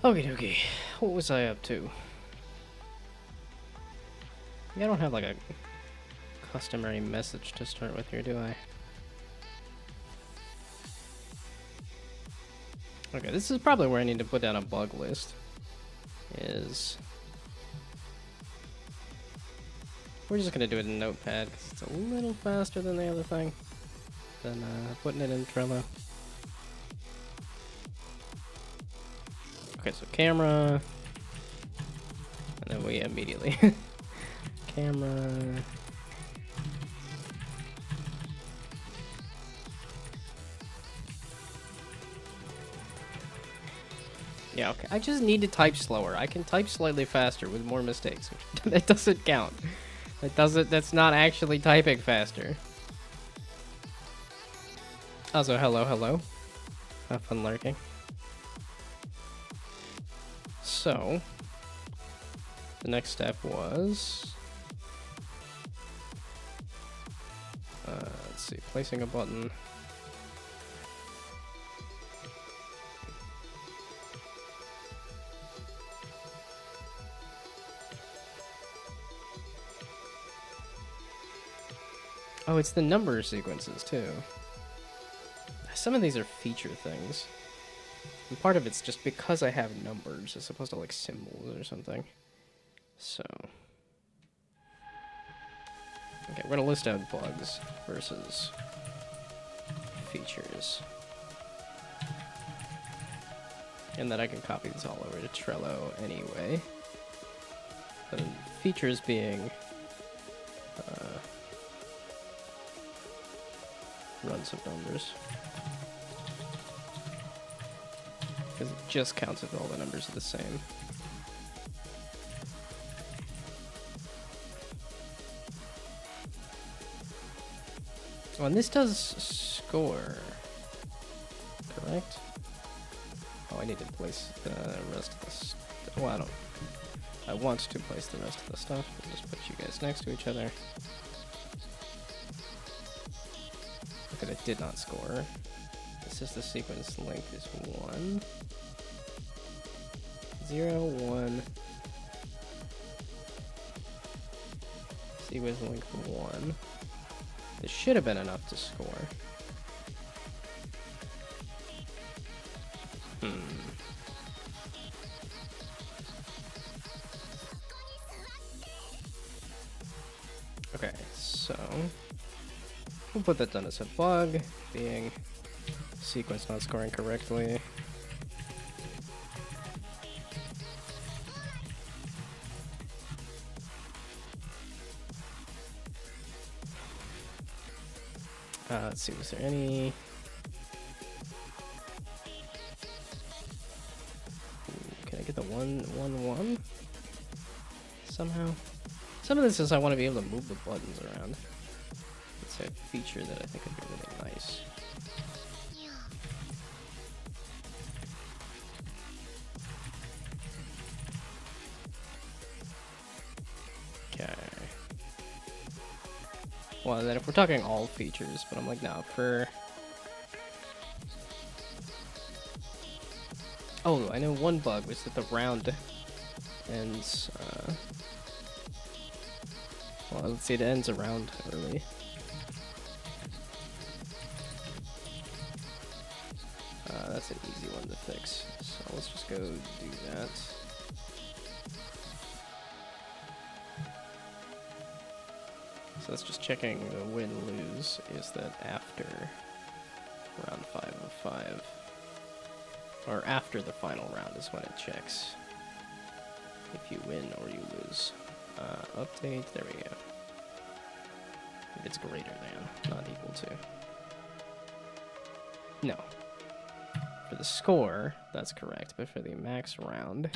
Okie dokie. What was I up to? I don't have like a customary message to start with here, do I? Okay, this is probably where I need to put down a bug list. We're just gonna do it in Notepad because it's a little faster than the other thing than putting it in Trello. Okay, so camera, and then we immediately camera. Yeah, okay. I just need to type slower. I can type slightly faster with more mistakes. That doesn't count. That's not actually typing faster. Also, hello. Have fun lurking. So, the next step was, let's see, placing a button. Oh, it's the number sequences too. Some of these are feature things. And part of it's just because I have numbers as opposed to like symbols or something. So. Okay, we're gonna list out bugs versus features. And then I can copy this all over to Trello anyway. But features being runs of numbers. Because it just counts if all the numbers are the same. Oh, and this does score, correct? Oh, I need to place the rest of this. Well, I want to place the rest of the stuff. I'll just put you guys next to each other. Because it did not score. This is the sequence length is 1, 0, 1. Sequence length 1. This should have been enough to score. Okay, so we'll put that down as a bug, being sequence not scoring correctly. Let's see, was there any... Can I get the 1-1-1 somehow? Some of this is I want to be able to move the buttons around. It's a feature that I think would be really nice. Okay. Well, then if we're talking all features, but I'm like, no, for... Oh, I know one bug was that the round ends, well, let's see, it ends around early. That's an easy one to fix, so let's just go do that. So that's just checking the win-lose is that after round 5 of 5, or after the final round is when it checks if you win or you lose. Update, there we go. If it's greater than, not equal to. No. For the score, that's correct, but for the max round,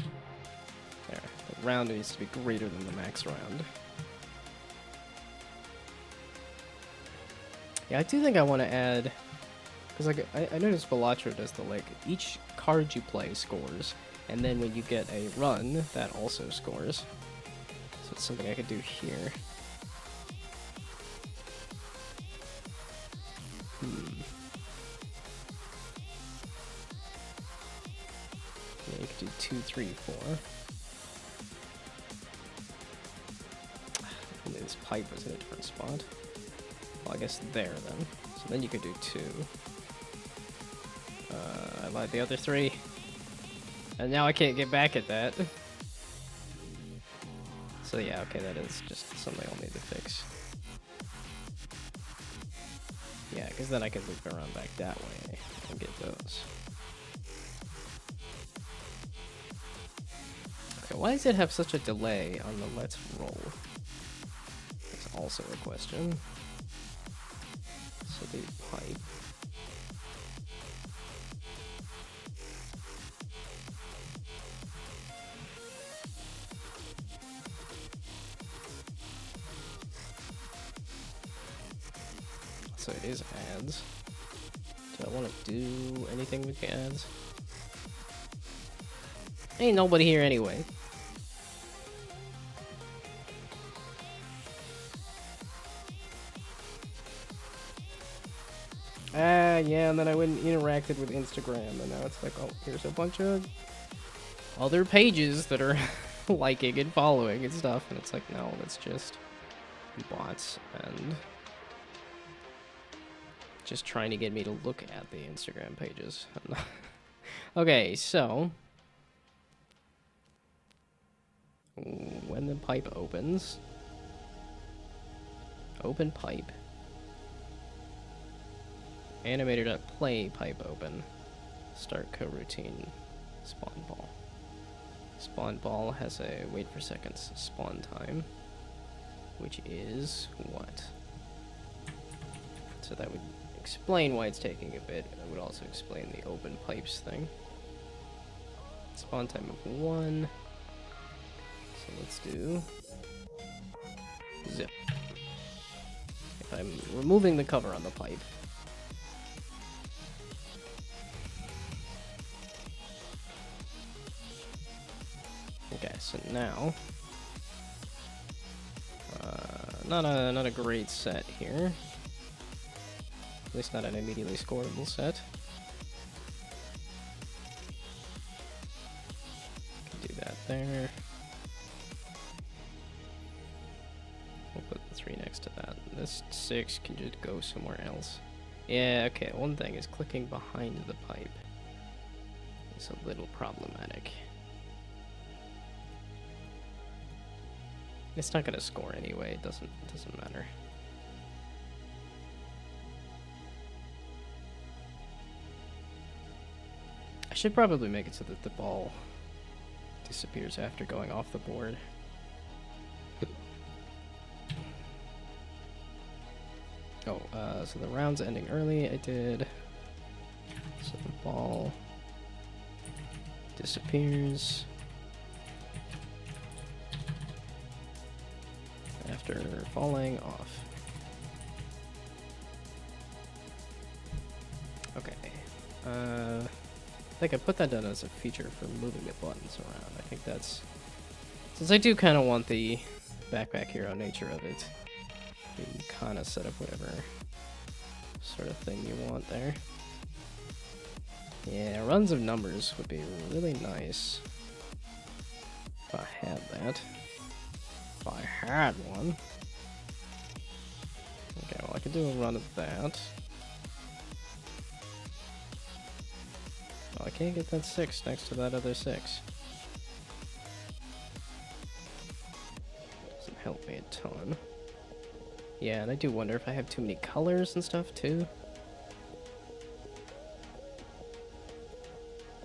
there, the round needs to be greater than the max round. Yeah, I do think I want to add, because like I noticed Balatro does the like each card you play scores, and then when you get a run, that also scores. So it's something I could do here. Yeah, you could do 2, 3, 4. And this pipe was in a different spot. Well, I guess there then. So then you could do 2. I lied, the other 3. And now I can't get back at that. So yeah, okay, that is just something I'll need to fix. Yeah, because then I can loop around back that way and get those. Okay, why does it have such a delay on the let's roll? That's also a question. So the pipe. So it is ads. Do I want to do anything with the ads? Ain't nobody here anyway. Yeah, and then I went and interacted with Instagram, and now it's like, oh, here's a bunch of other pages that are liking and following and stuff, and it's like, no, that's just bots and just trying to get me to look at the Instagram pages. Okay, so when the pipe opens, open pipe, animator.play pipe open, start coroutine, spawn ball. Spawn ball has a wait for seconds spawn time, which is what? So that would explain why it's taking a bit. It would also explain the open pipes thing. Spawn time of 1. So let's do zip. If I'm removing the cover on the pipe, okay, so now not a great set here. At least not an immediately scoreable set. Can do that there. We'll put the 3 next to that. This 6 can just go somewhere else. Yeah, okay, one thing is clicking behind the pipe is a little problematic. It's not gonna score anyway, it doesn't matter. I should probably make it so that the ball disappears after going off the board. Oh, so the round's ending early, I did. So the ball disappears after falling off. Okay. I think I put that down as a feature for moving the buttons around. I think that's... Since I do kind of want the backpack hero nature of it, you can kind of set up whatever sort of thing you want there. Yeah, runs of numbers would be really nice if I had that. If I had one. Okay, well I could do a run of that. Oh, I can't get that 6 next to that other 6. Doesn't help me a ton. Yeah, and I do wonder if I have too many colors and stuff too.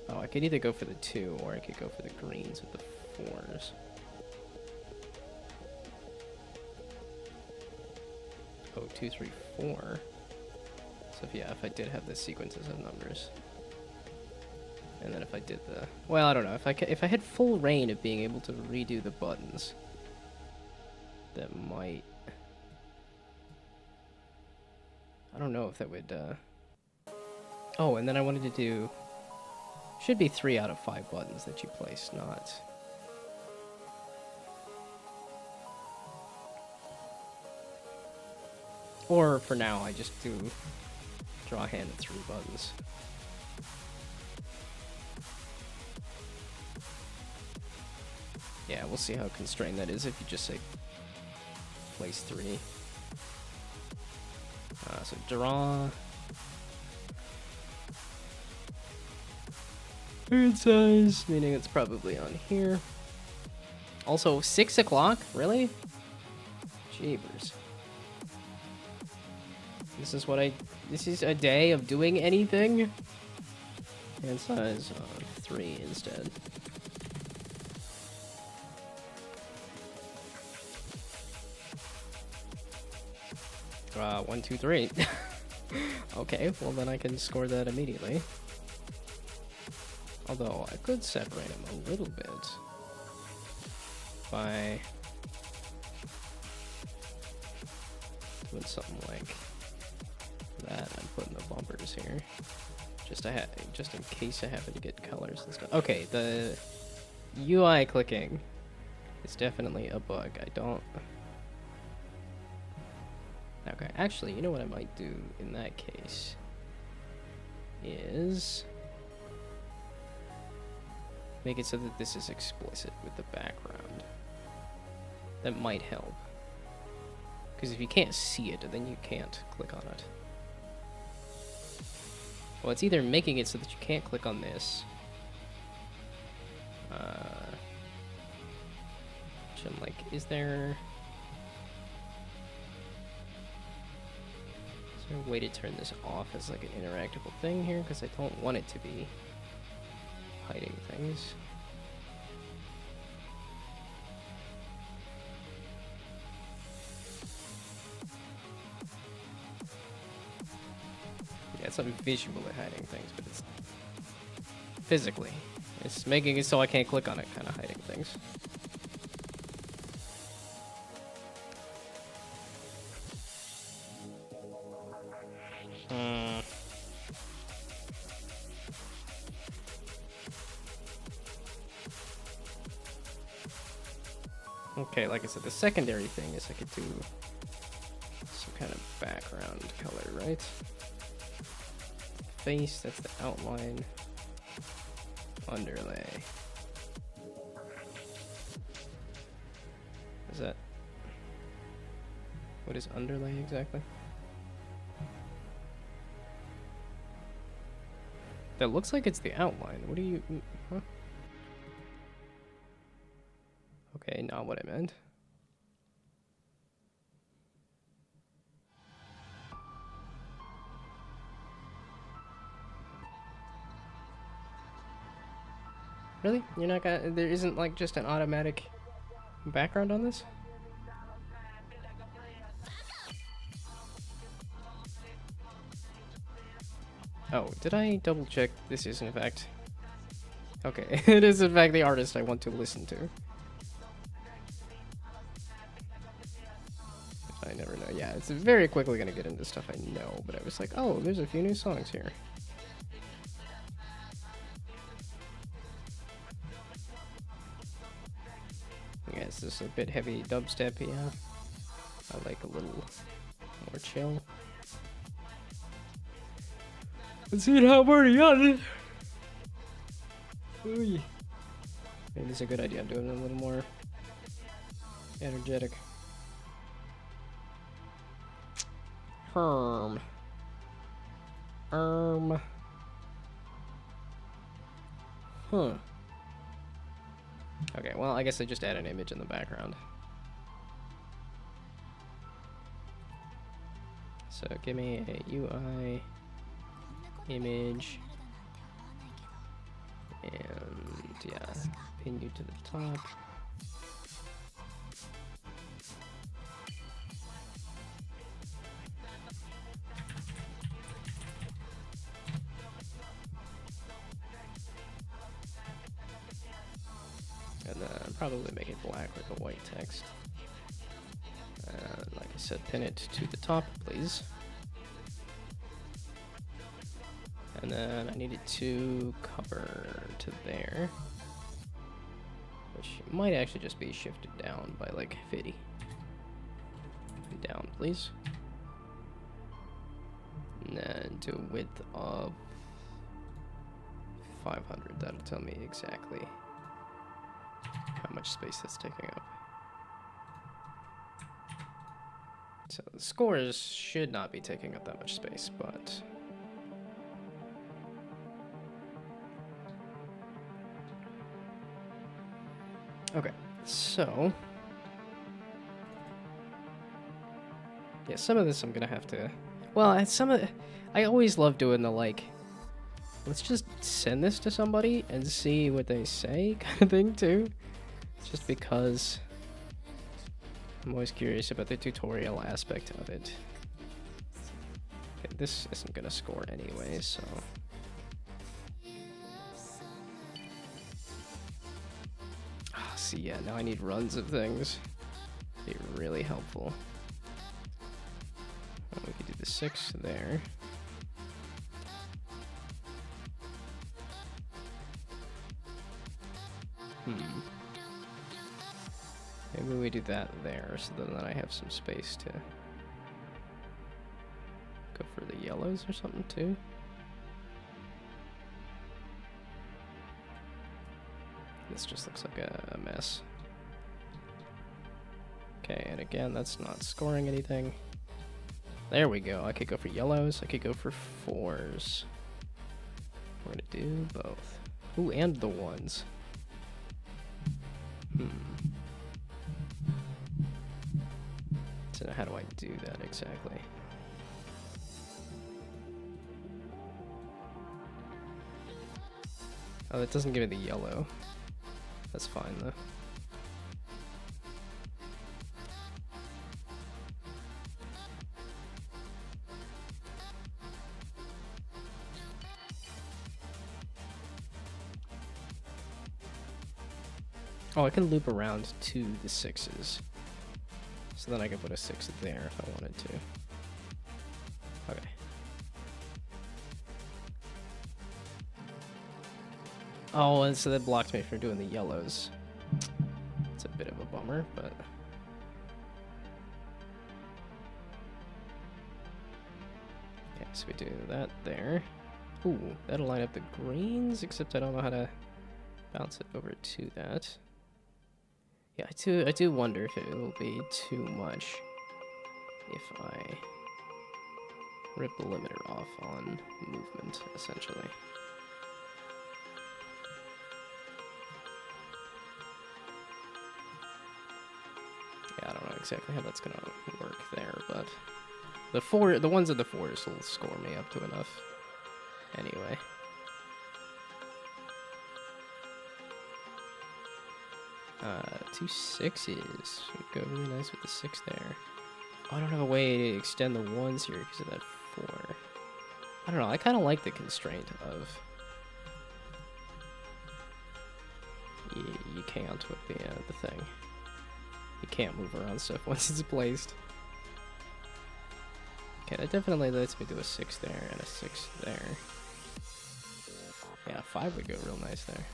Oh, I could either go for the 2 or I could go for the greens with the 4s. Oh, 2, 3, 4. So yeah, if I did have the sequences of numbers. And then if I did the... Well, I don't know. If I had full reign of being able to redo the buttons, that might... I don't know if that would... Oh, and then I wanted to do... Should be 3 out of 5 buttons that you place, not... Or, for now, I just do draw a hand at 3 buttons. Yeah, we'll see how constrained that is if you just say place 3. So draw. Bird size, meaning it's probably on here. Also, 6 o'clock? Really? Jeepers. This is a day of doing anything? Hand size 3 instead. 1, 2, 3. Okay, well then I can score that immediately. Although I could separate them a little bit by doing something like that. I'm putting the bumpers here, just in case I happen to get colors and stuff. Okay, the UI clicking is definitely a bug. I don't. Okay, actually, you know what I might do in that case is make it so that this is explicit with the background. That might help. Because if you can't see it, then you can't click on it. Well, it's either making it so that you can't click on this. Which I'm like, is there a way to turn this off as like an interactable thing here? Because I don't want it to be hiding things. Yeah, it's not visually hiding things, but it's physically. It's making it so I can't click on it, kind of hiding things. Okay, like I said, the secondary thing is I could do some kind of background color, right? Face, that's the outline. Underlay. Is that... What is underlay exactly? That looks like it's the outline. What do you... Huh? Okay, not what I meant. Really? You're not gonna... There isn't like just an automatic background on this? Oh, did I double check? This is in fact... Okay, it is in fact the artist I want to listen to. I never know. Yeah, it's very quickly gonna get into stuff I know, but I was like, oh, there's a few new songs here. Yeah, it's just a bit heavy dubstep, yeah. I like a little more chill. Let's see how I'm already on it. Maybe it's a good idea doing it a little more energetic. Huh. Okay, well, I guess I just add an image in the background. So give me a UI image. And yeah, pin you to the top. And then probably make it black with a white text. And like I said, pin it to the top, please. And then I need it to cover to there, which might actually just be shifted down by like 50. Down, please. And then to a width of 500. That'll tell me exactly how much space that's taking up. So the scores should not be taking up that much space, but... Okay, so... Yeah, some of this I'm gonna have to... Well, I always love doing the, like... Let's just send this to somebody and see what they say kind of thing, too. Just because... I'm always curious about the tutorial aspect of it. Okay, this isn't gonna score anyway, so... Oh, see, yeah, now I need runs of things. Be really helpful. Well, we could do the 6 there. Maybe we do that there, so then I have some space to go for the yellows or something too. This just looks like a mess. Okay, and again, that's not scoring anything. There we go. I could go for yellows. I could go for 4s. We're gonna do both. Ooh, and the 1s. So how do I do that exactly? Oh, that doesn't give me the yellow. That's fine though. Oh, I can loop around to the 6s. So then I can put a 6 there if I wanted to. Okay. Oh, and so that blocked me from doing the yellows. It's a bit of a bummer, but... Okay, so we do that there. Ooh, that'll line up the greens, except I don't know how to bounce it over to that. Yeah, I do wonder if it will be too much if I rip the limiter off on movement, essentially. Yeah, I don't know exactly how that's gonna work there, but the ones in the 4s will score me up to enough anyway. Two 6s would go really nice with the 6 there. Oh, I don't have a way to extend the 1s here because of that 4. I don't know, I kind of like the constraint of you can't with the thing. You can't move around stuff once it's placed. Okay, that definitely lets me do a 6 there and a 6 there. Yeah, 5 would go real nice there.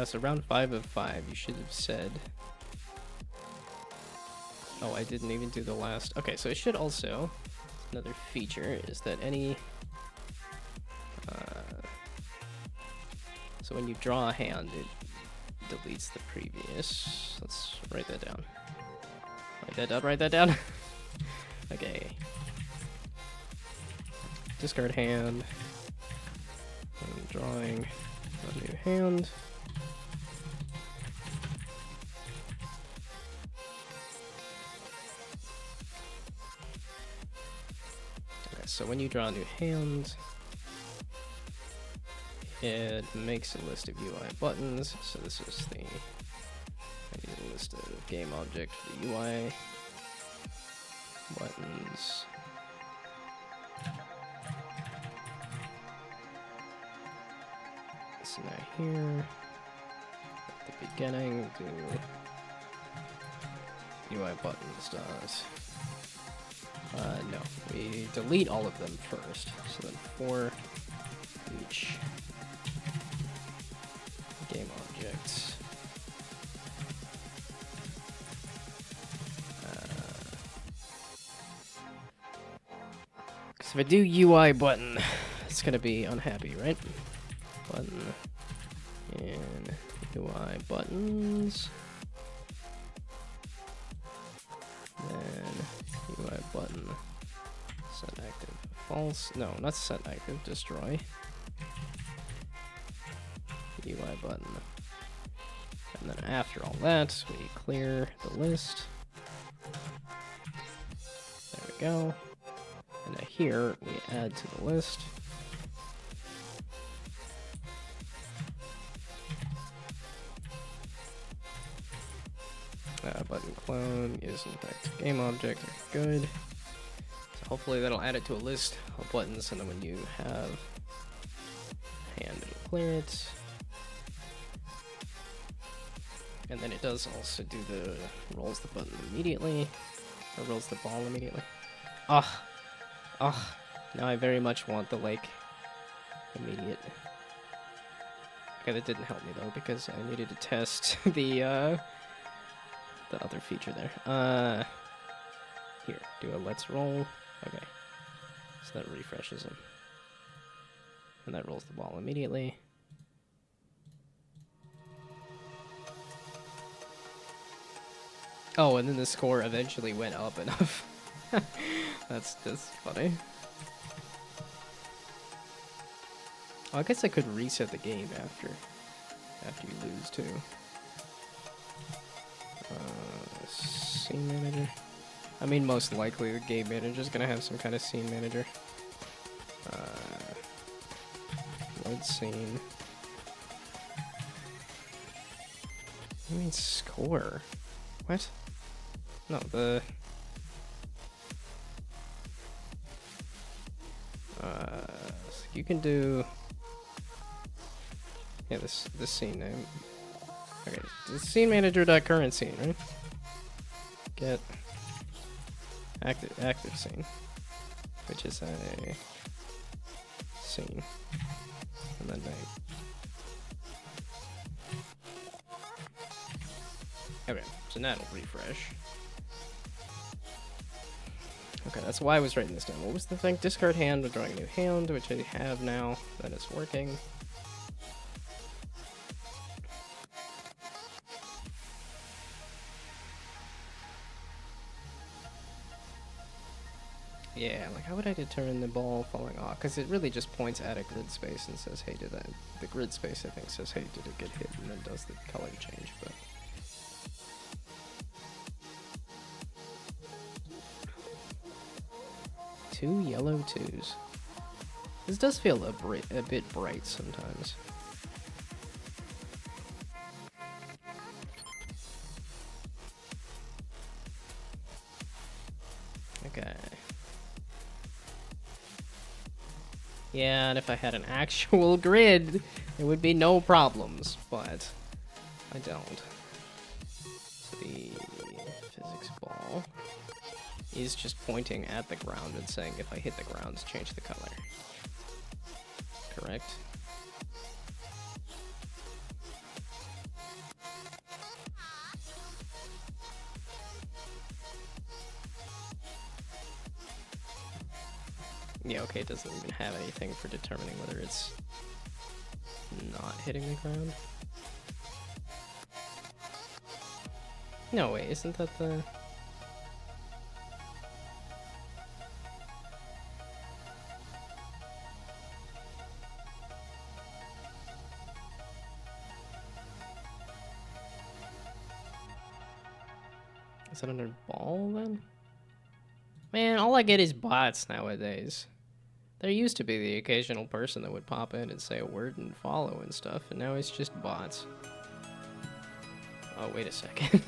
So round 5 of 5, you should have said... Oh, I didn't even do the last... Okay, so it should also... Another feature is that any... So when you draw a hand, it deletes the previous... Let's write that down. Write that down. Okay. Discard hand. And drawing a new hand. So when you draw a new hand, it makes a list of UI buttons. So this is I need a list of game object for the UI buttons. So now here, at the beginning, do UI buttons dot. No, we delete all of them first. So then for each game object, So if I do UI button, it's gonna be unhappy, right? Button and UI buttons. Then UI button set active false. No, not set active, destroy. UI button. And then after all that, we clear the list. There we go. And now here we add to the list. Button clone is in fact game object. Good. So hopefully that'll add it to a list of buttons, and then when you have hand, it'll clear it. And then it does also do the rolls the button immediately, or rolls the ball immediately. Ugh. Now I very much want the like immediate. Okay, that didn't help me though because I needed to test the other feature there. Here, do a let's roll. Okay, so that refreshes him, and that rolls the ball immediately. Oh, and then the score eventually went up enough. That's funny. Oh, I guess I could reset the game after you lose too. Scene manager. I mean, most likely the game manager's gonna have some kind of scene manager. Load scene. I mean score. What? No, the. So you can do. Yeah, this scene name. Okay, the scene manager current scene, right? Get active scene, which is a scene, and then name. Okay, so now it'll refresh. Okay, that's why I was writing this down. What was the thing? Discard hand, withdrawing a new hand, which I have now. That is working. Yeah, like how would I determine the ball falling off? Because it really just points at a grid space and says, hey, did that... The grid space, I think, says, hey, did it get hit? And then does the color change, but... Two yellow twos. This does feel a bit bright sometimes. Okay. Yeah, and if I had an actual grid, there would be no problems, but I don't. So the physics ball is just pointing at the ground and saying if I hit the ground, change the color. Correct? Yeah, okay, it doesn't even have anything for determining whether it's not hitting the ground. No, wait, isn't that the... Is that under ball, then? Man, all I get is bots nowadays. There used to be the occasional person that would pop in and say a word and follow and stuff, and now it's just bots. Oh, wait a second.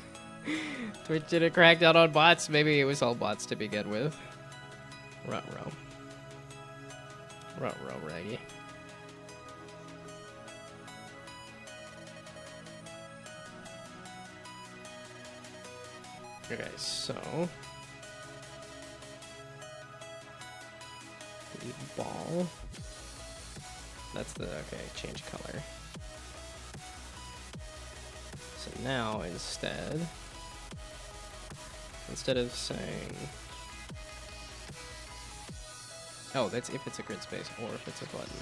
Twitch did a crackdown on bots? Maybe it was all bots to begin with. Ruh-roh. Ruh-roh, Raggy. Okay, so... the ball. That's the... okay, change color. So now, instead of saying... Oh, that's if it's a grid space or if it's a button.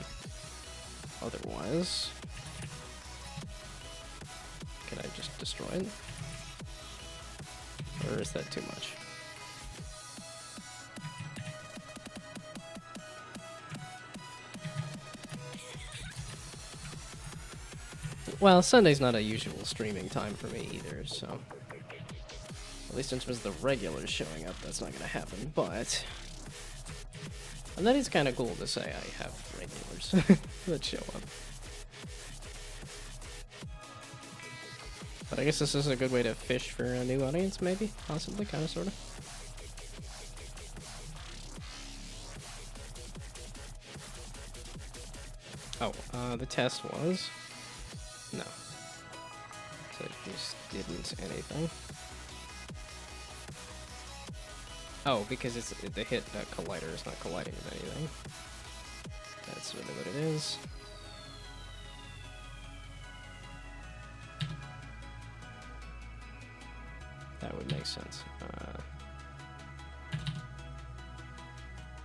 Otherwise, can I just destroy it? Or is that too much? Well, Sunday's not a usual streaming time for me either, so... At least in terms of the regulars showing up, that's not gonna happen, but... And that is kind of cool to say I have regulars that show up. But I guess this is a good way to fish for a new audience, maybe? Possibly, kind of, sort of. Oh, the test was... No. So it just didn't anything. Oh, because it's the hit collider is not colliding with anything. That's really what it is. That would make sense.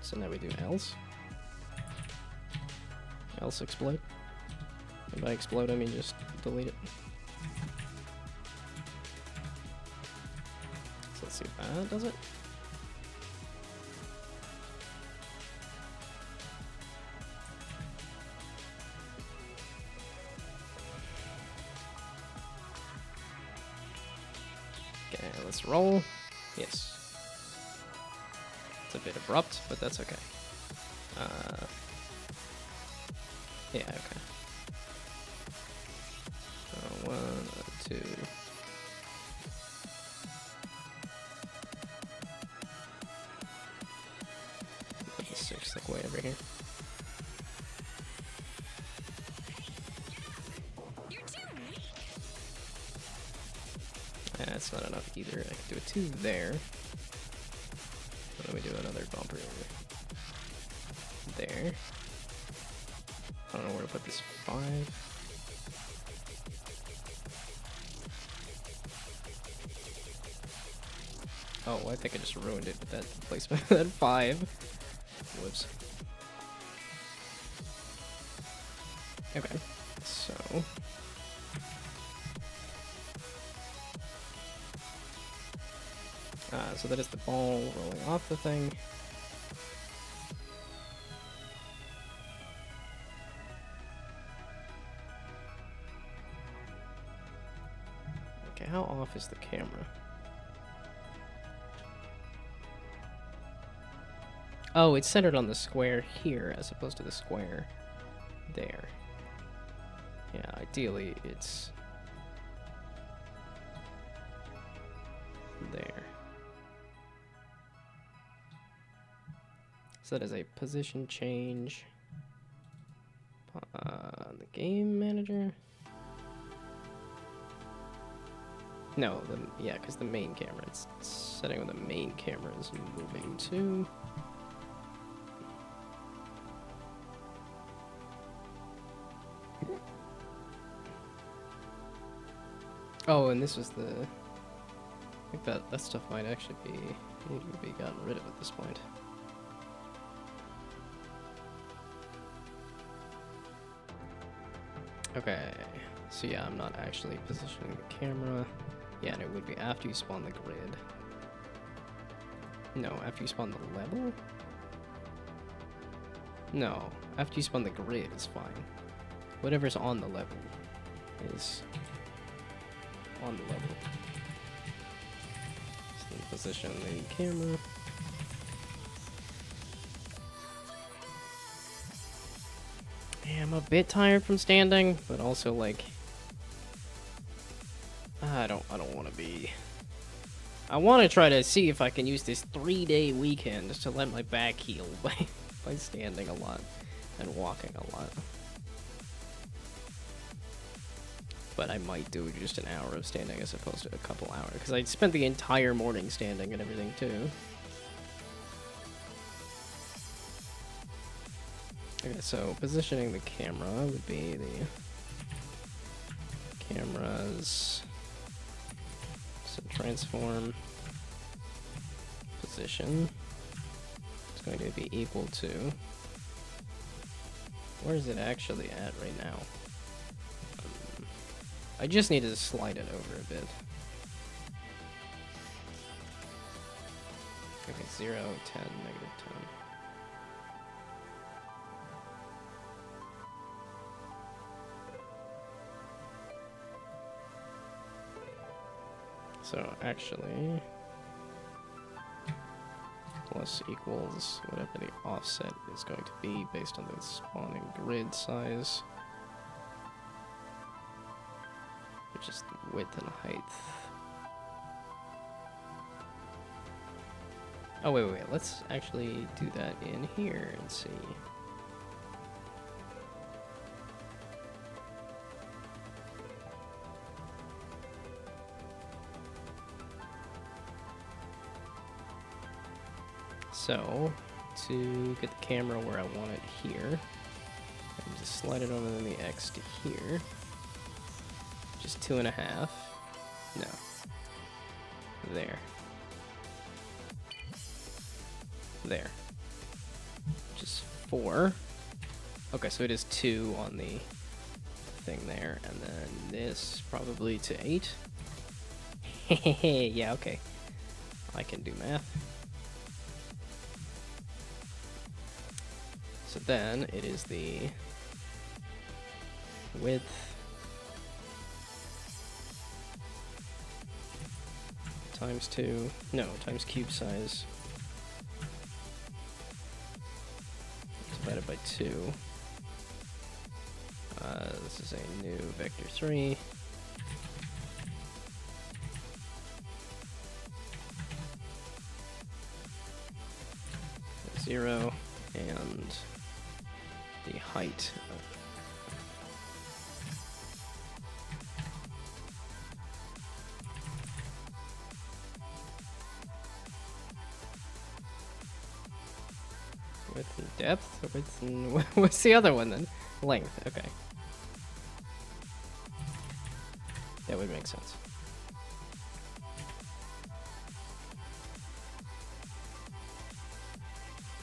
So now we do else. Else explode. And by explode, I mean just delete it. So let's see if that does it. Okay, let's roll. Yes. It's a bit abrupt, but that's okay. Yeah, okay. 1, 2. Put the 6th like way over here. That's not enough either. I can do a 2 there. And then we do another bumper over there. I don't know where to put this 5. Oh, I think I just ruined it with that placement. That 5. Whoops. Okay, so... so that is the ball rolling off the thing. Okay, how off is the camera? Oh, it's centered on the square here as opposed to the square there. Yeah, ideally it's there. So that is a position change. The game manager? No, yeah, because the main camera. It's setting where the main camera is moving to. Oh, and this was the... I think that stuff might actually need to be gotten rid of at this point. Okay, so yeah, I'm not actually positioning the camera. Yeah, and it would be after you spawn the grid. No, after you spawn the level? No, after you spawn the grid is fine. Whatever's on the level is on the level. So then position the camera. Yeah, I'm a bit tired from standing, but also like I don't want to be. I want to try to see if I can use this 3-day weekend to let my back heal by standing a lot and walking a lot. But I might do just an hour of standing as opposed to a couple hours, because I spent the entire morning standing and everything too. Okay, so positioning the camera would be the cameras. So transform position. It's going to be equal to... Where is it actually at right now? I just need to slide it over a bit. Okay, 0, 10, negative 10. So actually, plus equals whatever the offset is going to be based on the spawning grid size, which is the width and height. Oh, wait, let's actually do that in here and see. So, to get the camera where I want it here, I just slide it over in the X to here. Just 2.5. No. There. There. Just 4. Okay, so it is 2 on the thing there, and then this probably to 8. Yeah, okay. I can do math. So then it is the width times 2, no, times cube size divided by 2. This is a new vector 3. Zero, and the height width and depth, width and what's the other one then? Length. Okay, that would make sense.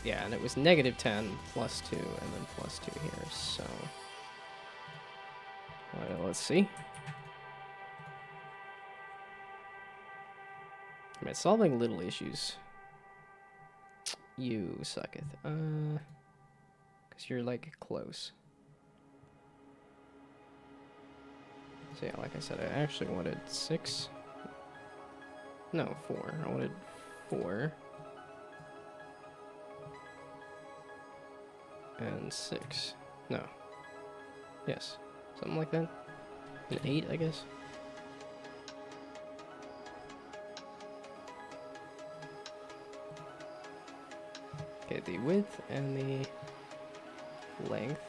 Yeah, and it was negative 10 plus 2 and then plus 2 here, so... let's see. I'm solving little issues. You sucketh. Because you're, like, close. So yeah, like I said, I actually wanted 6. No, 4. I wanted 4. And 6. No. Yes. Something like that. An 8, I guess. Okay, the width and the length.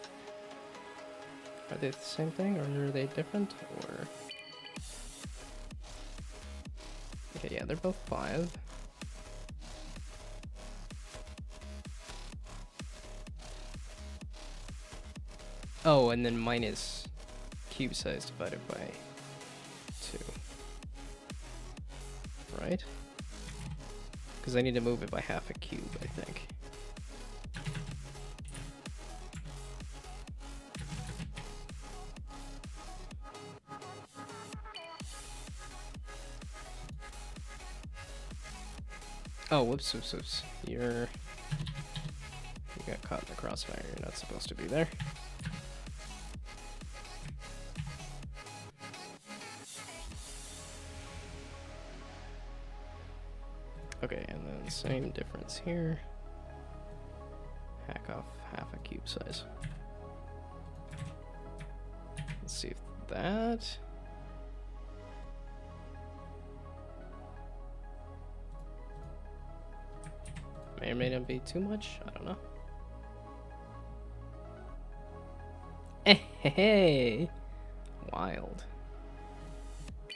Are they the same thing, or are they different, or... Okay, yeah, they're both 5. Oh, and then minus cube size divided by 2. Right? Because I need to move it by half a cube, I think. Oh, whoops. You got caught in the crossfire. You're not supposed to be there. Okay, and then same difference here. Hack off half a cube size. Let's see if that... may or may not be too much. I don't know. Hey! Wild.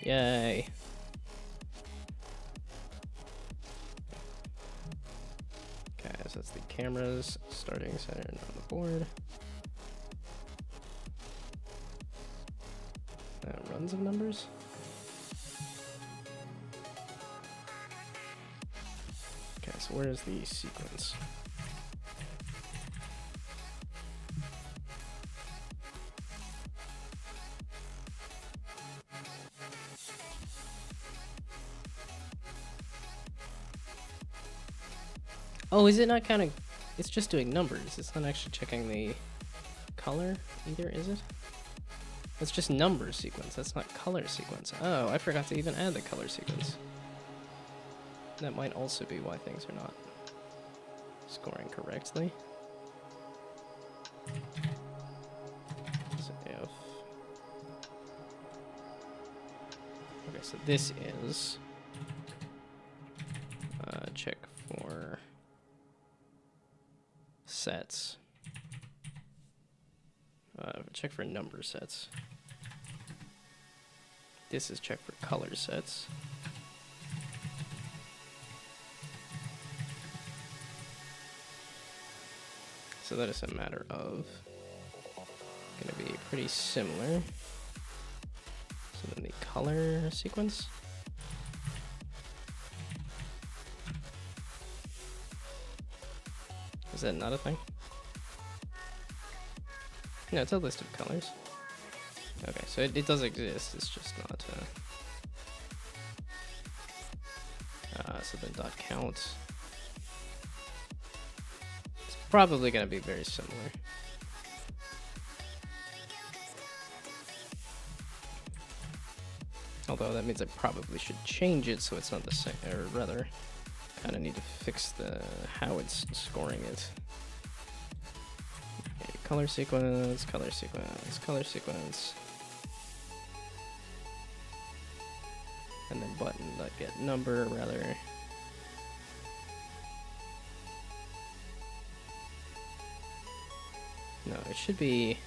Yay. Okay, so that's the camera's starting center on the board. Runs of numbers. Okay, so where is the sequence? Oh, is it not kind of... It's just doing numbers. It's not actually checking the color either, is it? It's just number sequence. That's not color sequence. Oh, I forgot to even add the color sequence. That might also be why things are not scoring correctly. So if... Okay, so this is... check for sets. Check for number sets. This is check for color sets. So that is a matter of gonna be pretty similar. So then the color sequence. Is that not a thing? No, it's a list of colors. Okay, so it does exist, it's just not, so then dot count. It's probably gonna be very similar. Although that means I probably should change it so it's not the same, or rather, kind of need to fix the how it's scoring it. Okay, color sequence, color sequence, color sequence. And then button dot get number, rather. No, it should be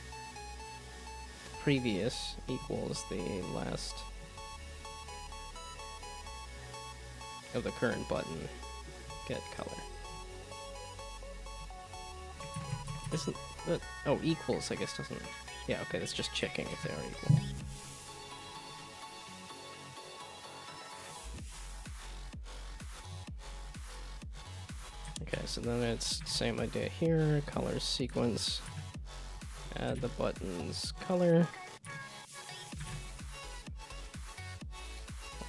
previous equals the last of the current button get color. Isn't that, oh, equals I guess doesn't, yeah, okay, that's just checking if they are equal. Okay, so then it's same idea here, color sequence, add the button's color.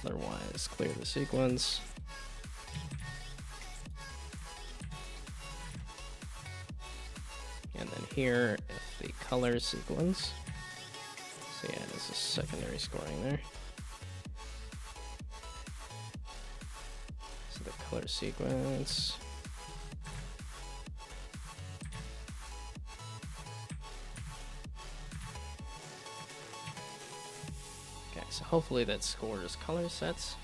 Otherwise, clear the sequence. And then here, if the color sequence, so yeah, there's a secondary scoring there. So the color sequence. Okay, so hopefully that scores color sets.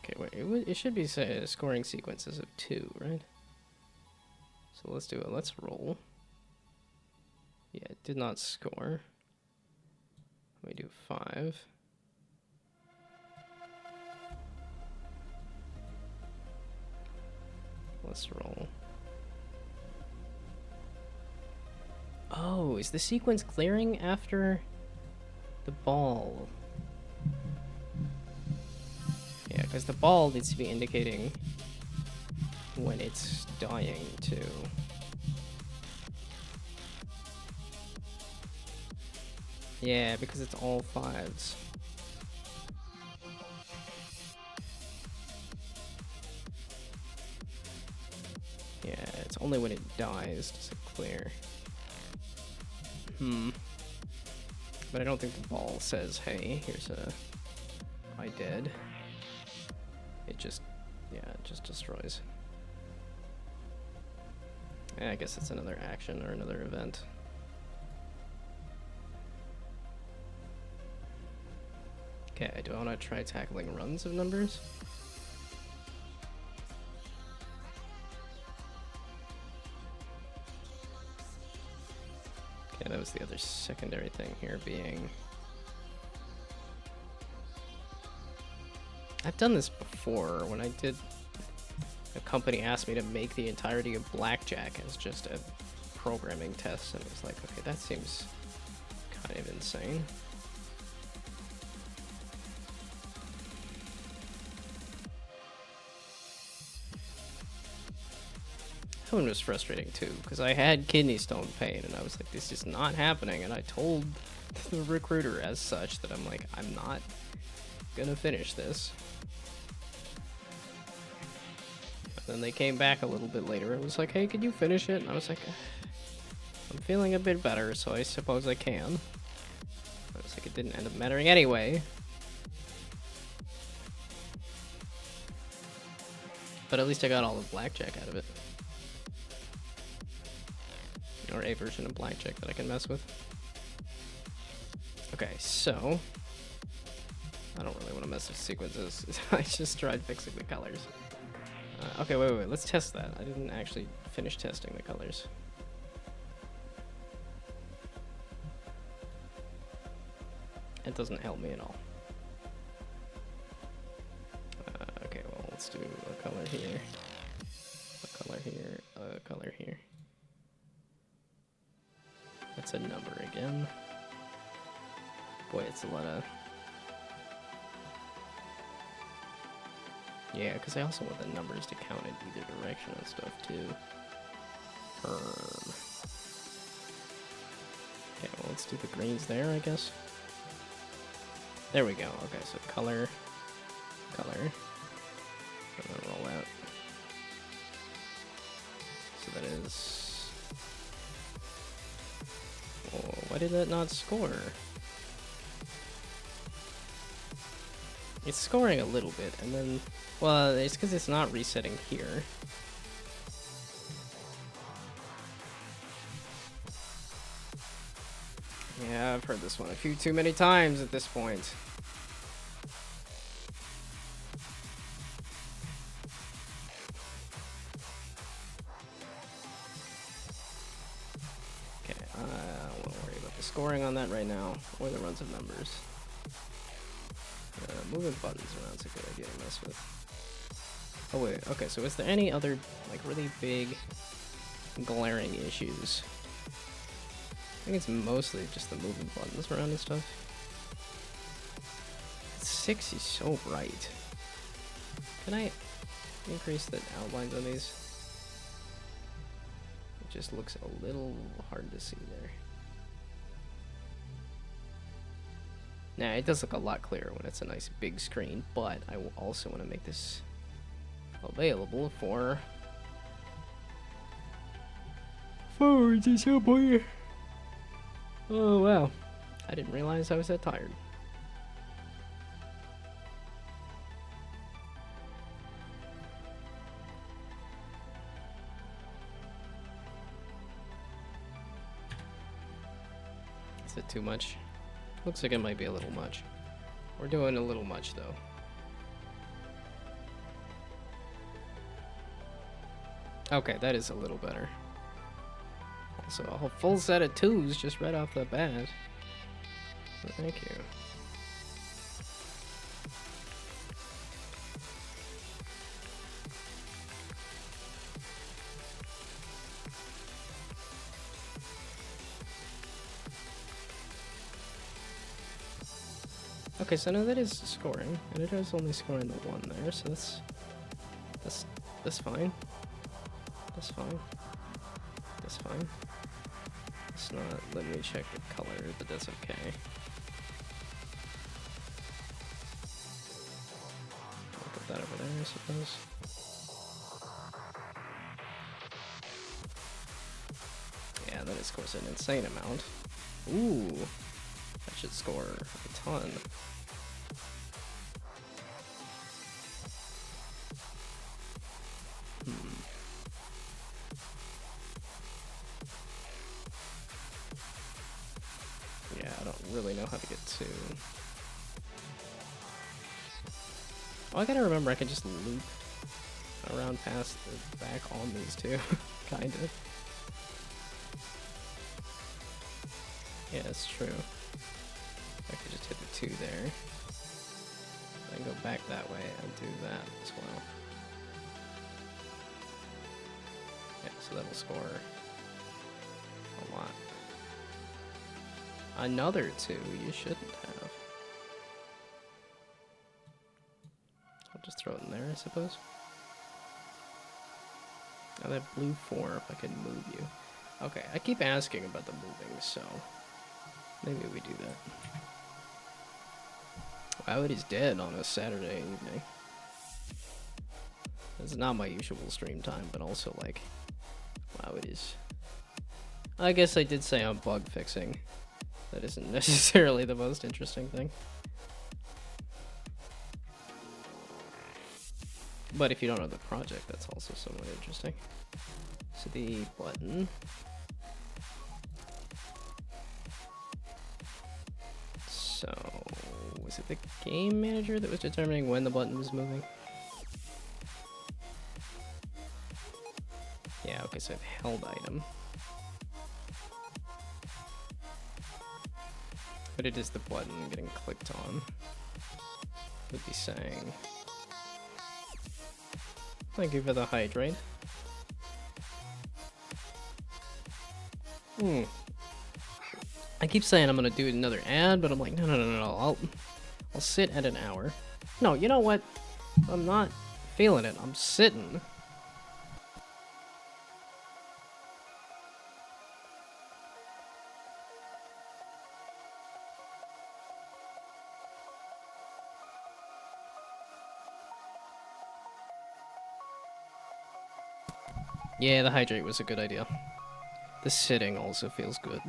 Okay, wait, it should be scoring sequences of 2, right? So let's do it. Let's roll. Yeah, it did not score. We do 5. Let's roll. Oh, is the sequence clearing after the ball? Yeah, because the ball needs to be indicating when it's dying too. Yeah, because it's all 5s. Yeah, it's only when it dies does it clear. But I don't think the ball says, hey, here's a I dead. It just, yeah, it just destroys. Yeah, I guess it's another action or another event. Okay, do I want to try tackling runs of numbers? Okay, that was the other secondary thing here being... I've done this before when I did... A company asked me to make the entirety of Blackjack as just a programming test, and it was like, okay, that seems kind of insane. one was frustrating too, because I had kidney stone pain, and I was like, this is not happening, and I told the recruiter as such that I'm like, I'm not gonna finish this. And then they came back a little bit later and was like, hey, can you finish it? And I was like, I'm feeling a bit better, so I suppose I can. I was like, it didn't end up mattering anyway. But at least I got all of blackjack out of it. Or a version of blackjack that I can mess with. Okay, so I don't really want to mess with sequences. I just tried fixing the colors. Okay, wait, let's test that. I didn't actually finish testing the colors. It doesn't help me at all. Okay, well, let's do a color here, a color here, a color here. That's a number again. Boy, it's a lot of... Yeah, because I also want the numbers to count in either direction and stuff, too. Okay, well, let's do the greens there, I guess. There we go. Okay, so color, color, and then roll out. So that is... Oh, why did that not score? It's scoring a little bit, and then... Well, it's because it's not resetting here. Yeah, I've heard this one a few too many times at this point. Okay, I don't want to worry about the scoring on that right now, or the runs of numbers. Moving buttons around is a good idea to mess with. Oh wait, okay, so is there any other, like, really big, glaring issues? I think it's mostly just the moving buttons around and stuff. 6 is so bright. Can I increase the outlines on these? It just looks a little hard to see there. Now, it does look a lot clearer when it's a nice big screen, but I will also want to make this available for forwards and so boy. Oh wow, I didn't realize I was that tired. Is it too much? Looks like it might be a little much. We're doing a little much though. Okay, that is a little better. Also, a whole full set of 2s just right off the bat. So thank you. Okay, so now that is scoring, and it is only scoring the 1 there, so that's fine. That's fine. That's fine. It's not letting me check the color, but that's okay. I'll put that over there, I suppose. Yeah, then it scores an insane amount. Ooh, that should score a ton. Yeah, I don't really know how to get to... Oh, I gotta remember I can just loop around past the back on these two, kinda. Yeah, it's true. I could just hit the 2 there. Then go back that way and do that as well. Yeah, so that'll score a lot. Another 2 you shouldn't have. I'll just throw it in there, I suppose. Now that blue 4, if I can move you. Okay, I keep asking about the moving, so maybe we do that. Wow, it is dead on a Saturday evening. It's not my usual stream time, but also, like, wow, it is. I guess I did say I'm bug fixing. That isn't necessarily the most interesting thing. But if you don't know the project, that's also somewhat interesting. So the button. So, was it the game manager that was determining when the button was moving? Yeah, okay, so I've held item. But it is the button getting clicked on. Would be saying. Thank you for the hydrate. I keep saying I'm gonna do another ad, but I'm like, no. I'll sit at an hour. No, you know what? I'm not feeling it. I'm sitting. Yeah, the hydrate was a good idea. The sitting also feels good.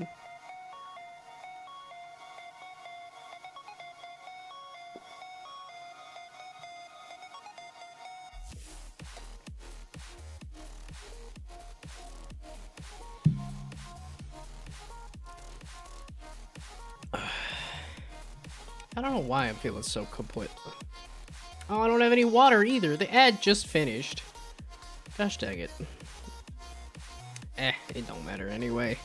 I don't know why I'm feeling so kaput. Oh, I don't have any water either. The ad just finished. Gosh dang it. It don't matter anyway.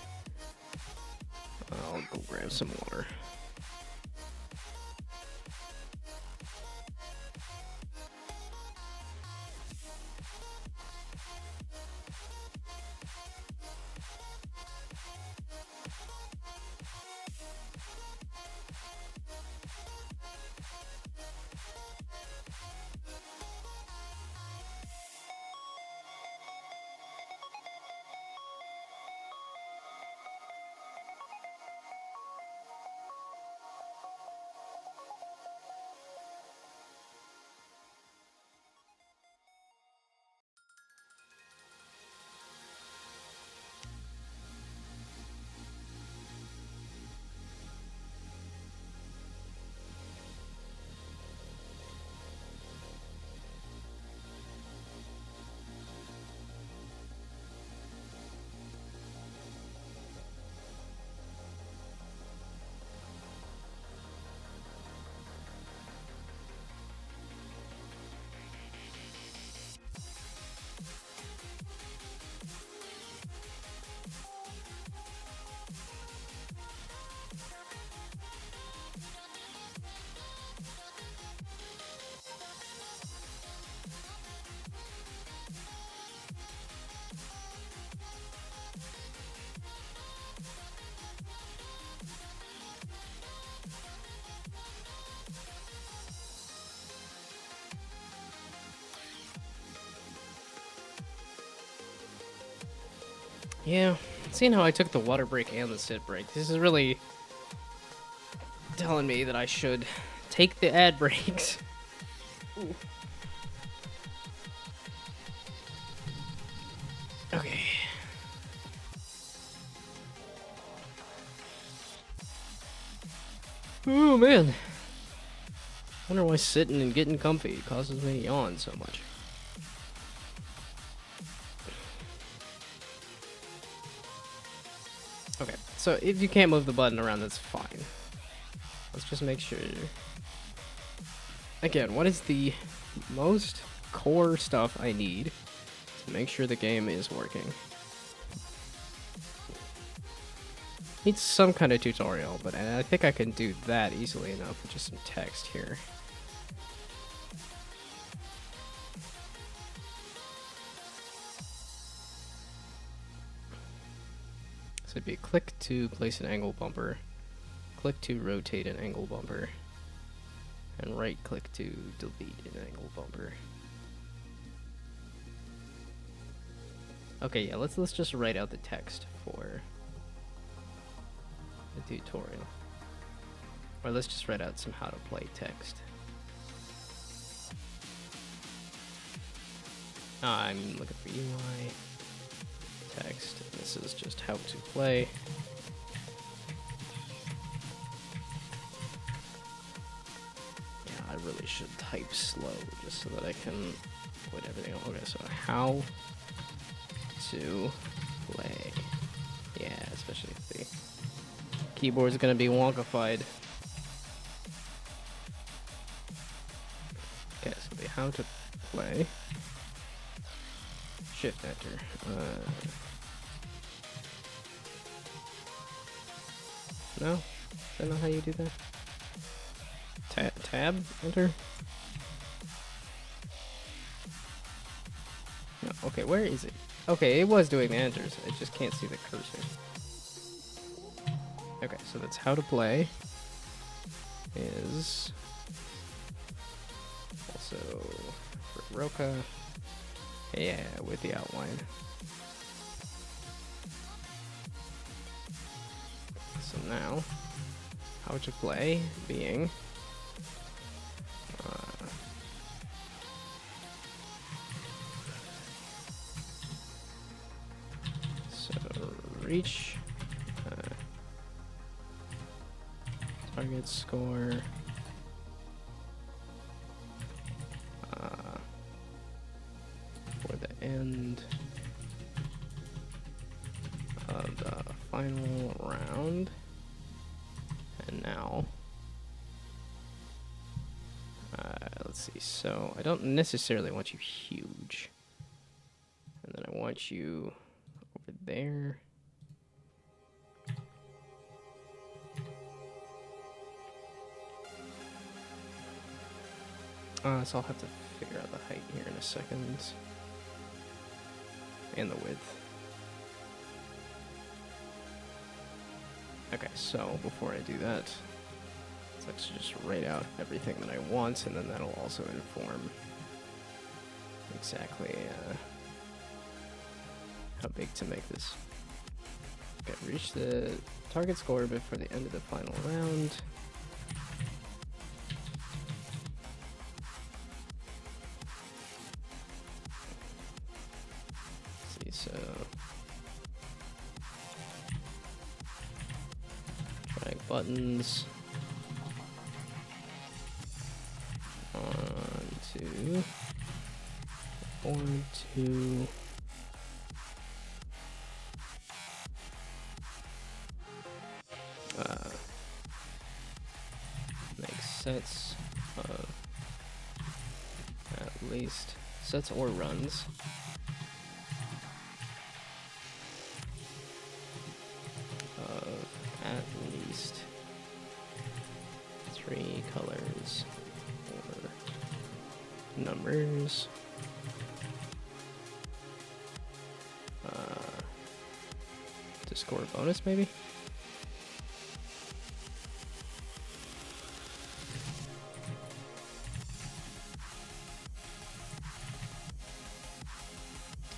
I'll go grab some water. Yeah, seeing how I took the water break and the sit break, this is really telling me that I should take the ad breaks. Ooh. Okay. Oh man. I wonder why sitting and getting comfy causes me to yawn so much. Okay, so if you can't move the button around, that's fine. Let's just make sure. Again, what is the most core stuff I need to make sure the game is working? Needs some kind of tutorial, but I think I can do that easily enough with just some text here. So it'd be click to place an angle bumper, click to rotate an angle bumper, and right click to delete an angle bumper. Okay, yeah, let's just write out the text for the tutorial. Or let's just write out some how to play text. I'm looking for UI text. This is just how to play. Yeah, I really should type slow just so that I can put everything on. Okay, so how to play. Yeah, especially if the keyboard's gonna be wonkified. Okay, so the how to play. Shift enter. No? Is that not how you do that? Tab? Enter? No, okay, where is it? Okay, it was doing the enters. I just can't see the cursor. Okay, so that's how to play. Is also for Roca. Yeah, with the outline. So now, how to play being so reach target score for the end of the final round. And now, let's see. So I don't necessarily want you huge, and then I want you over there. So I'll have to figure out the height here in a second, and the width. Okay, so before I do that, let's just write out everything that I want, and then that'll also inform exactly how big to make this. Okay, reach the target score before the end of the final round. Let's see, so drag buttons onto board to make sets of at least sets or runs of at least 3 colors or numbers. To score a bonus, maybe?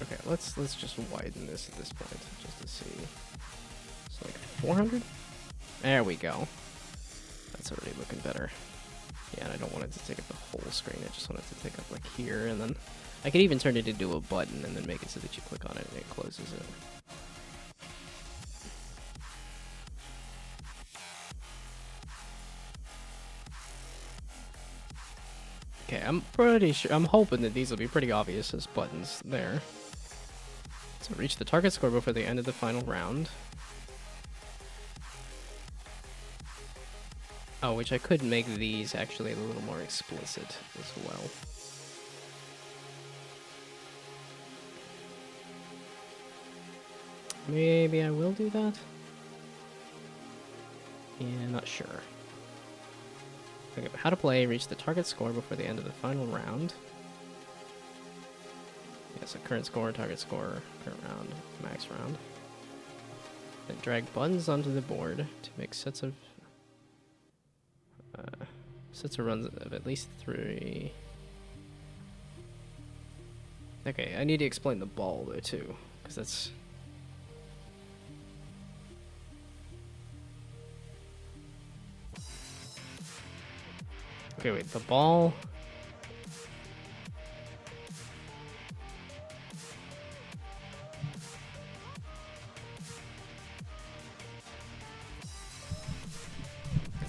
Okay, let's just widen this at this point just to see. It's like 400? There we go. That's already looking better. Yeah, and I don't want it to take up the whole screen. I just want it to take up like here, and then I could even turn it into a button and then make it so that you click on it and it closes it. Okay, I'm pretty sure, I'm hoping that these will be pretty obvious as buttons there. So reach the target score before the end of the final round. Oh, which I could make these actually a little more explicit as well. Maybe I will do that? Yeah, not sure. Okay, but how to play, reach the target score before the end of the final round. Yeah, so current score, target score, current round, max round. Then drag buttons onto the board to make sets of runs of at least 3. Okay, I need to explain the ball though too. Because that's... Okay, wait, the ball...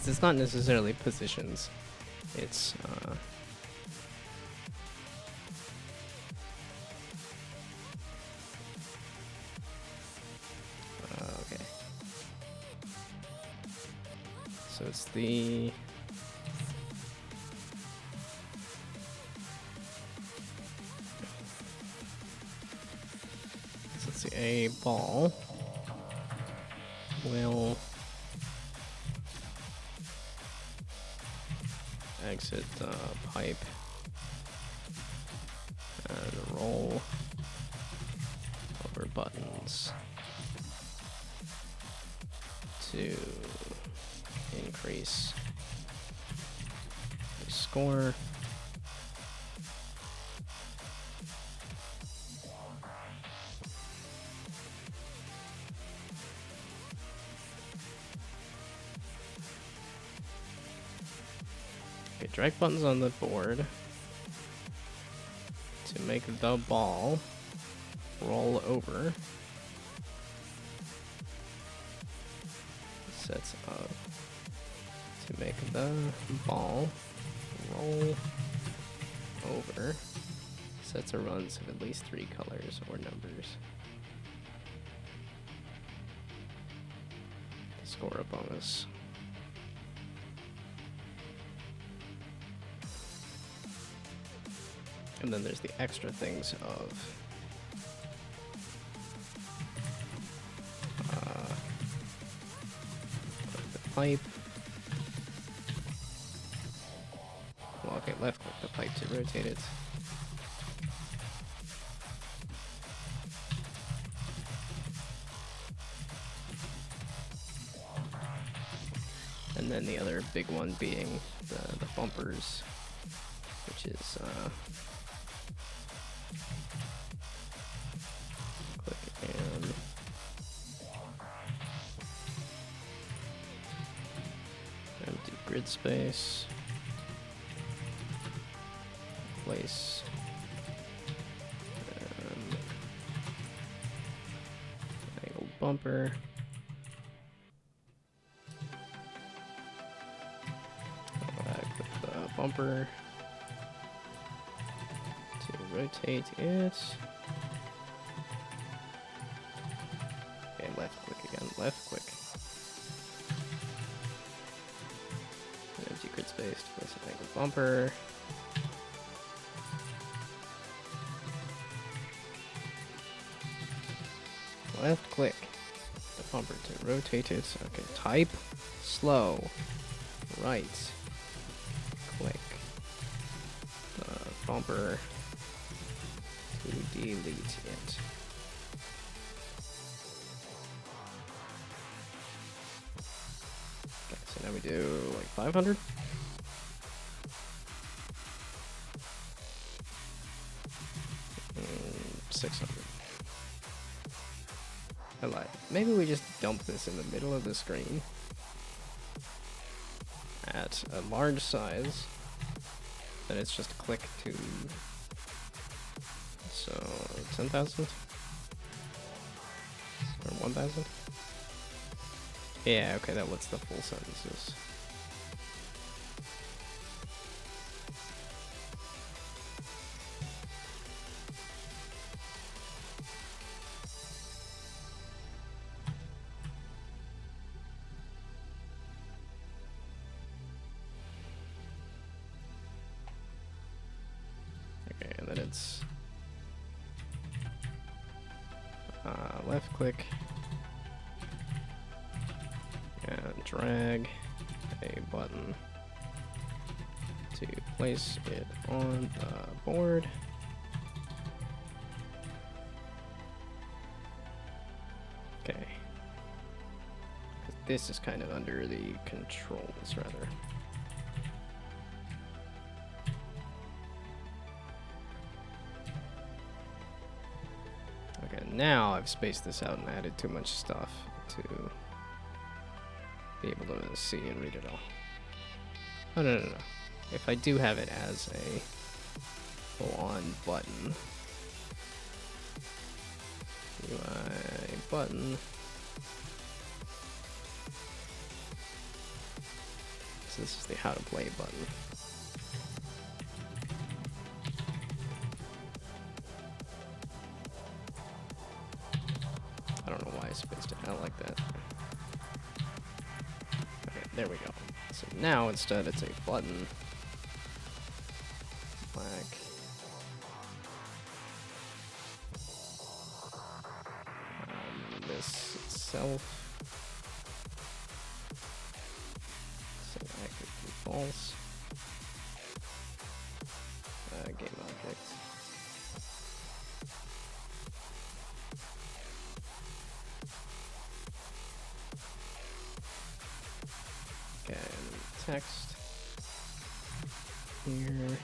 It's not necessarily positions. It's okay. So it's the so let's see, a ball will exit the pipe and roll over buttons to increase the score. Okay, drag buttons on the board to make the ball roll over. Sets up to make the ball roll over. Sets a runs of at least 3 colors or numbers. Score a bonus. And then there's the extra things of the pipe. Well, okay, left click the pipe to rotate it. And then the other big one being the bumpers, which is click and empty grid space, place angled bumper. Bumper to rotate it. Okay, left click again, left click. Empty grid space to place an angled bumper. Left click the bumper to rotate it. Okay, type slow. Right. Click the bumper to delete it. Okay, so now we do like 500. And 600. I lied. Maybe we just dump this in the middle of the screen at a large size, then it's just click to, so 10,000 or 1,000. Yeah, okay, that lets the full sentences. And then it's left click and drag a button to place it on the board. Okay. This is kind of under the controls, rather. now I've spaced this out and added too much stuff to be able to see and read it all. Oh, no. If I do have it as a full-on button, UI button, so this is the how to play button. I don't know why I spaced it out like that. Okay, there we go. So now instead it's a button, black, this itself, so active and false, game object. Okay, text here,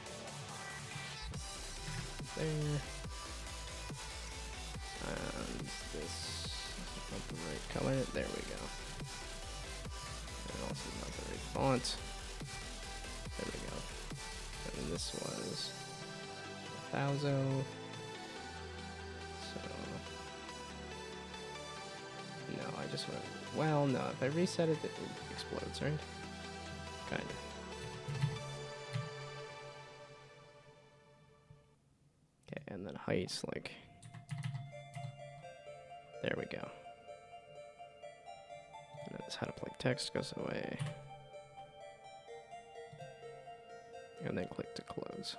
there, and this is not the right color. There we go. And also not the right font. There we go. And this was 1000. So no, I just went. Well, no. If I reset it, it explodes, right? Kinda. Okay, and then height's like. There we go. And that's how to play text goes away. And then click to close.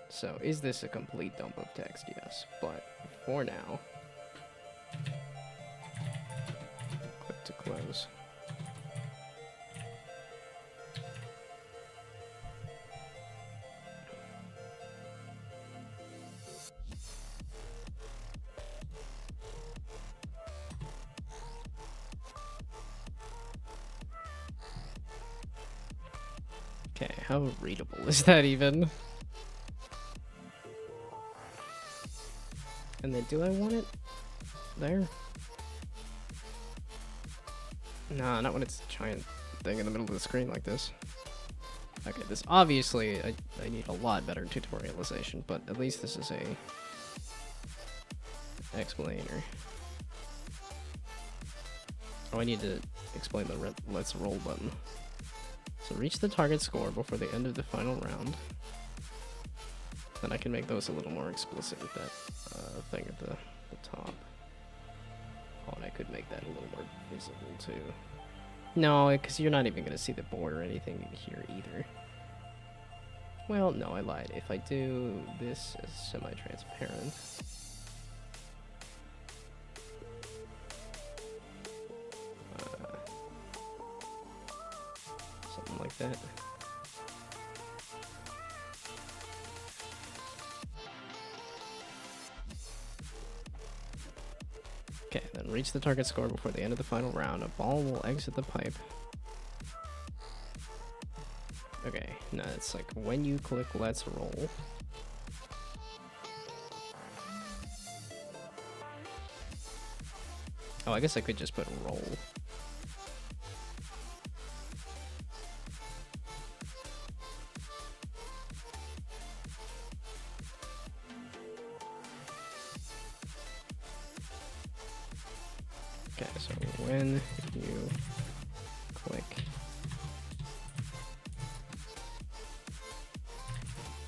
So, is this a complete dump of text? Yes. But for now, click to close. Okay, how readable is that even? And then do I want it there? Nah, not when it's a giant thing in the middle of the screen like this. Okay, this obviously, I need a lot better tutorialization, but at least this is a explainer. Oh, I need to explain the let's roll button. So reach the target score before the end of the final round. Then I can make those a little more explicit with that thing at the top. Oh, and I could make that a little more visible too. No, because you're not even going to see the board or anything here either. Well, no, I lied. If I do this as semi-transparent, something like that. Okay, then reach the target score before the end of the final round. A ball will exit the pipe. Okay, no, it's like when you click let's roll. Oh, I guess I could just put roll. Okay, so when you click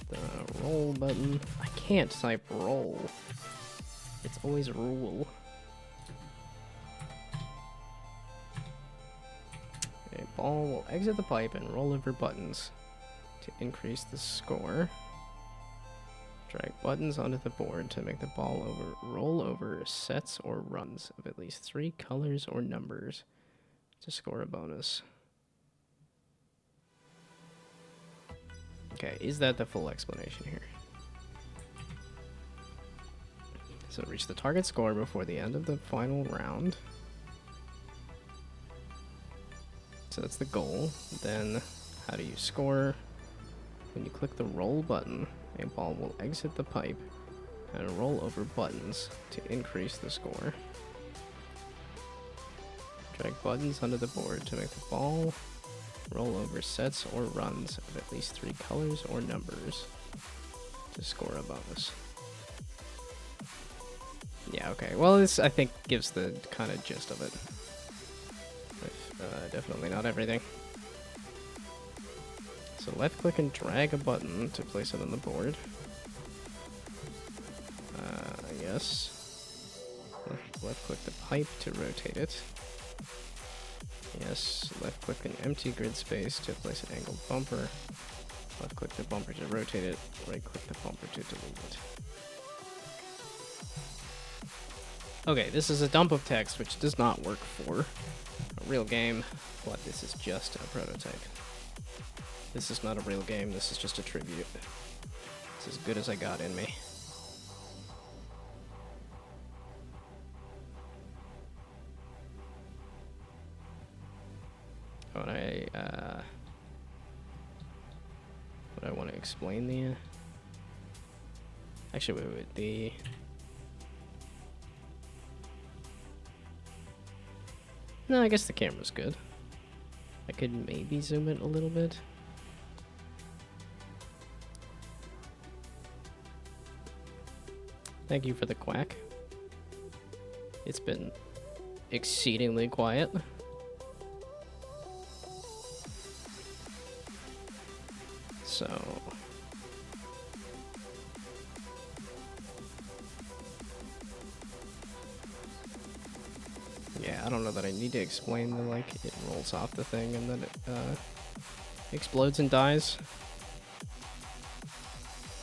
the roll button, I can't type roll. It's always rule. A ball will exit the pipe and roll over buttons to increase the score. Drag buttons onto the board to make the ball roll over sets or runs of at least 3 colors or numbers to score a bonus. Okay, is that the full explanation here? So reach the target score before the end of the final round. So that's the goal. Then how do you score? When you click the roll button, a ball will exit the pipe and roll over buttons to increase the score. Drag buttons onto the board to make the ball roll over sets or runs of at least 3 colors or numbers to score a bonus. Yeah, okay. Well, this, I think, gives the kind of gist of it. Definitely not everything. So left-click and drag a button to place it on the board. I guess. Left-click the pipe to rotate it. Yes, left-click an empty grid space to place an angled bumper. Left-click the bumper to rotate it. Right-click the bumper to delete it. Okay, this is a dump of text, which does not work for a real game, but this is just a prototype. This is not a real game, this is just a tribute. It's as good as I got in me. Oh, and I want to explain the... Actually, wait, the... No, I guess the camera's good. I could maybe zoom it a little bit. Thank you for the quack. It's been exceedingly quiet. So... yeah, I don't know that I need to explain the, like, it rolls off the thing and then it explodes and dies.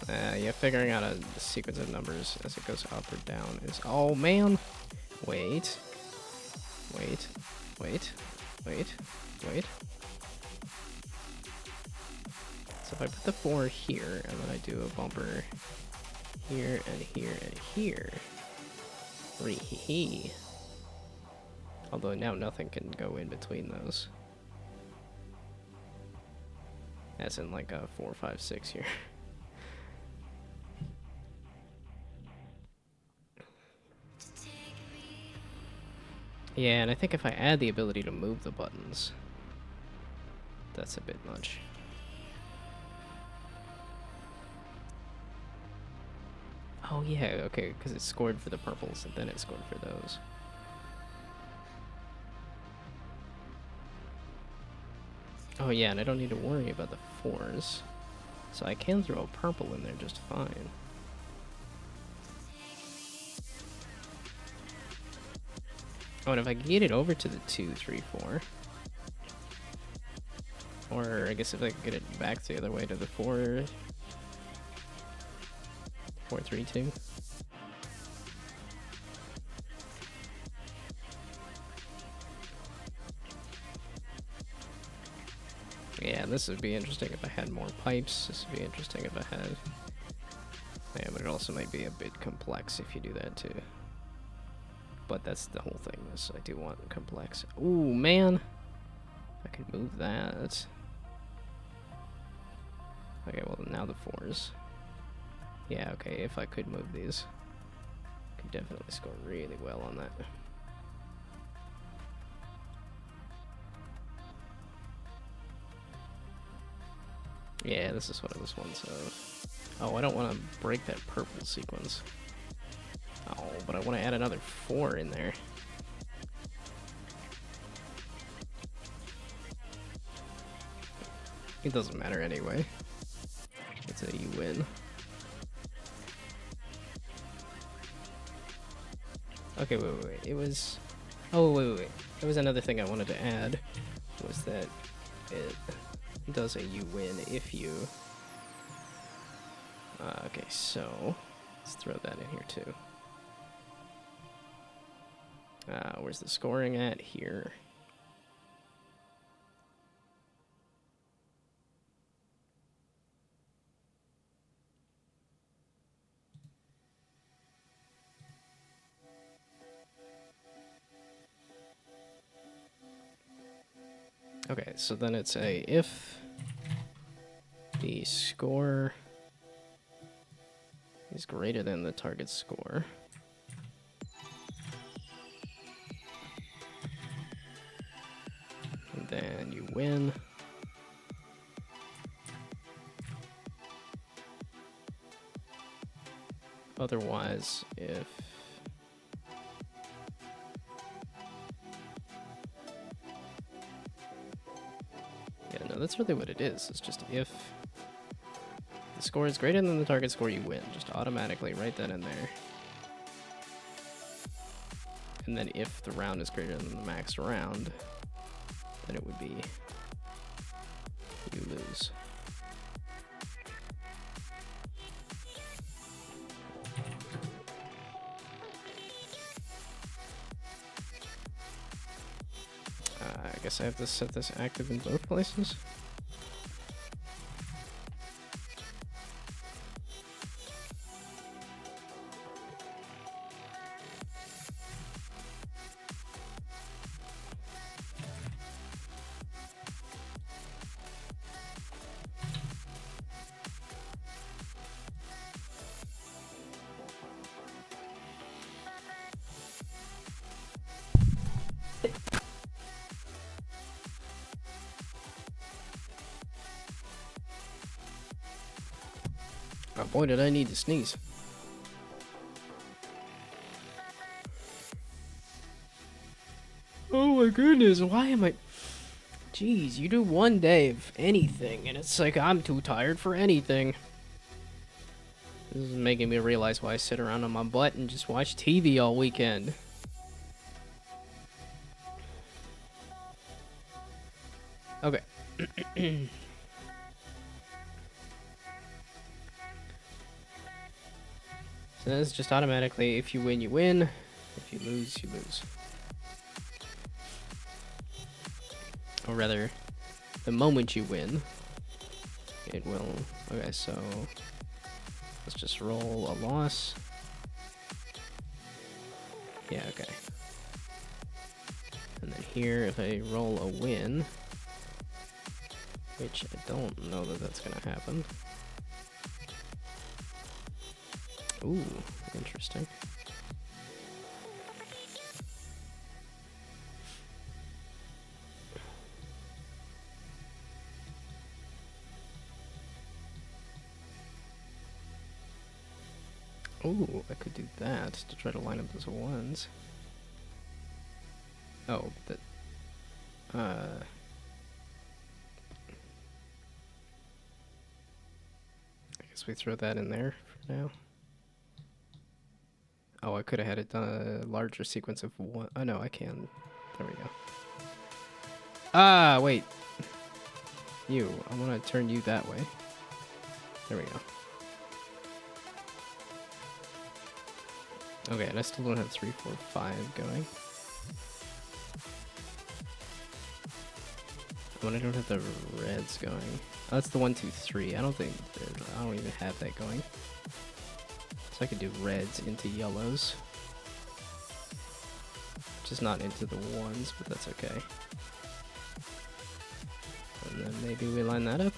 Yeah, figuring out a sequence of numbers as it goes up or down is... Oh, man! Wait. Wait. Wait. Wait. Wait. So if I put the 4 here, and then I do a bumper here and here and here... Ree-hee-hee. Although now nothing can go in between those. As in like a 4, 5, 6 here. Yeah, and I think if I add the ability to move the buttons, that's a bit much. Oh yeah, okay, because it scored for the purples and then it scored for those. Oh yeah, and I don't need to worry about the 4s. So I can throw a purple in there just fine. Oh, and if I can get it over to the 2, 3, 4. Or I guess if I can get it back the other way to the 4, 4, 3, 2. Yeah, this would be interesting if I had more pipes. This would be interesting if I had... Yeah, but it also might be a bit complex if you do that too. But that's the whole thing, is I do want complex. Ooh, man! I could move that. Okay, well now the 4s. Yeah, okay, if I could move these. I could definitely score really well on that. Yeah, this is what I was once of. Oh, I don't want to break that purple sequence. Oh, but I want to add another 4 in there. It doesn't matter anyway. It's a you win. Okay, wait. It was... Oh, wait. There was another thing I wanted to add. Was that it does a you win if you... okay, so... Let's throw that in here too. Where's the scoring at? Here. Okay, so then it's a if the score is greater than the target score. And then you win. Otherwise, if yeah, no, that's really what it is. It's just if the score is greater than the target score, you win. Just automatically write that in there. And then if the round is greater than the max round, then it would be you lose. I guess I have to set this active in both places. Oh boy, did I need to sneeze. Oh my goodness, why am I... Jeez, you do one day of anything, and it's like I'm too tired for anything. This is making me realize why I sit around on my butt and just watch TV all weekend. Okay. So that's just automatically, if you win, you win. If you lose, you lose. Or rather, the moment you win, it will... Okay, so let's just roll a loss. Yeah, okay. And then here, if I roll a win, which I don't know that that's gonna happen. Ooh, interesting. Ooh, I could do that to try to line up those ones. Oh, that... I guess we throw that in there for now. Oh, I could have had it done a larger sequence of one. Oh, no, I can. There we go. Ah, wait. You. I want to turn you that way. There we go. Okay, and I still don't have 3, 4, 5 going. When I don't have the reds going. Oh, that's the 1, 2, 3. I don't even have that going. So I could do reds into yellows. Just not into the ones, but that's okay. And then maybe we line that up.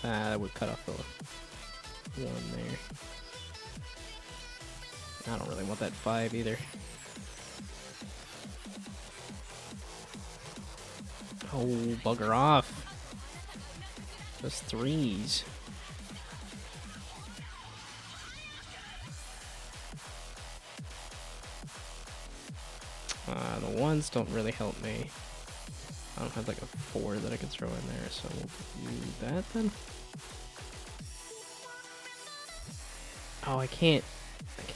Ah, that would cut off the 1 there. I don't really want that 5 either. Oh, bugger off. Just 3s. The 1s don't really help me. I don't have like a 4 that I could throw in there, so we'll do that then. Oh, I can't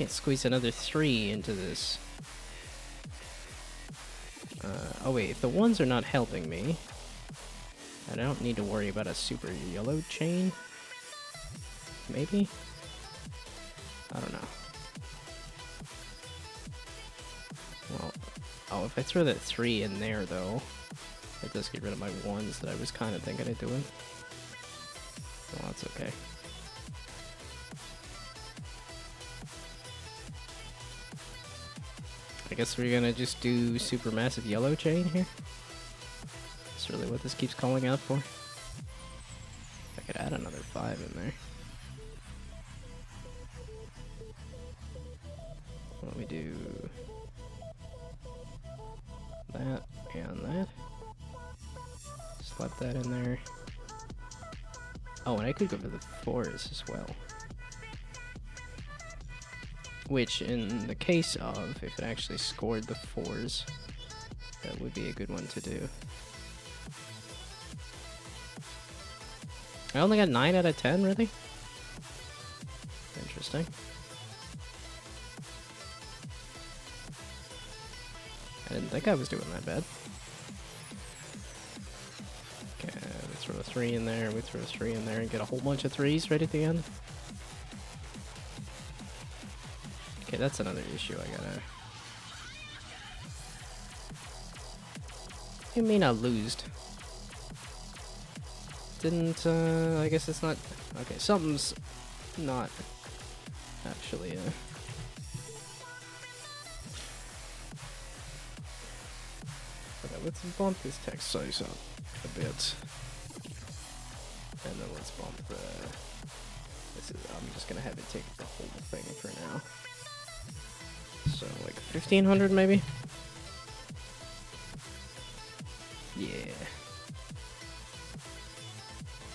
squeeze another 3 into this. Oh wait, if the 1s are not helping me, I don't need to worry about a super yellow chain. Maybe? I don't know. Well, oh, if I throw that 3 in there though, it does get rid of my 1s that I was kind of thinking of doing. Well, that's okay. I guess we're gonna just do super massive yellow chain here. That's really what this keeps calling out for. I could add another 5 in there. Let me do that and that. Slap that in there. Oh, and I could go for the 4s as well. Which, in the case of, if it actually scored the 4s, that would be a good one to do. I only got 9 out of 10, really? Interesting. I didn't think I was doing that bad. Okay, we throw a 3 in there, we throw a 3 in there, and get a whole bunch of 3s right at the end. Okay, that's another issue I gotta... You mean I lost? Didn't, I guess it's not... Okay, something's not actually, Okay, let's bump this text size up a bit. And then let's bump the... I'm just gonna have it take the whole thing for now. So, like, 1500 maybe? Yeah.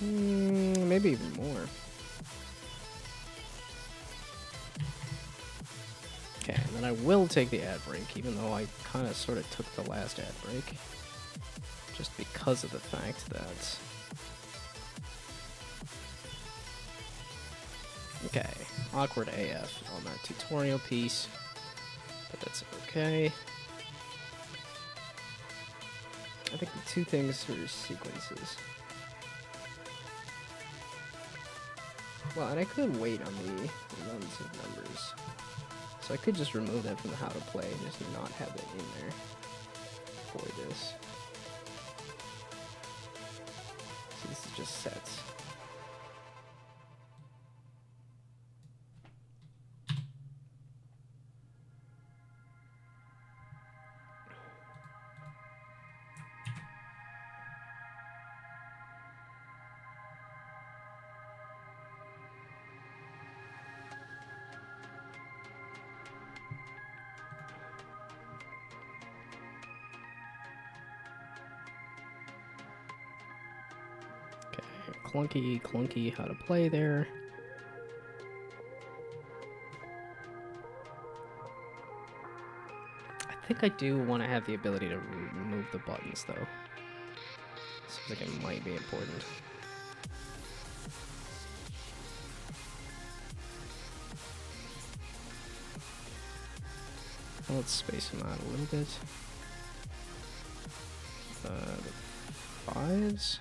Maybe even more. Okay, and then I will take the ad break, even though I kind of sort of took the last ad break. Just because of the fact that... Okay, awkward AF on that tutorial piece, but that's okay. I think the two things are sequences. Well, and I could wait on the runs of numbers. So I could just remove that from the how to play and just not have it in there for this. So this is just sets. Clunky how to play there. I think I do want to have the ability to remove the buttons, though. Seems like it might be important. Let's space them out a little bit. The 5s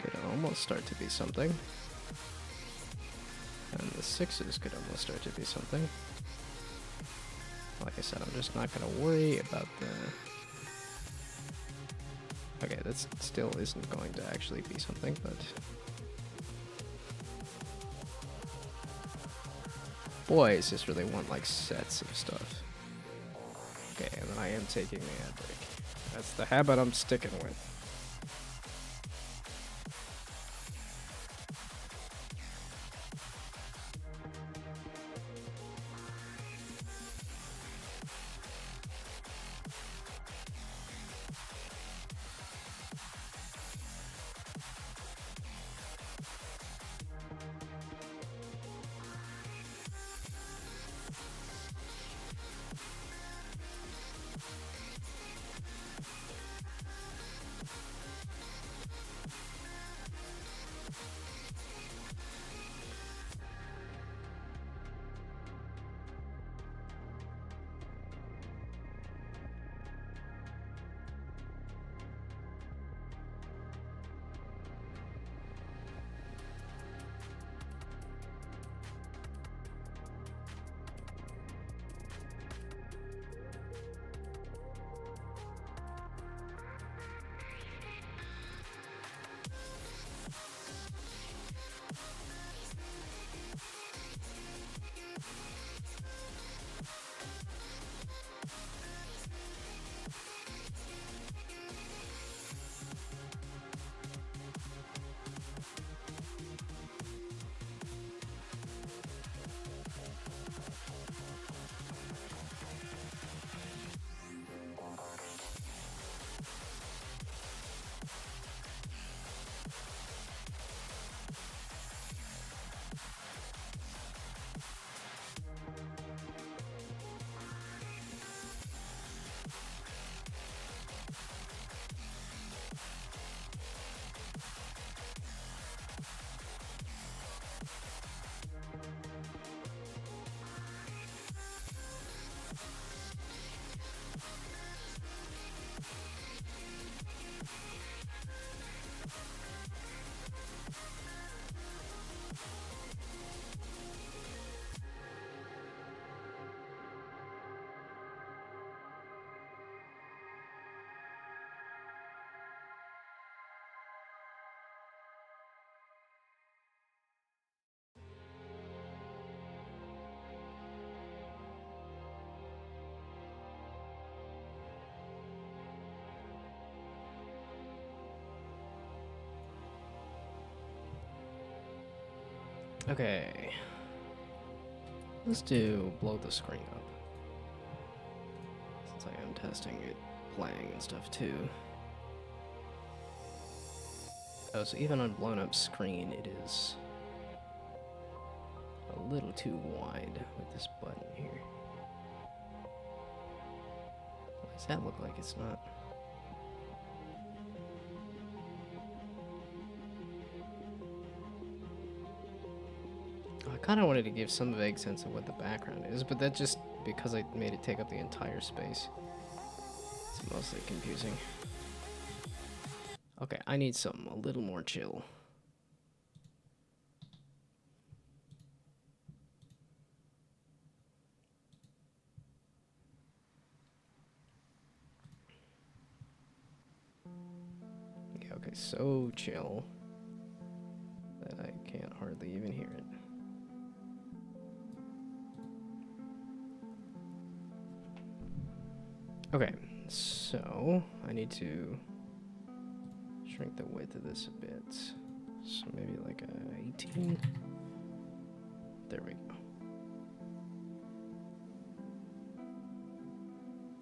could almost start to be something. And the 6s could almost start to be something. Like I said, I'm just not going to worry about the... Okay, that still isn't going to actually be something, but... Boys just really want, like, sets of stuff. Okay, and then I am taking the ad break. That's the habit I'm sticking with. Okay. Let's do blow the screen up. Since I am testing it, playing and stuff too. Oh, so even on blown up screen, it is a little too wide with this button here. Why does that look like it's not? I kind of wanted to give some vague sense of what the background is, but that just because I made it take up the entire space. It's mostly confusing. Okay, I need something a little more chill. Yeah, okay, so chill that I can't hardly even hear it. Okay, so I need to shrink the width of this a bit. So maybe like a 18. There we go.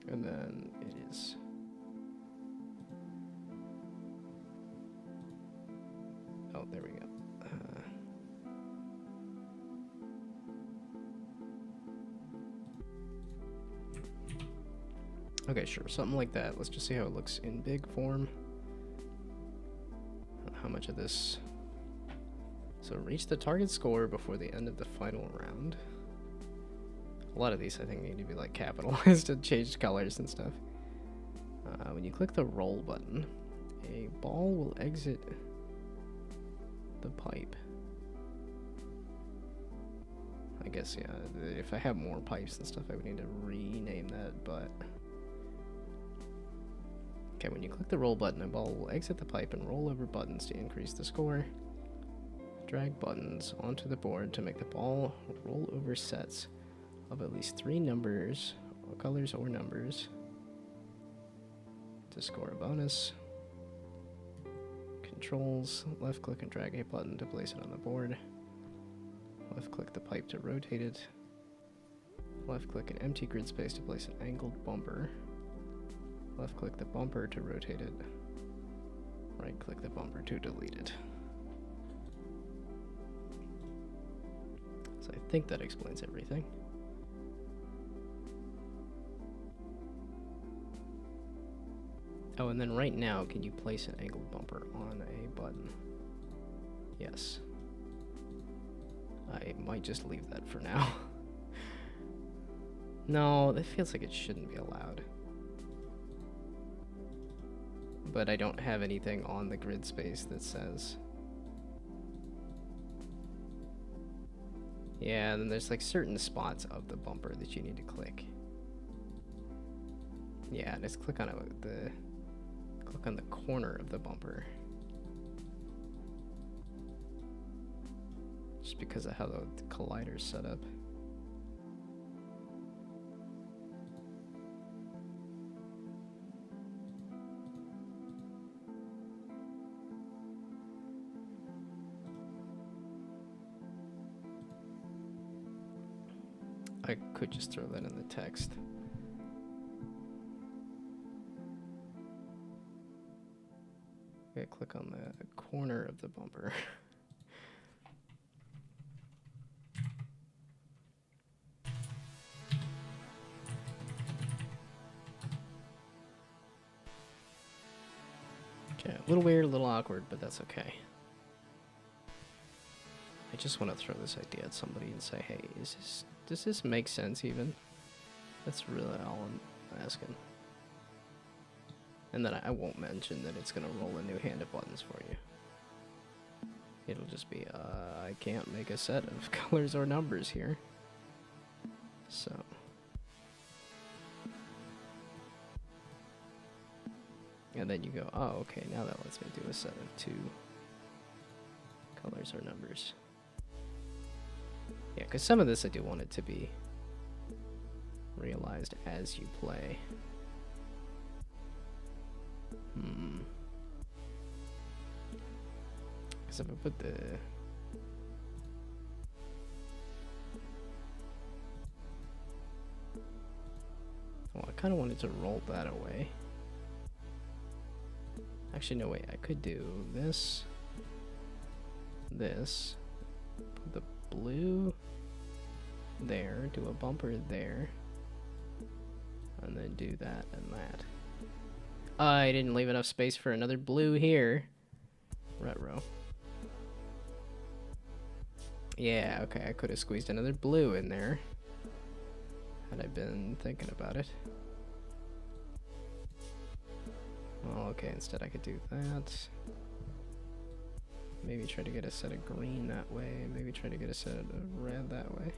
And then it is. Oh, there we go. Okay, sure, something like that. Let's just see how it looks in big form. How much of this? So reach the target score before the end of the final round. A lot of these I think need to be like capitalized and changed colors and stuff. When you click the roll button, a ball will exit the pipe. I guess, yeah, if I have more pipes and stuff, I would need to rename that, but... Okay, when you click the roll button, a ball will exit the pipe and roll over buttons to increase the score. Drag buttons onto the board to make the ball roll over sets of at least 3 numbers, or colors or numbers, to score a bonus. Controls, left click and drag a button to place it on the board. Left click the pipe to rotate it. Left click an empty grid space to place an angled bumper. Left click the bumper to rotate it. Right click the bumper to delete it. So I think that explains everything. Oh, and then right now, can you place an angled bumper on a button? Yes. I might just leave that for now. No, that feels like it shouldn't be allowed. But I don't have anything on the grid space that says... Yeah, and then there's like certain spots of the bumper that you need to click. Yeah, just click on click on the corner of the bumper. Just because of how the collider's set up. I could just throw that in the text. Okay, click on the corner of the bumper. Okay, a little weird, a little awkward, but that's okay. I just want to throw this idea at somebody and say, hey, does this make sense even? That's really all I'm asking. And then I won't mention that it's going to roll a new hand of buttons for you. It'll just be, I can't make a set of colors or numbers here. So. And then you go, oh, okay, now that lets me do a set of 2 colors or numbers. Yeah, because some of this I do want it to be realized as you play. Because if I put the kind of wanted to roll that away. Actually, no, wait. I could do this. This. Put the blue there. Do a bumper there. And then do that and that. I didn't leave enough space for another blue here. Retro. Yeah, okay. I could have squeezed another blue in there. Had I been thinking about it. Well, okay, instead I could do that. Maybe try to get a set of green that way. Maybe try to get a set of red that way.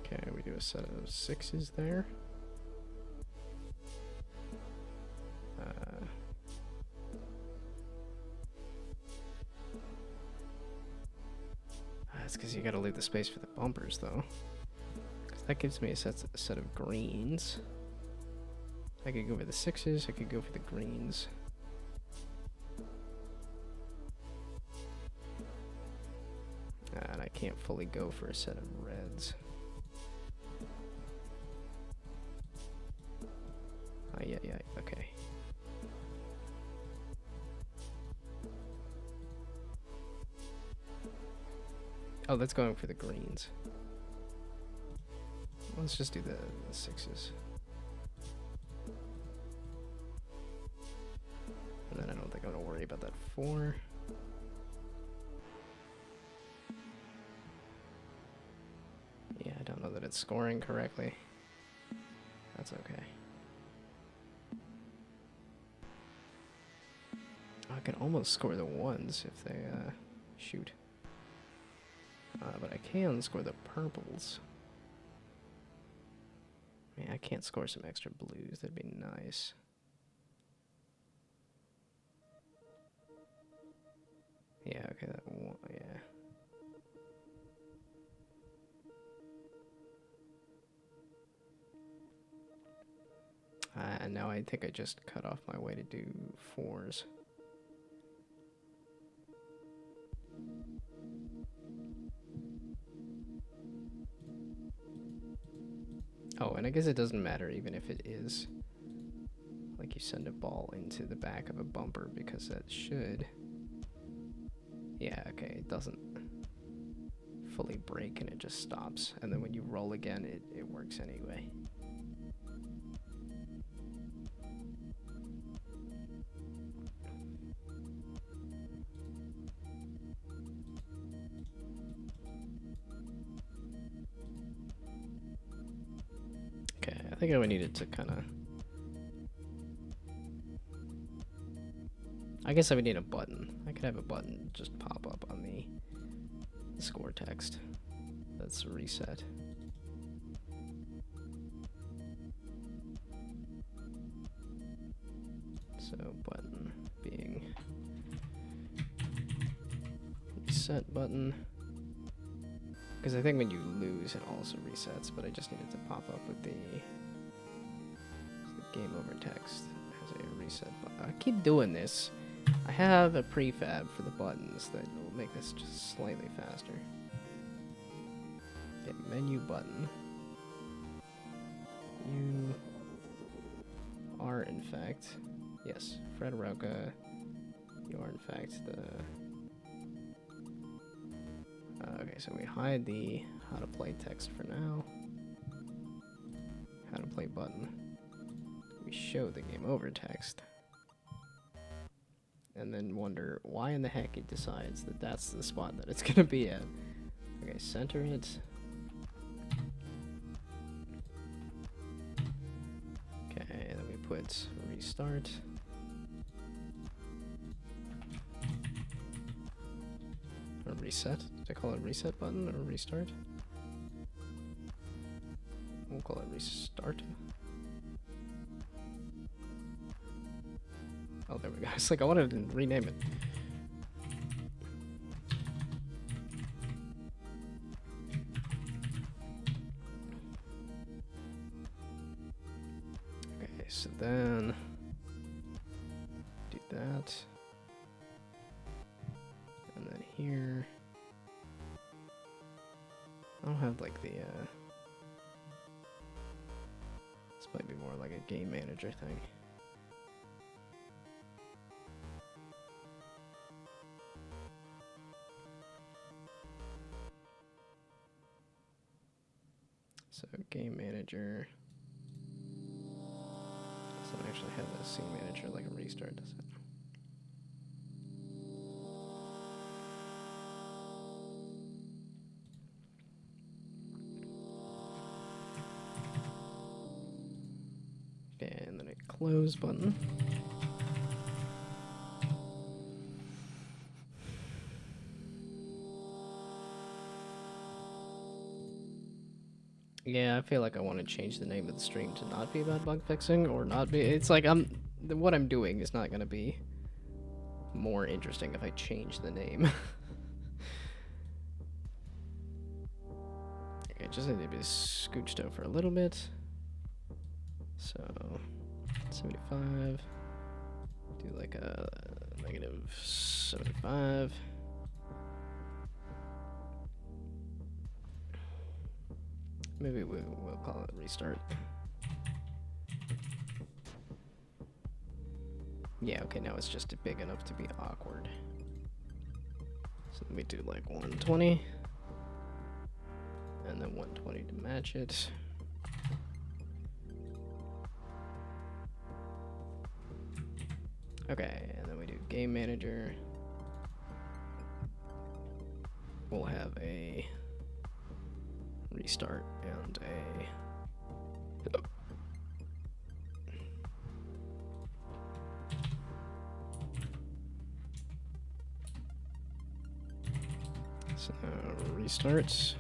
Okay, we do a set of 6s there. That's because you gotta leave the space for the bumpers, though. Because that gives me a set of greens. I could go for the 6s, I could go for the greens. And I can't fully go for a set of reds. Yeah, okay. Oh, that's going for the greens. Let's just do the 6s. And then I don't think I'm going to worry about that 4. Yeah, I don't know that it's scoring correctly. That's okay. I can almost score the 1s if they shoot. But I can score the purples. I mean, I can't score some extra blues. That'd be nice. Yeah, okay, that one, yeah. And now I think I just cut off my way to do 4s. Oh, and I guess it doesn't matter even if it is like you send a ball into the back of a bumper, because that should, yeah, okay, it doesn't fully break and it just stops, and then when you roll again it works anyway. I think I would need it to kind of... I guess I would need a button. I could have a button just pop up on the score text. That's reset. So button being reset button. Because I think when you lose it also resets, but I just needed to pop up with the game over text as a reset button. I keep doing this. I have a prefab for the buttons that will make this just slightly faster. Okay, menu button. You are in fact, yes, Fred Roca, you are in fact the... okay, so we hide the how to play text for now. How to play button. We show the game over text. And then wonder why in the heck it decides that that's the spot that it's gonna be at. Okay, center it. Okay, then we put restart. Or reset? Did I call it reset button or restart? We'll call it restart. Oh, there we go. It's like I wanted to rename it. Okay, so then do that. And then here I don't have like the, this might be more like a game manager thing. So game manager. Doesn't actually have the scene manager like a restart, does it? Okay, and then a close button. Yeah, I feel like I want to change the name of the stream to not be about bug fixing, or not be. It's like what I'm doing is not going to be more interesting if I change the name. Okay, just need to be scooched out for a little bit. So, 75. Do like a -75. Maybe we'll call it restart. Yeah, okay, now it's just big enough to be awkward. So let me do like 120. And then 120 to match it. Okay, and then we do game manager. We'll have a restart and a so restarts.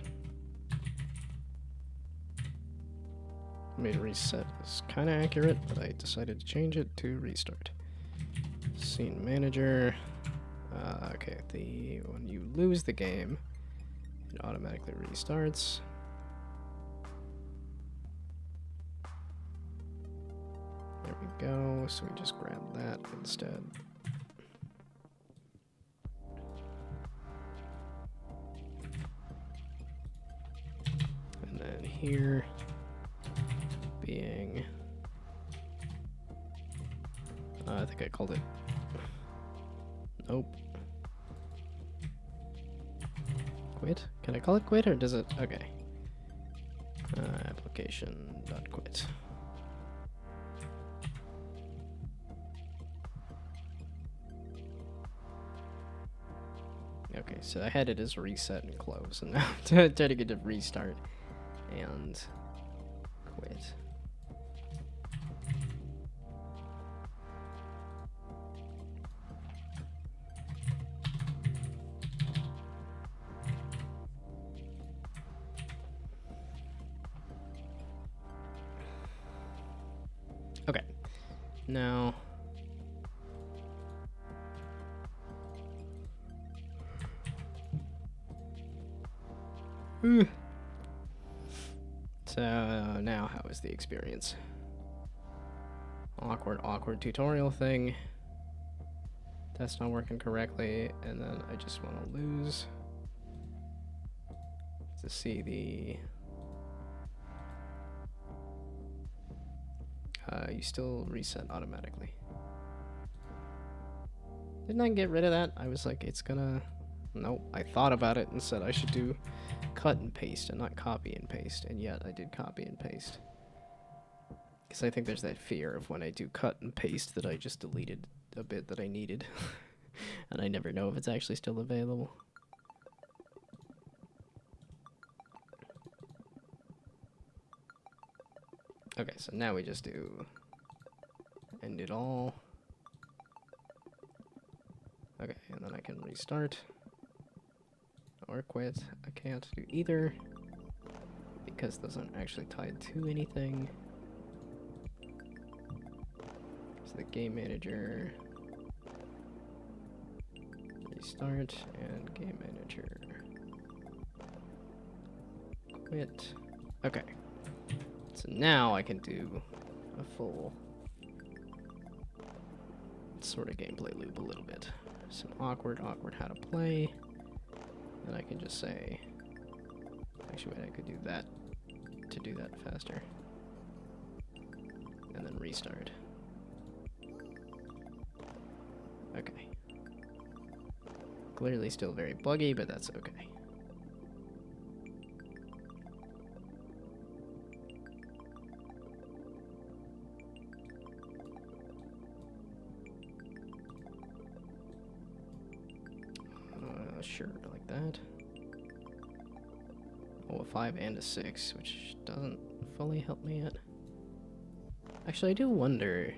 I mean, reset is kind of accurate, but I decided to change it to restart. Scene manager. Okay, when you lose the game, it automatically restarts. There we go. So we just grab that instead. And then here being, I think I called it. Nope. Quit? Can I call it quit or does it? Okay. Application.quit. Okay, so I had it as reset and close, and now I'm trying to get to restart and quit. Okay, now so now how is the experience? Awkward tutorial thing. That's not working correctly, and then I just want to lose to see the you still reset automatically. Didn't I get rid of that? I was like, it's gonna... Nope, I thought about it and said I should do cut and paste and not copy and paste, and yet I did copy and paste. Because I think there's that fear of when I do cut and paste that I just deleted a bit that I needed. And I never know if it's actually still available. Okay, so now we just do end it all. Okay, and then I can restart or quit. I can't do either because those aren't actually tied to anything. So the game manager, restart, and game manager, quit. Okay. So now I can do a full sort of gameplay loop a little bit. Some awkward how to play. And I can just say, I Actually, wait, I could do that to do that faster. And then restart. Okay. Clearly still very buggy, but that's okay. Sure, like that. Oh, a 5 and a 6, which doesn't fully help me yet. Actually, I do wonder.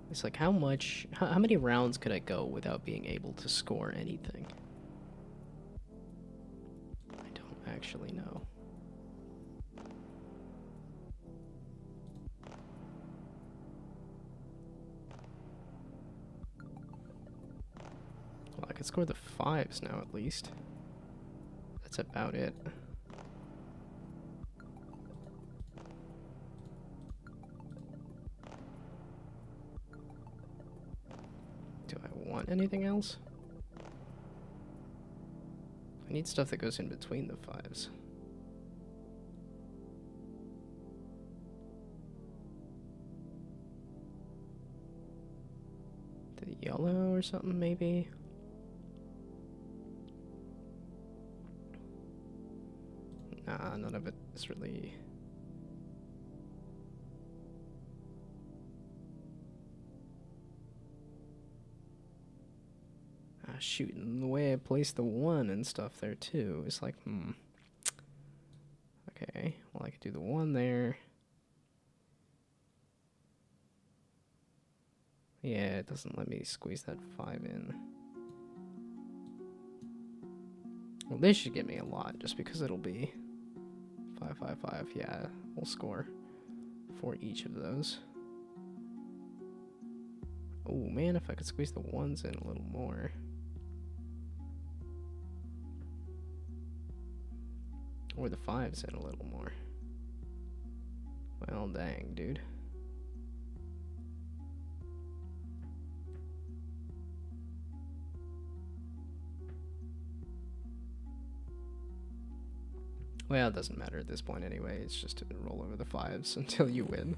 It's like how many rounds could I go without being able to score anything? I don't actually know. Well, I could score the 5s now at least. That's about it. Do I want anything else? I need stuff that goes in between the 5s. The yellow or something, maybe? Nah, none of it is really... shoot, and the way I place the 1 and stuff there too is like, Okay, well I could do the 1 there. Yeah, it doesn't let me squeeze that 5 in. Well, this should get me a lot, just because it'll be 5, 5, 5. Yeah, we'll score for each of those. Oh man, if I could squeeze the 1s in a little more. Or the 5s in a little more. Well, dang, dude. Well, it doesn't matter at this point anyway. It's just to roll over the 5s until you win.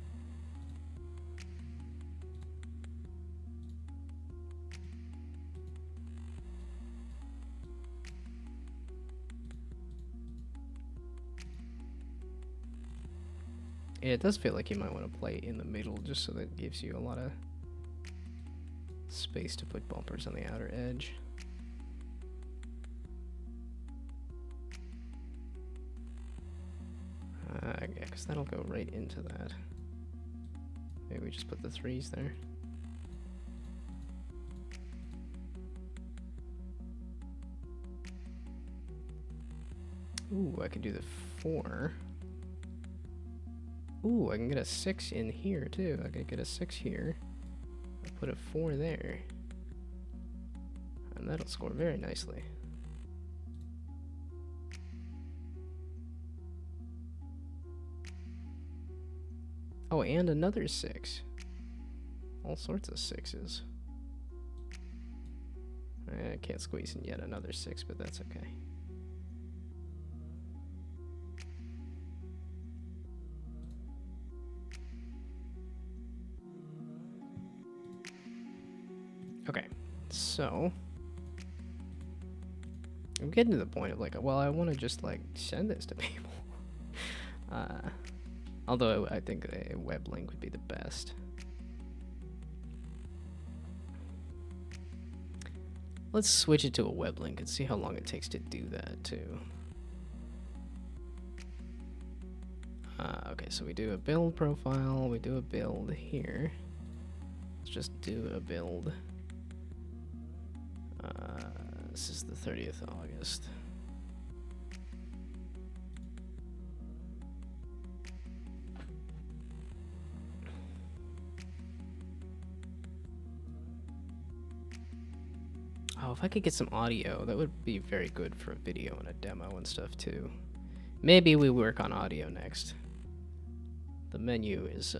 Yeah, it does feel like you might want to play in the middle just so that it gives you a lot of space to put bumpers on the outer edge. Yeah, because that'll go right into that. Maybe we just put the 3s there. Ooh, I could do the 4. Ooh, I can get a 6 in here too. I could get a 6 here. I put a 4 there. And that'll score very nicely. Oh, and another 6. All sorts of 6s. I can't squeeze in yet another 6, but that's okay. Okay, so I'm getting to the point of like, well, I want to just like send this to people. Although I think a web link would be the best. Let's switch it to a web link and see how long it takes to do that too. Okay, so we do a build profile, we do a build here. Let's just do a build. This is the 30th of August. Oh, if I could get some audio, that would be very good for a video and a demo and stuff too. Maybe we work on audio next. The menu is,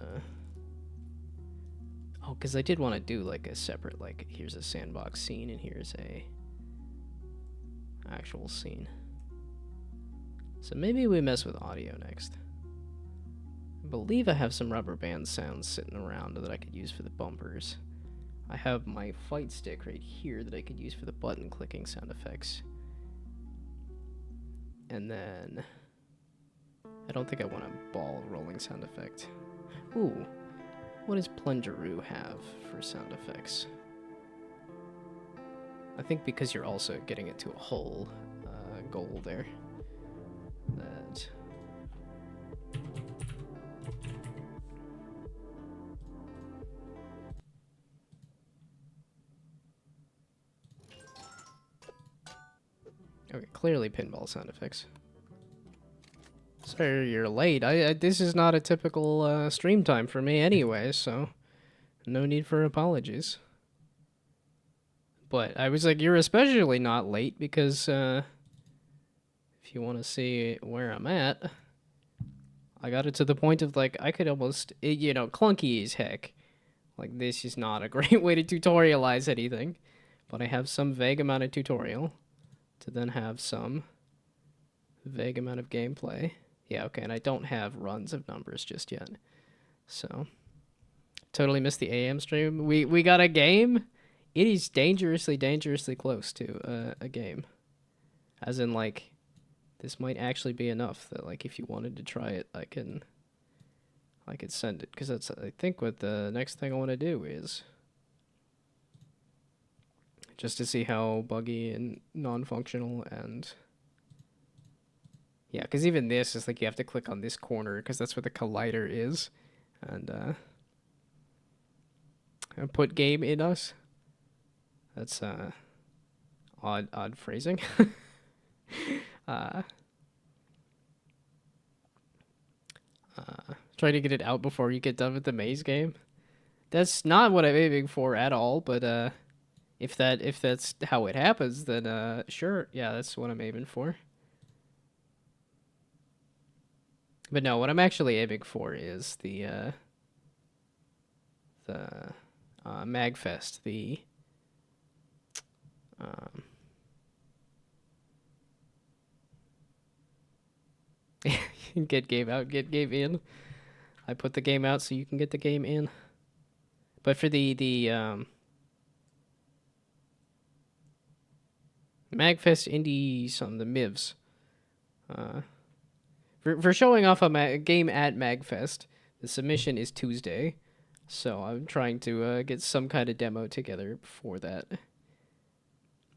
oh, because I did want to do like a separate, like, here's a sandbox scene and here's a actual scene. So maybe we mess with audio next. I believe I have some rubber band sounds sitting around that I could use for the bumpers. I have my fight stick right here that I could use for the button clicking sound effects. And then I don't think I want a ball rolling sound effect. Ooh, what does Plungeroo have for sound effects? I think because you're also getting it to a whole goal there. That. Okay, clearly pinball sound effects. Sir, you're late. This is not a typical stream time for me anyway, so no need for apologies. But I was like, you're especially not late because if you want to see where I'm at, I got it to the point of like I could almost, you know, clunky as heck. Like this is not a great way to tutorialize anything, but I have some vague amount of tutorial to then have some vague amount of gameplay. Yeah, okay, and I don't have runs of numbers just yet. So, totally missed the AM stream. We got a game? It is dangerously close to a game. As in, like, this might actually be enough that, like, if you wanted to try it, I could send it. Because that's, I think, what the next thing I want to do is just to see how buggy and non-functional and... Yeah, because even this is like you have to click on this corner because that's where the collider is. And put game in us. That's odd phrasing. Try to get it out before you get done with the maze game. That's not what I'm aiming for at all, but if that's how it happens, then sure, yeah, that's what I'm aiming for. But no, what I'm actually aiming for is the Magfest, the get game out, get game in. I put the game out so you can get the game in. But for the Magfest Indie something, the MIVs. For showing off a game at Magfest, the submission is Tuesday, so I'm trying to get some kind of demo together for that.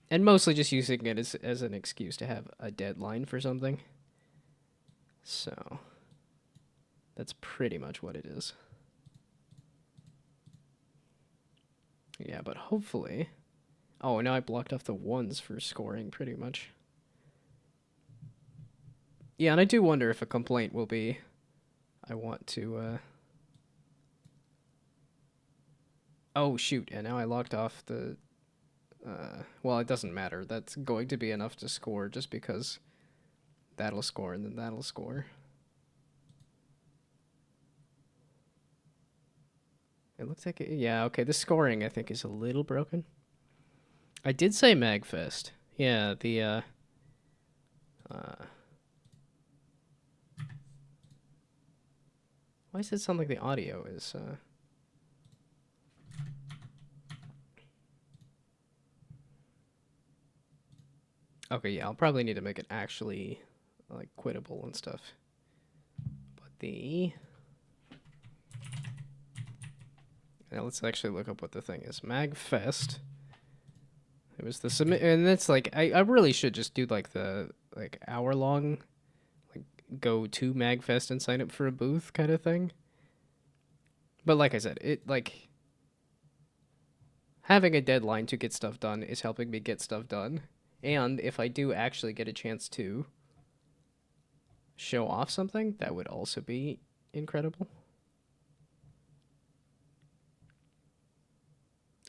And mostly just using it as an excuse to have a deadline for something. So, that's pretty much what it is. Yeah, but hopefully... Oh, now I blocked off the ones for scoring, pretty much. Yeah, and I do wonder if a complaint will be... I want to... Oh, shoot, and now I locked off the... Well, it doesn't matter. That's going to be enough to score just because that'll score and then that'll score. It looks like... Yeah, okay, the scoring, I think, is a little broken. I did say Magfest. Yeah, the... Why does it sound like the audio is... Okay, yeah, I'll probably need to make it actually, like, quittable and stuff. But the... Now let's actually look up what the thing is. Magfest. It was the submit... And that's, like, I really should just do, like, the, like, hour-long, like, go to Magfest and sign up for a booth kind of thing. But like I said, it, like... Having a deadline to get stuff done is helping me get stuff done. And if I do actually get a chance to show off something, that would also be incredible.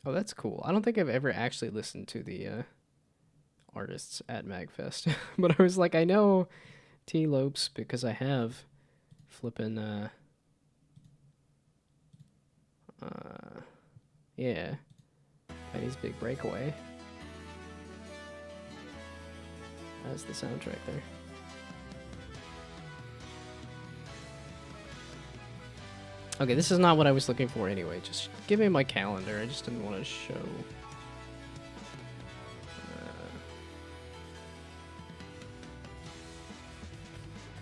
Oh, that's cool. I don't think I've ever actually listened to the artists at Magfest. But I was like, I know T. Lopes because I have flippin' yeah. Chinese Big Breakaway. That's the soundtrack there. Okay, this is not what I was looking for anyway. Just give me my calendar. I just didn't want to show.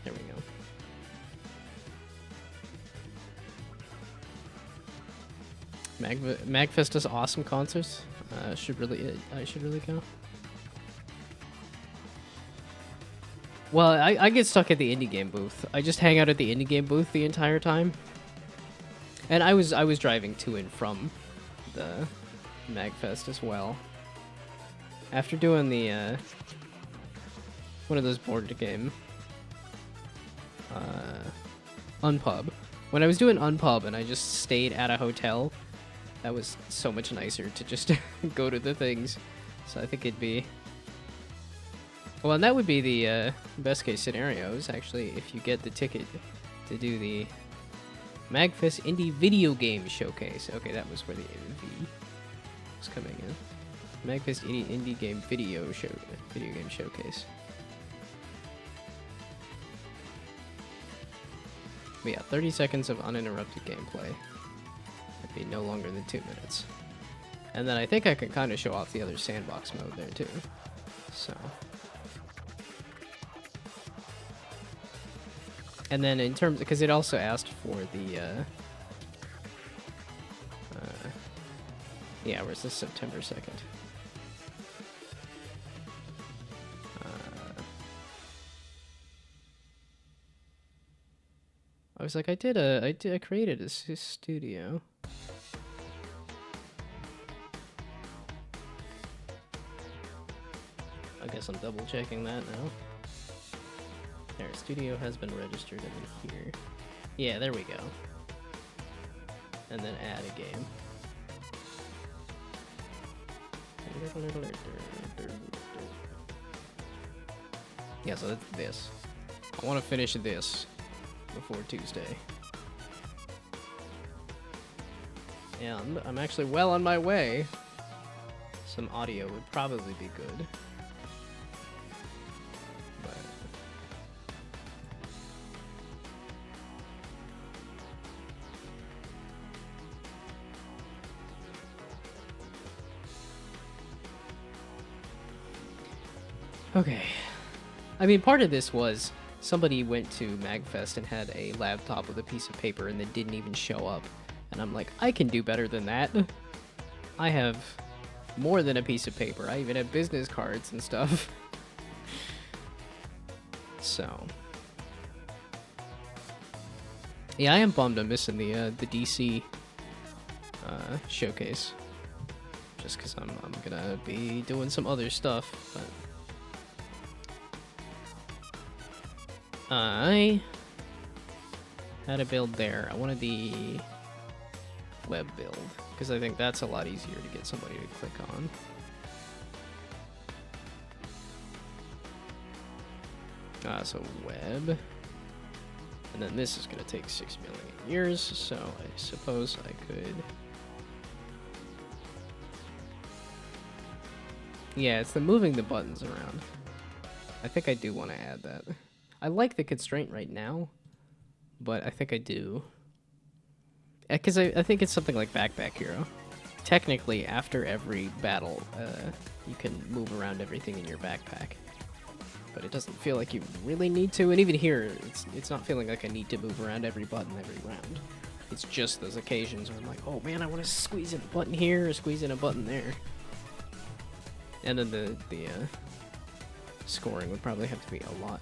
There we go. Magfest does awesome concerts. I should really go. Well, I get stuck at the indie game booth. I just hang out at the indie game booth the entire time. And I was driving to and from the Magfest as well. After doing the one of those board game Unpub. When I was doing Unpub and I just stayed at a hotel, that was so much nicer to just go to the things. So I think it'd be... Well, and that would be the best case scenarios, actually, if you get the ticket to do the Magfest Indie Video Game Showcase. Okay, that was where the V was coming in. Magfest Indie Game Video Game Showcase. But yeah, 30 seconds of uninterrupted gameplay. It'd be no longer than 2 minutes. And then I think I can kind of show off the other sandbox mode there too. So. And then in terms, because it also asked for the, yeah, where's this September 2nd? I was like, I created a studio. I guess I'm double checking that now. There, studio has been registered in here. Yeah, there we go. And then add a game. Yeah, so that's this. I want to finish this before Tuesday. And I'm actually well on my way. Some audio would probably be good. Okay. I mean, part of this was somebody went to Magfest and had a laptop with a piece of paper and then didn't even show up. And I'm like, I can do better than that. I have more than a piece of paper. I even have business cards and stuff. So. Yeah, I am bummed I'm missing the DC showcase. Just because I'm gonna be doing some other stuff, but... I had a build there. I wanted the web build, because I think that's a lot easier to get somebody to click on. So web. And then this is going to take 6 million years, so I suppose I could... Yeah, it's the moving the buttons around. I think I do want to add that. I like the constraint right now, but I think I do. Because I think it's something like Backpack Hero. Technically, after every battle, you can move around everything in your backpack. But it doesn't feel like you really need to, and even here, it's not feeling like I need to move around every button every round. It's just those occasions where I'm like, oh man, I want to squeeze in a button here or squeeze in a button there. And then the scoring would probably have to be a lot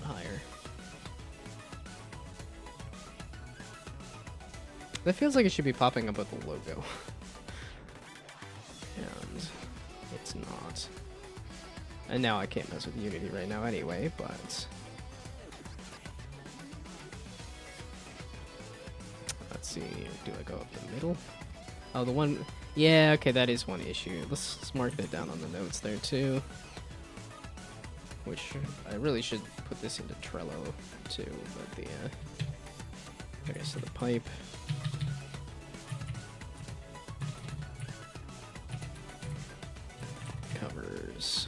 higher. That feels like it should be popping up with the logo. And it's not. And now I can't mess with Unity right now anyway, but... Let's see, do I go up the middle? Oh, the one... Yeah, okay, that is one issue. Let's mark that down on the notes there too. Which, I really should put this into Trello too, but the... Okay, so the pipe... covers...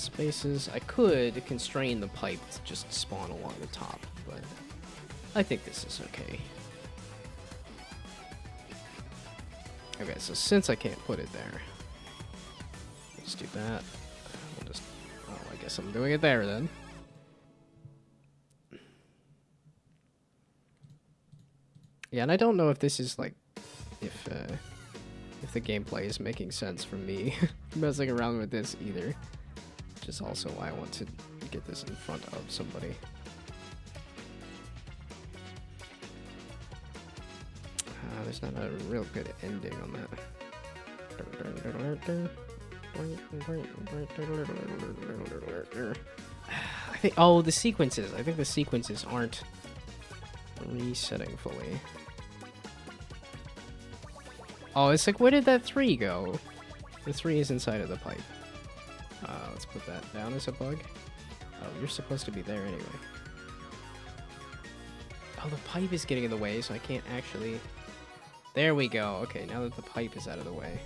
spaces. I could constrain the pipe to just spawn along the top, but I think this is okay. Okay, so since I can't put it there, let's do that. We'll just, oh, I guess I'm doing it there then. Yeah, and I don't know if this is like, if the gameplay is making sense from me messing around with this either. Which is also why I want to get this in front of somebody. There's not a real good ending on that. I think, oh, the sequences. I think the sequences aren't resetting fully. Oh, it's like, where did that 3 go? The 3 is inside of the pipe. Let's put that down as a bug. Oh, you're supposed to be there anyway. Oh, the pipe is getting in the way, so I can't actually... There we go. Okay, now that the pipe is out of the way.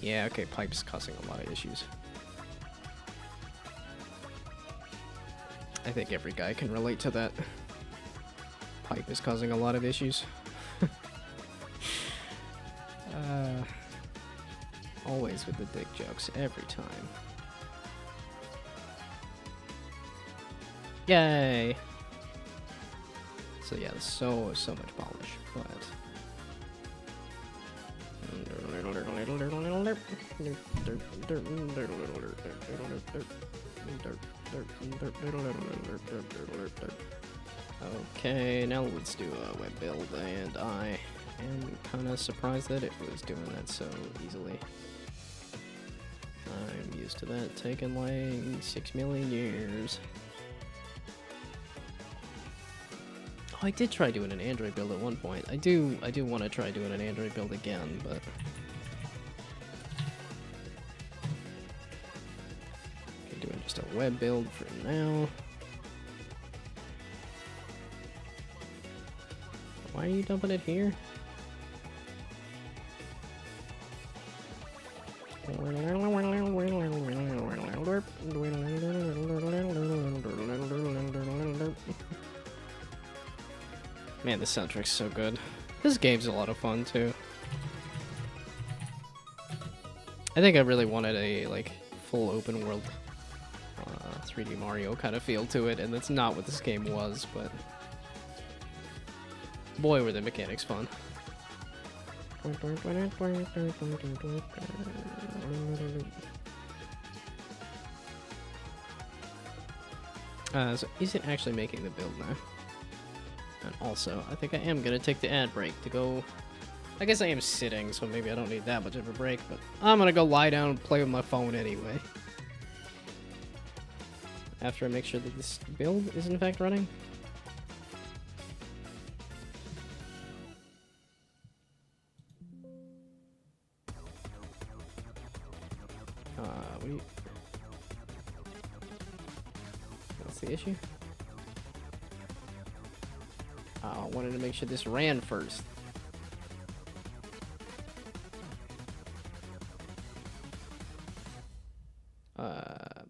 Yeah, okay, pipe's causing a lot of issues. I think every guy can relate to that. Pipe is causing a lot of issues. Always with the dick jokes, every time. Yay! So yeah, so much polish, but... Okay, now let's do a web build, and I am kind of surprised that it was doing that so easily. I'm used to that taking like 6 million years. Oh, I did try doing an Android build at one point. I do want to try doing an Android build again, but okay, doing just a web build for now. Why are you dumping it here? Man, the soundtrack's so good. This game's a lot of fun too. I think I really wanted a like full open world 3D Mario kind of feel to it, and that's not what this game was, but boy were the mechanics fun. So is it actually making the build now? And also, I think I am gonna take the ad break to go... I guess I am sitting, so maybe I don't need that much of a break, but I'm gonna go lie down and play with my phone anyway. After I make sure that this build is in fact running. What's the issue? I wanted to make sure this ran first.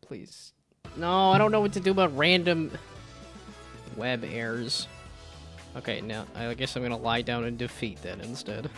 Please. No, I don't know what to do about random web errors. Okay, now I guess I'm gonna lie down and defeat that instead.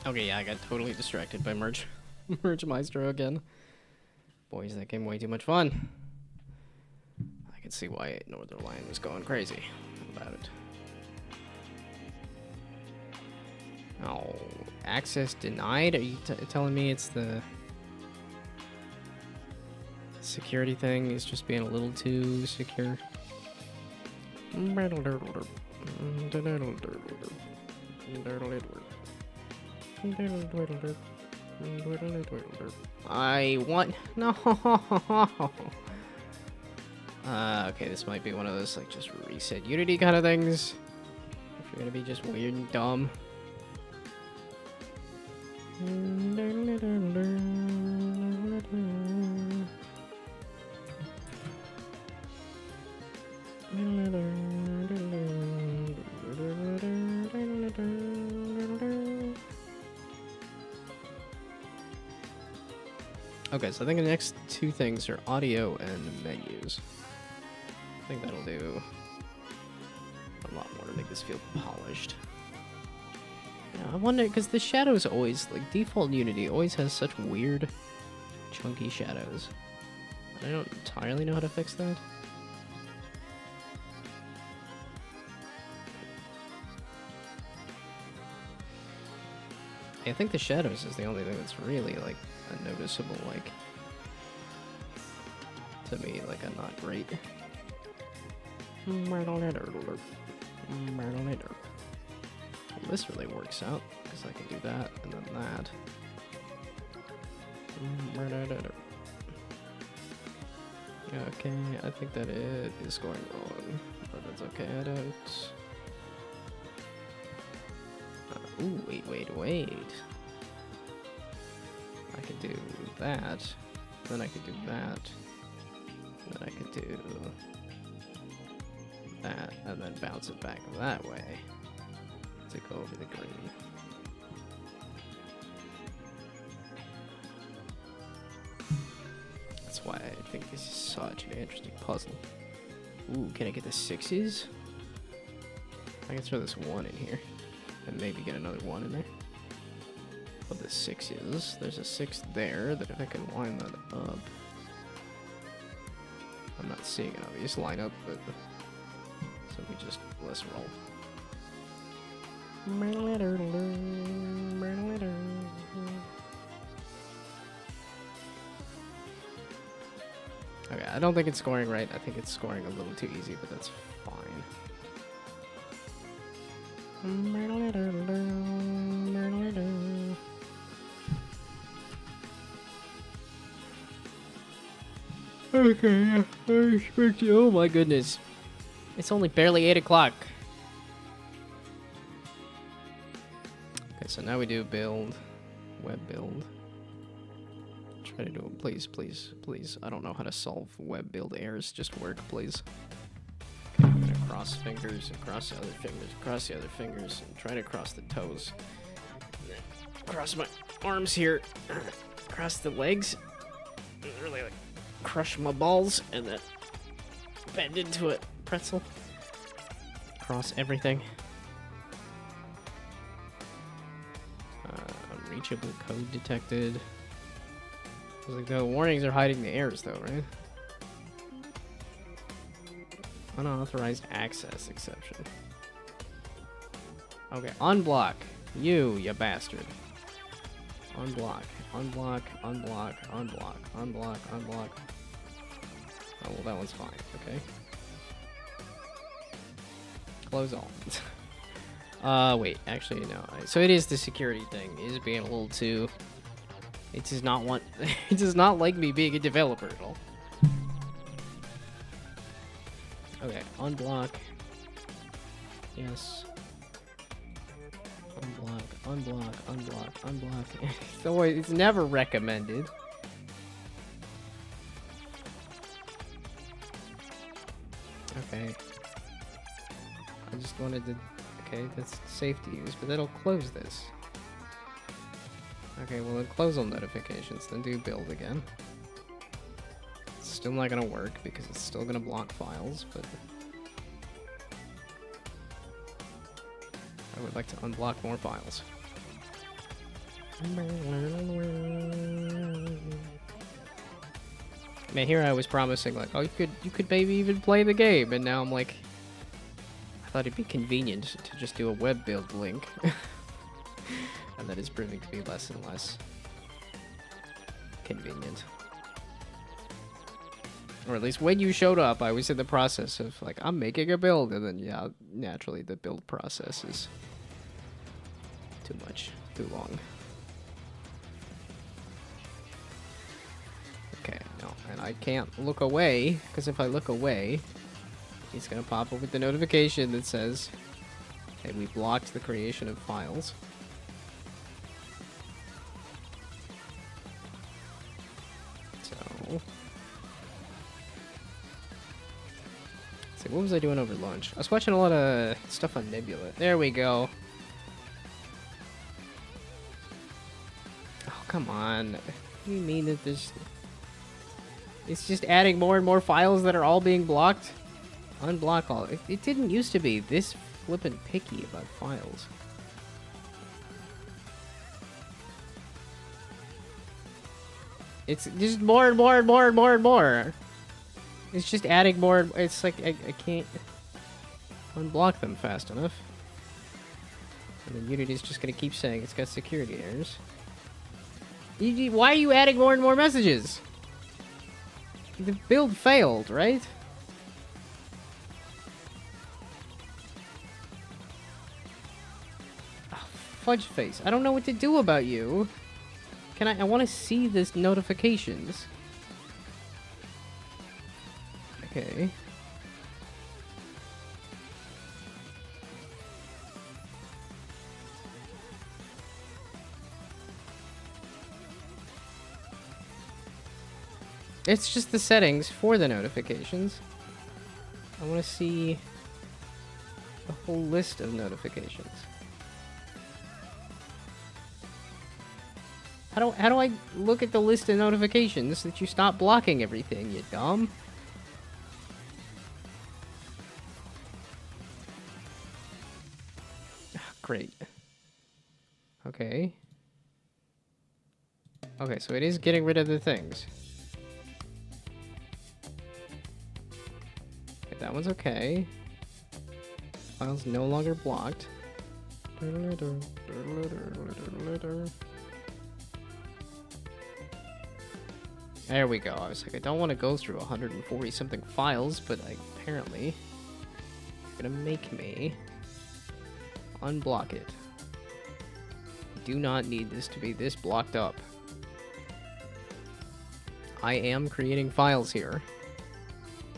Okay, yeah, I got totally distracted by Merge, Merge Maestro again. Boy, is that game way too much fun. I can see why Northern Lion was going crazy about it. Oh, access denied? Are you telling me it's the security thing is just being a little too secure? I want no. Okay, this might be one of those like just reset Unity kind of things. If you're gonna be just weird and dumb. Okay, so I think the next two things are audio and menus. I think that'll do a lot more to make this feel polished. Yeah, I wonder, because the shadows always, like, default Unity always has such weird, chunky shadows. I don't entirely know how to fix that. I think the shadows is the only thing that's really, like, a noticeable, like, to me, like, a not great. Well, this really works out, because I can do that, and then that. Okay, I think that it is going on, but that's okay, I don't... ooh, wait. I could do that, then I could do that, then I could do that, and then bounce it back that way to go over the green. That's why I think this is such an interesting puzzle. Ooh, can I get the 6s? I can throw this 1 in here. And maybe get another 1 in there. But the 6s, there's a 6 there that if I can line that up. I'm not seeing an obvious lineup, but so we just let's roll. Okay, I don't think it's scoring right. I think it's scoring a little too easy, but that's fine. Okay, I expect you. Oh my goodness. It's only barely 8 o'clock. Okay, so now we do build, web build. Try to do it, please. I don't know how to solve web build errors. Just work, please. Okay, I'm gonna cross fingers and cross the other fingers, cross the other fingers, and try to cross the toes. Cross my arms here, cross the legs, and really like crush my balls, and then bend into it. Pretzel. Cross everything. Unreachable code detected. Like the warnings are hiding the errors though, right? Unauthorized access exception. Okay, unblock. You bastard. Unblock. Unblock. Unblock. Unblock. Unblock. Unblock. Oh, well, that one's fine. Okay. Close all. Wait. Actually, no. So it is the security thing. It is being a little too... It does not want... It does not like me being a developer at all. Okay, unblock. Yes. Unblock, unblock, unblock, unblock. So it's never recommended. Okay. I just wanted to... Okay, that's safe to use, but that'll close this. Okay, well then close all notifications, then do build again. It's still not gonna work because it's still gonna block files, but... I would like to unblock more files. Man, here I was promising like, oh, you could maybe even play the game, and now I'm like, I thought it'd be convenient to just do a web build link, and that is proving to be less and less convenient. Or at least when you showed up, I was in the process of like, I'm making a build, and then yeah, naturally the build process is too much, too long. Okay, no, and I can't look away, because if I look away, he's gonna pop up with the notification that says, hey, we blocked the creation of files. So... so what was I doing over lunch? I was watching a lot of stuff on Nebula. There we go. Oh, come on. What do you mean that this... it's just adding more and more files that are all being blocked? Unblock all. It didn't used to be this flippin' picky about files. It's just more and more and more and more and more. It's just adding more. It's like I can't unblock them fast enough. And then Unity's just gonna keep saying it's got security errors. Why are you adding more and more messages? The build failed, right? Oh, fudge face. I don't know what to do about you. Can I want to see this notifications. Okay. It's just the settings for the notifications. I want to see the whole list of notifications. How do I look at the list of notifications that you stop blocking everything, you dumb? Great. Okay. Okay, so it is getting rid of the things. Okay, that one's okay. File's no longer blocked. There we go. I was like, I don't want to go through 140 something files, but apparently you're gonna make me unblock it. Do not need this to be this blocked up. I am creating files here.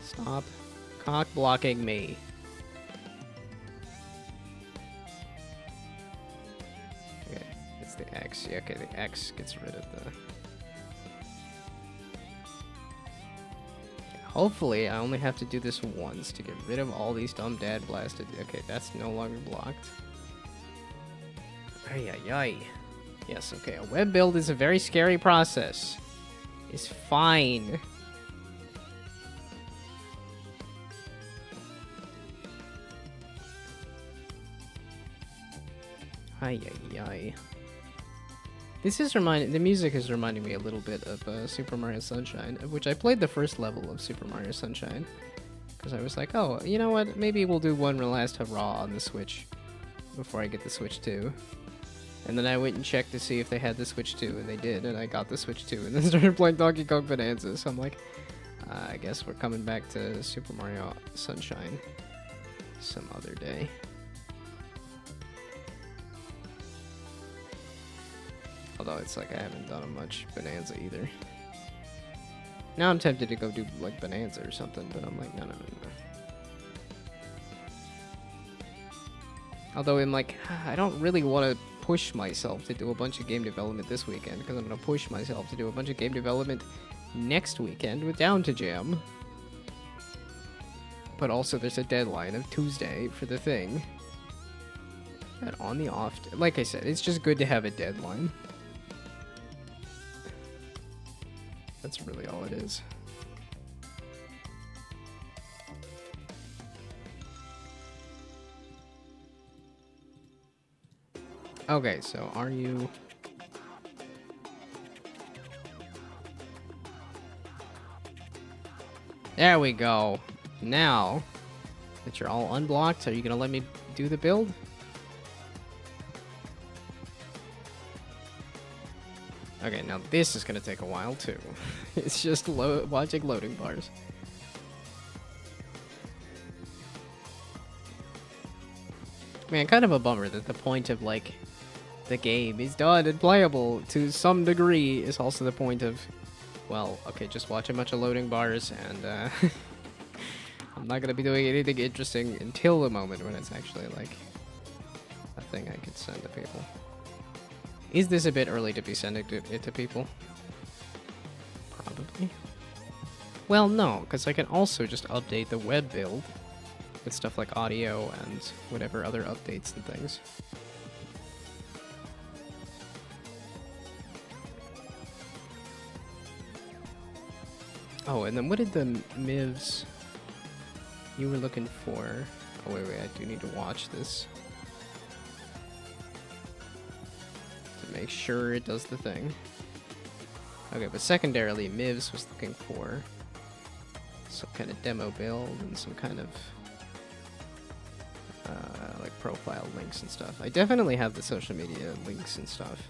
Stop cock blocking me. Okay, it's the X. Yeah, okay, the X gets rid of the... hopefully, I only have to do this once to get rid of all these dumb dad blasted... okay, that's no longer blocked. Ay, ay, ay. Yes, okay, a web build is a very scary process. It's fine. Ay, ay, ay. This is the music is reminding me a little bit of Super Mario Sunshine, of which I played the first level of Super Mario Sunshine. Because I was like, oh, you know what, maybe we'll do one last hurrah on the Switch before I get the Switch 2. And then I went and checked to see if they had the Switch 2, and they did, and I got the Switch 2, and then started playing Donkey Kong Bonanza, so I'm like, I guess we're coming back to Super Mario Sunshine some other day. Although it's like I haven't done much Bonanza either. Now I'm tempted to go do like Bonanza or something, but I'm like, no. Although I'm like, I don't really want to push myself to do a bunch of game development this weekend, because I'm going to push myself to do a bunch of game development next weekend with Down to Jam. But also there's a deadline of Tuesday for the thing. And on the off... like I said, it's just good to have a deadline. That's really all it is. Okay, so are you... There we go. Now that you're all unblocked, are you gonna let me do the build? Okay, now this is gonna take a while too. It's just watching loading bars. Man, kind of a bummer that the point of, like, the game is done and playable to some degree is also the point of, well, okay, just watch a bunch of loading bars, and I'm not gonna be doing anything interesting until the moment when it's actually, like, a thing I could send to people. Is this a bit early to be sending it to people? Probably. Well, no, because I can also just update the web build with stuff like audio and whatever other updates and things. Oh, and then what did the MIVs you were looking for? Oh, wait, I do need to watch this to make sure it does the thing. Okay, but secondarily, MIVs was looking for some kind of demo build and some kind of like profile links and stuff. I definitely have the social media links and stuff,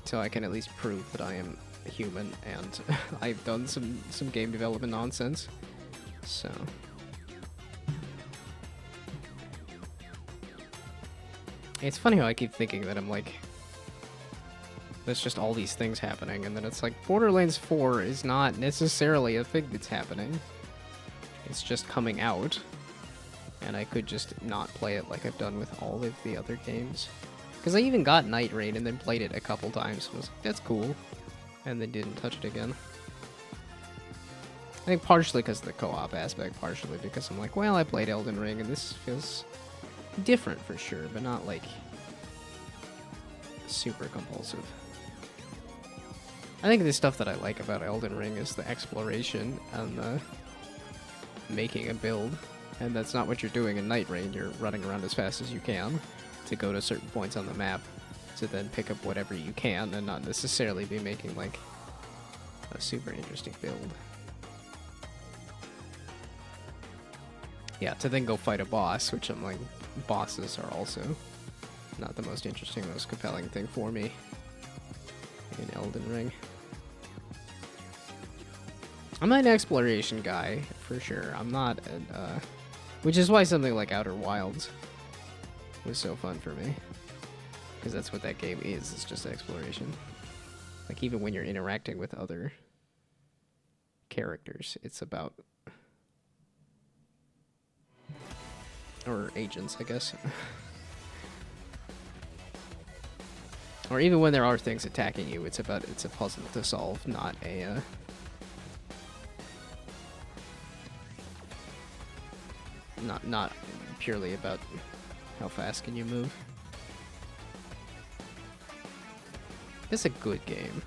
so I can at least prove that I am a human and I've done some game development nonsense. So it's funny how I keep thinking that I'm like, there's just all these things happening, and then it's like Borderlands 4 is not necessarily a thing that's happening. It's just coming out, and I could just not play it like I've done with all of the other games. Because I even got Night Rain and then played it a couple times. I was like, that's cool. And then didn't touch it again. I think partially because of the co-op aspect, partially because I'm like, well, I played Elden Ring, and this feels different for sure, but not like super compulsive. I think the stuff that I like about Elden Ring is the exploration and the making a build, and that's not what you're doing in Night Rain. You're running around as fast as you can to go to certain points on the map to then pick up whatever you can and not necessarily be making like a super interesting build. Yeah, to then go fight a boss, which I'm like, bosses are also not the most interesting, most compelling thing for me in Elden Ring. I'm not an exploration guy, for sure. I'm not, which is why something like Outer Wilds was so fun for me. Because that's what that game is, it's just exploration. Like, even when you're interacting with other characters, it's about... or agents, I guess. Or even when there are things attacking you, it's a puzzle to solve, not a, not purely about how fast can you move. It's a good game.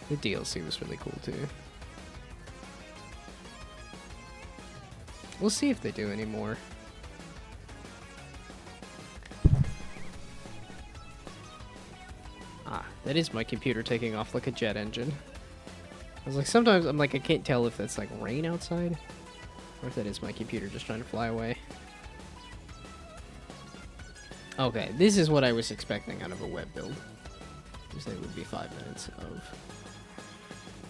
The DLC was really cool too. We'll see if they do any more. Ah, that is my computer taking off like a jet engine. I was like, sometimes I'm like, I can't tell if that's like rain outside or if that is my computer just trying to fly away. Okay, this is what I was expecting out of a web build. Because it would be 5 minutes of...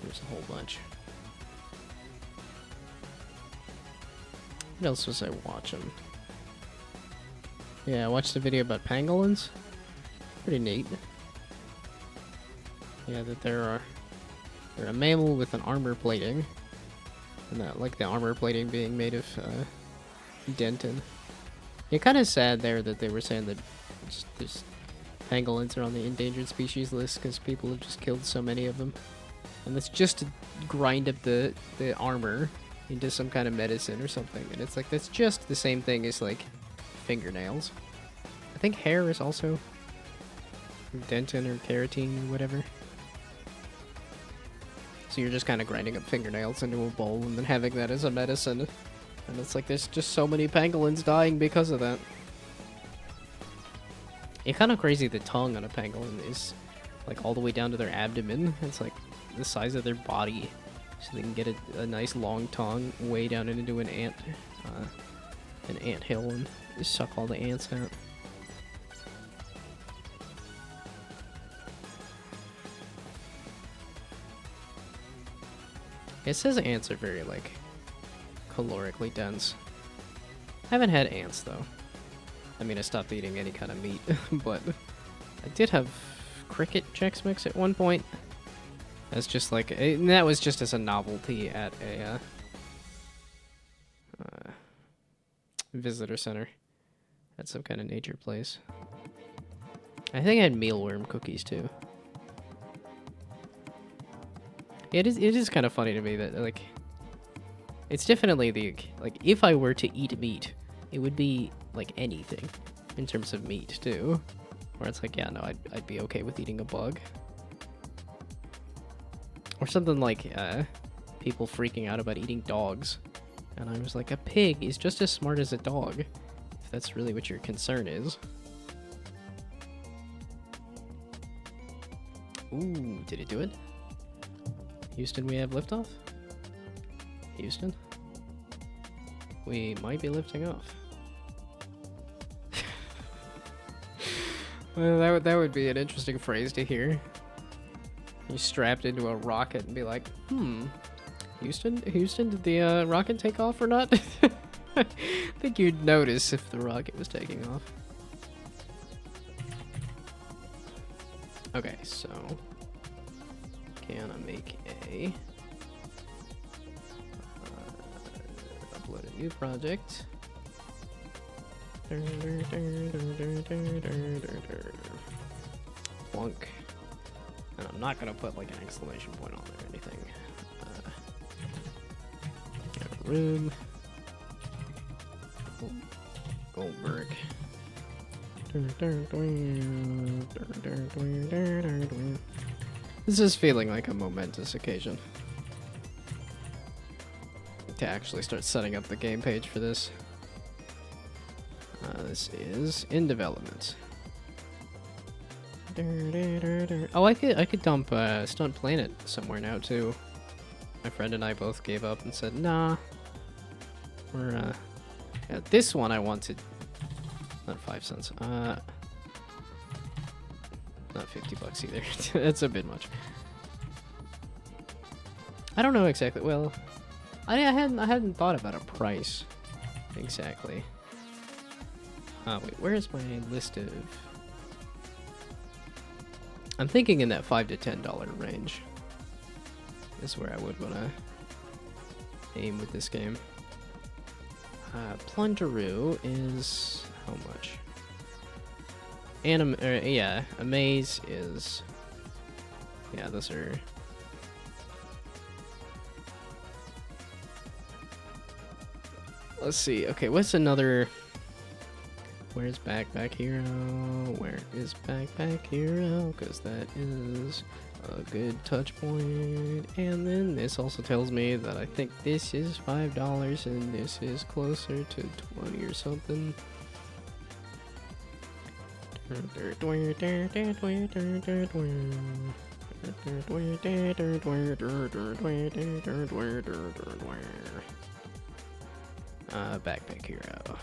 There's a whole bunch. What else was I watching? Yeah, I watched a video about pangolins. Pretty neat. Yeah, that they're a mammal with an armor plating. And that, like the armor plating being made of dentin. Yeah, kind of sad there that they were saying that just pangolins are on the endangered species list because people have just killed so many of them. And that's just to grind up the armor into some kind of medicine or something. And it's like, that's just the same thing as like fingernails. I think hair is also dentin or keratin or whatever. So you're just kind of grinding up fingernails into a bowl and then having that as a medicine. And it's like, there's just so many pangolins dying because of that. It's kind of crazy the tongue on a pangolin is like all the way down to their abdomen. It's like the size of their body, so they can get a nice long tongue way down into an ant hill and suck all the ants out. It says ants are very, like, calorically dense. I haven't had ants, though. I mean, I stopped eating any kind of meat, but I did have cricket Chex Mix at one point. That's just like, that was just as a novelty at a visitor center at some kind of nature place. I think I had mealworm cookies, too. It is kind of funny to me that, like, it's definitely the, like, if I were to eat meat, it would be, like, anything in terms of meat, too. Where it's like, yeah, no, I'd be okay with eating a bug. Or something like, people freaking out about eating dogs. And I was like, a pig is just as smart as a dog, if that's really what your concern is. Ooh, did it do it? Houston, we have liftoff? Houston? We might be lifting off. Well, that would be an interesting phrase to hear. You strapped into a rocket and be like, Houston, did the rocket take off or not? I think you'd notice if the rocket was taking off. Okay, so can I make a upload a new project? Plunk. And I'm not gonna put like an exclamation point on there or anything. Room. Goldberg. This is feeling like a momentous occasion to actually start setting up the game page for this. This is in development. Oh, I could dump Stunt Planet somewhere now too. My friend and I both gave up and said, nah. We're yeah, this one I wanted. Not 5 cents. Not 50 bucks either. That's a bit much. I don't know exactly. Well, I hadn't thought about a price exactly. Wait, where is my list of? I'm thinking in that $5 to $10 range is where I would want to aim with this game. Plunderoo is how much? Yeah, Amaze is. Yeah, those are. Let's see. Okay, what's another? Where's Backpack Hero? Where is Backpack Hero? Because that is a good touch point. And then this also tells me that I think this is $5 and this is closer to 20 or something. Backpack Hero.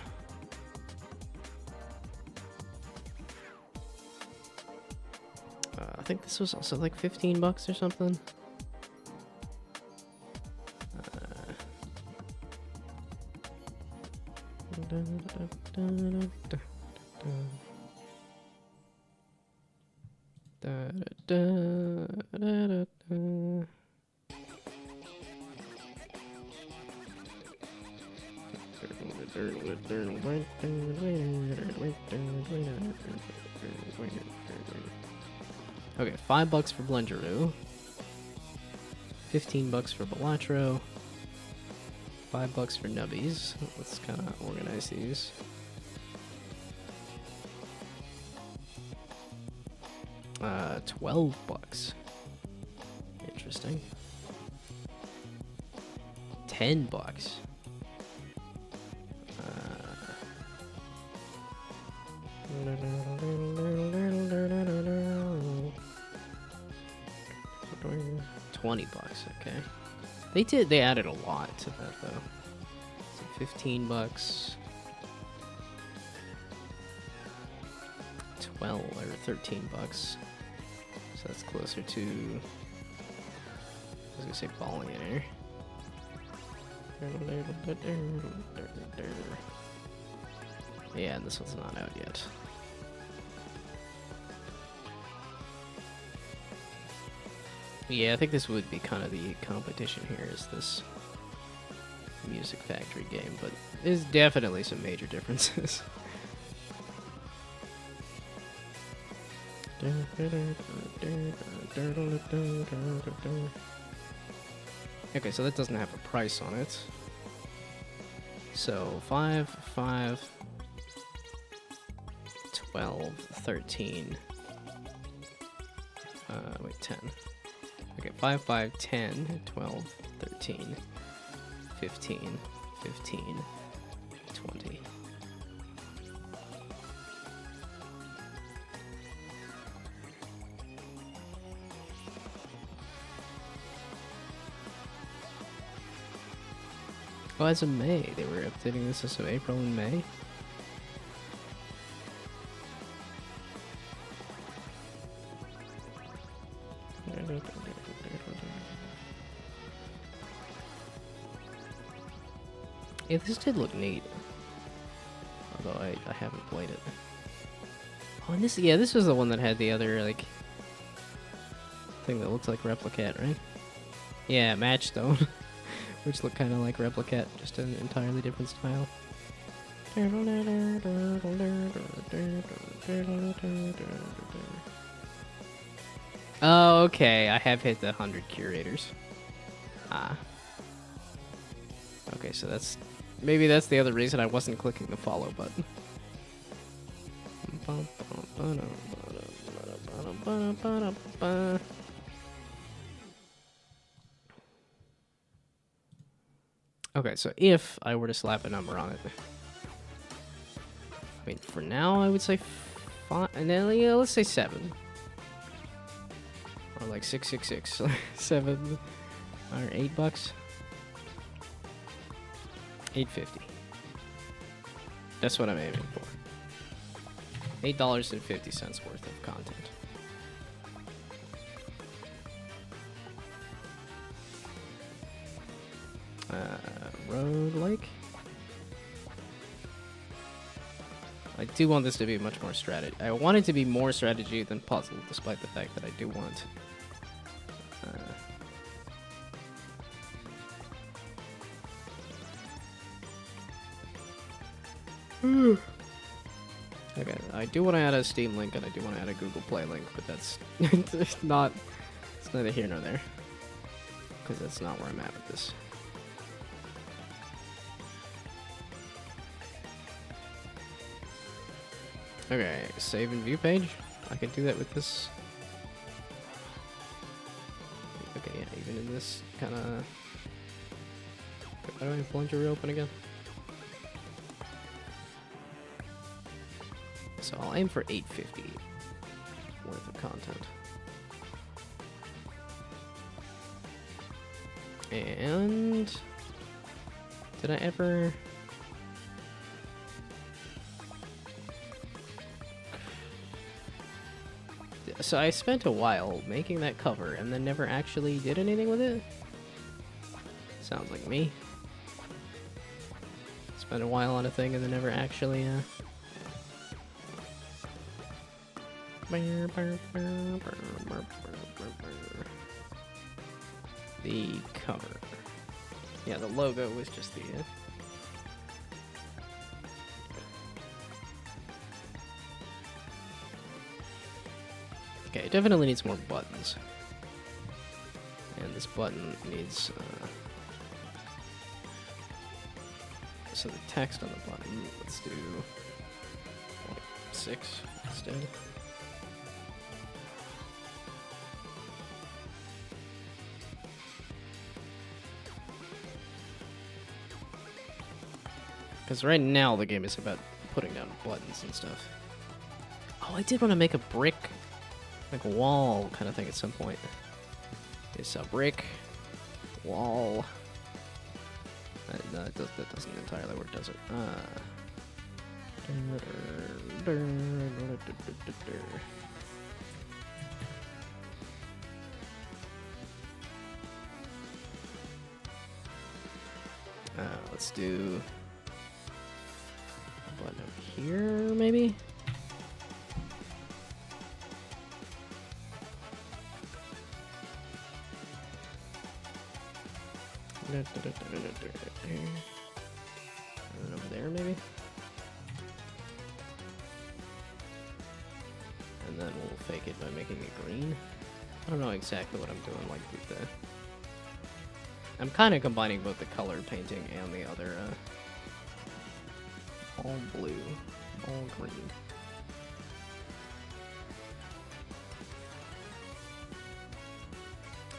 I think this was also like 15 bucks or something. Okay, $5 for Blungeroo, 15 bucks for Balatro, $5 for Nubbies. Let's kind of organize these. $12. Interesting. $10. $20, okay. They added a lot to that, though. So $15. 12 or $13. So that's closer to, I was gonna say Ballionaire. Yeah, and this one's not out yet. Yeah, I think this would be kind of the competition here, is this Music Factory game, but there's definitely some major differences. Okay, so that doesn't have a price on it. So 5, 5, 12, 13. Wait, 10. Okay, 5, 5, 10, 12, 13, 15, 15, 20. Oh, as of May. They were updating this as of April and May. Yeah, this did look neat. Although I haven't played it. Oh, and this, yeah, this was the one that had the other, like, thing that looks like Replicat, right? Yeah, Matchstone. Which look kind of like Replicat, just an entirely different style. Oh, okay, I have hit the 100 curators. Ah. Okay, so that's... Maybe that's the other reason I wasn't clicking the follow button. Okay, so if I were to slap a number on it, I mean, for now, I would say 5, and then, yeah, let's say 7. Or like 666, 7, or $8. $8.50. That's what I'm aiming for. $8.50 worth of content. Road Lake. I do want this to be much more strategy. I want it to be more strategy than puzzle, despite the fact that I do want. Okay, I do want to add a Steam link and I do want to add a Google Play link, but that's it's neither here nor there, because that's not where I'm at with this. Okay, save and view page. I can do that with this. Okay, yeah, even in this kind of... Why do I have Plunger reopen again? So I'll aim for $8.50 worth of content. And... Did I ever... So I spent a while making that cover and then never actually did anything with it? Sounds like me. Spent a while on a thing and then never actually, The cover. Yeah, the logo was just the... Okay, it definitely needs more buttons. And this button needs... So the text on the button, let's do... 6 instead. Because right now the game is about putting down buttons and stuff. Oh, I did want to make a brick, like a wall kind of thing at some point. It's a brick wall. That doesn't entirely work, does it? Let's do one over here, maybe? And over there, maybe? And then we'll fake it by making it green. I don't know exactly what I'm doing, like with the... I'm kind of combining both the color painting and the other, all blue, all green.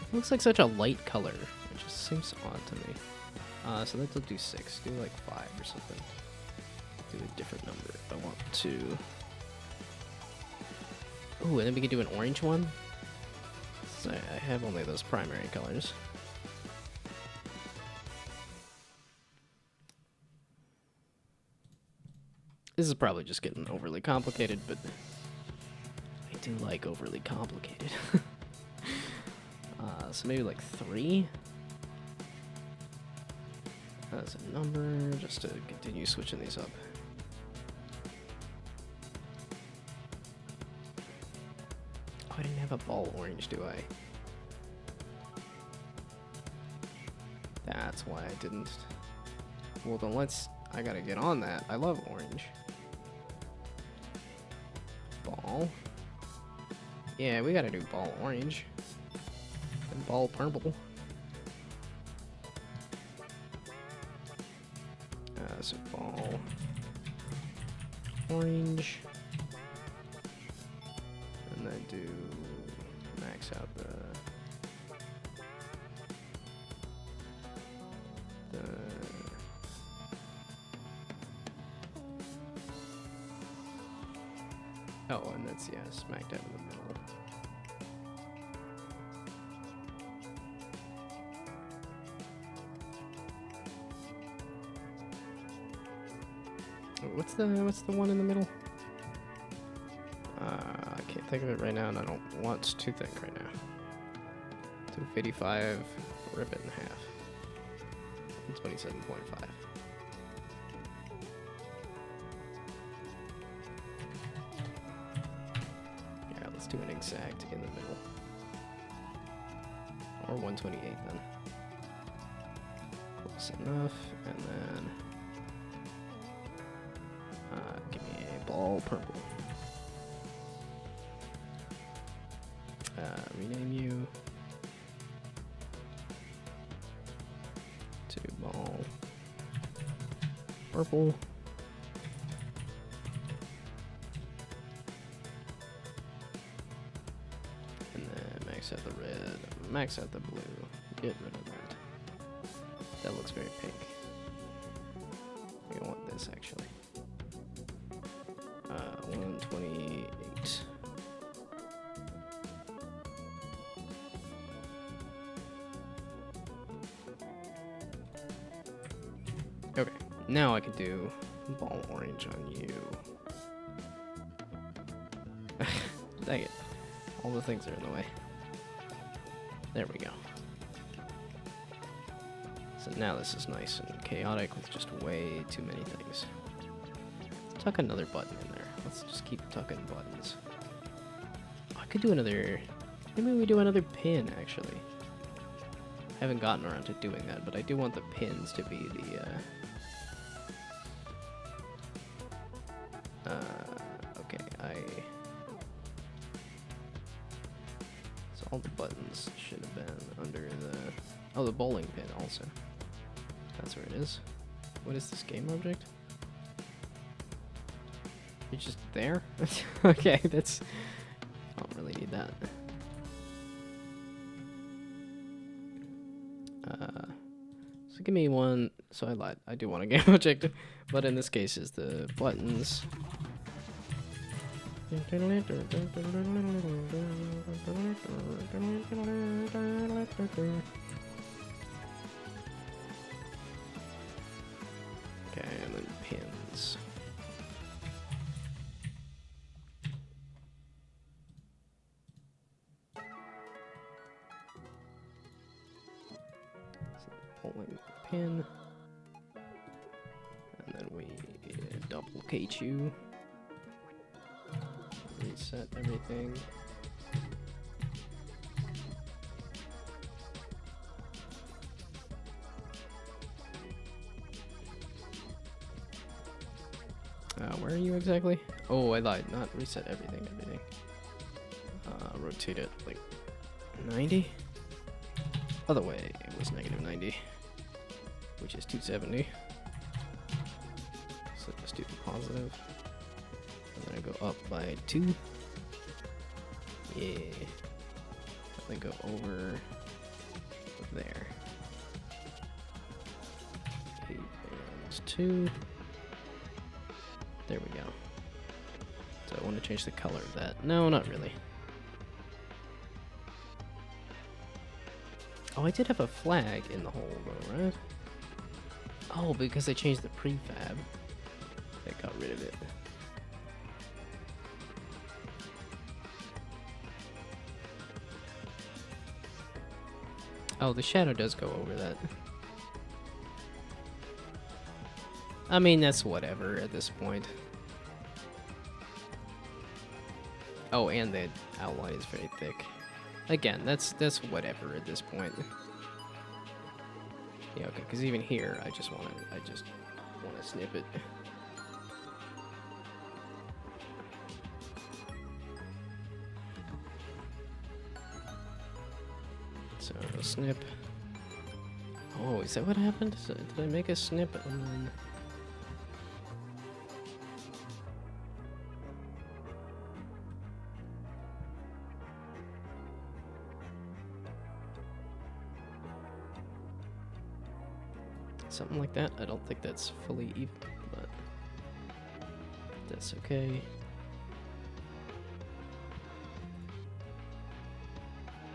It looks like such a light color. It just seems odd to me. So let's do 6. Do like 5 or something. Do a different number if I want to. Ooh, and then we could do an orange one. So I have only those primary colors. This is probably just getting overly complicated, but I do like overly complicated. So maybe like 3. As a number, just to continue switching these up. Oh, I didn't have a ball orange, do I? That's why I didn't. Well, then I gotta get on that. I love orange. Ball. Yeah, we gotta do ball orange. And ball purple. So ball orange. And then do max out the oh, and that's, yeah, smack dab in the middle. What's the one in the middle? I can't think of it right now, and I don't want to think right now. 255, rip it in half. 27.5. Yeah, let's do an exact in the middle. Or 128 then. Close enough, and then give me a ball purple. Rename you to ball purple. And then max out the red, max out the blue, get rid of that. That looks very pink. We want this actually. 128. Okay, now I can do ball orange on you. Dang it. All the things are in the way. There we go. So now this is nice and chaotic with just way too many things. Let's tuck another button in there. Let's just keep tucking buttons. Oh, I could do another... Maybe we do another pin, actually. I haven't gotten around to doing that, but I do want the pins to be the... okay, So all the buttons should have been under the... Oh, the bowling pin also. That's where it is. What is this game object? You're just there? Okay, that's... I don't really need that. So give me one... So I lied. I do want a game object, but in this case is the buttons. Okay, and then pins. Pulling pin. And then we duplicate you. Reset everything. Where are you exactly? Oh, I lied. Not reset everything. Rotate it like 90. Other way, it was negative 90, which is 270. So just do the positive. And then I go up by 2. Yeah. And then go over there. 8 and 2. There we go. So I want to change the color of that. No, not really. Oh, I did have a flag in the hole though, right? Oh, because I changed the prefab. That got rid of it. Oh, the shadow does go over that. I mean, that's whatever at this point. Oh, and the outline is very thick. Again, that's whatever at this point. Yeah, okay, because even here, I just want to snip it. So snip. Oh, is that what happened? So, did I make a snip and then? Something like that. I don't think that's fully even, but that's okay.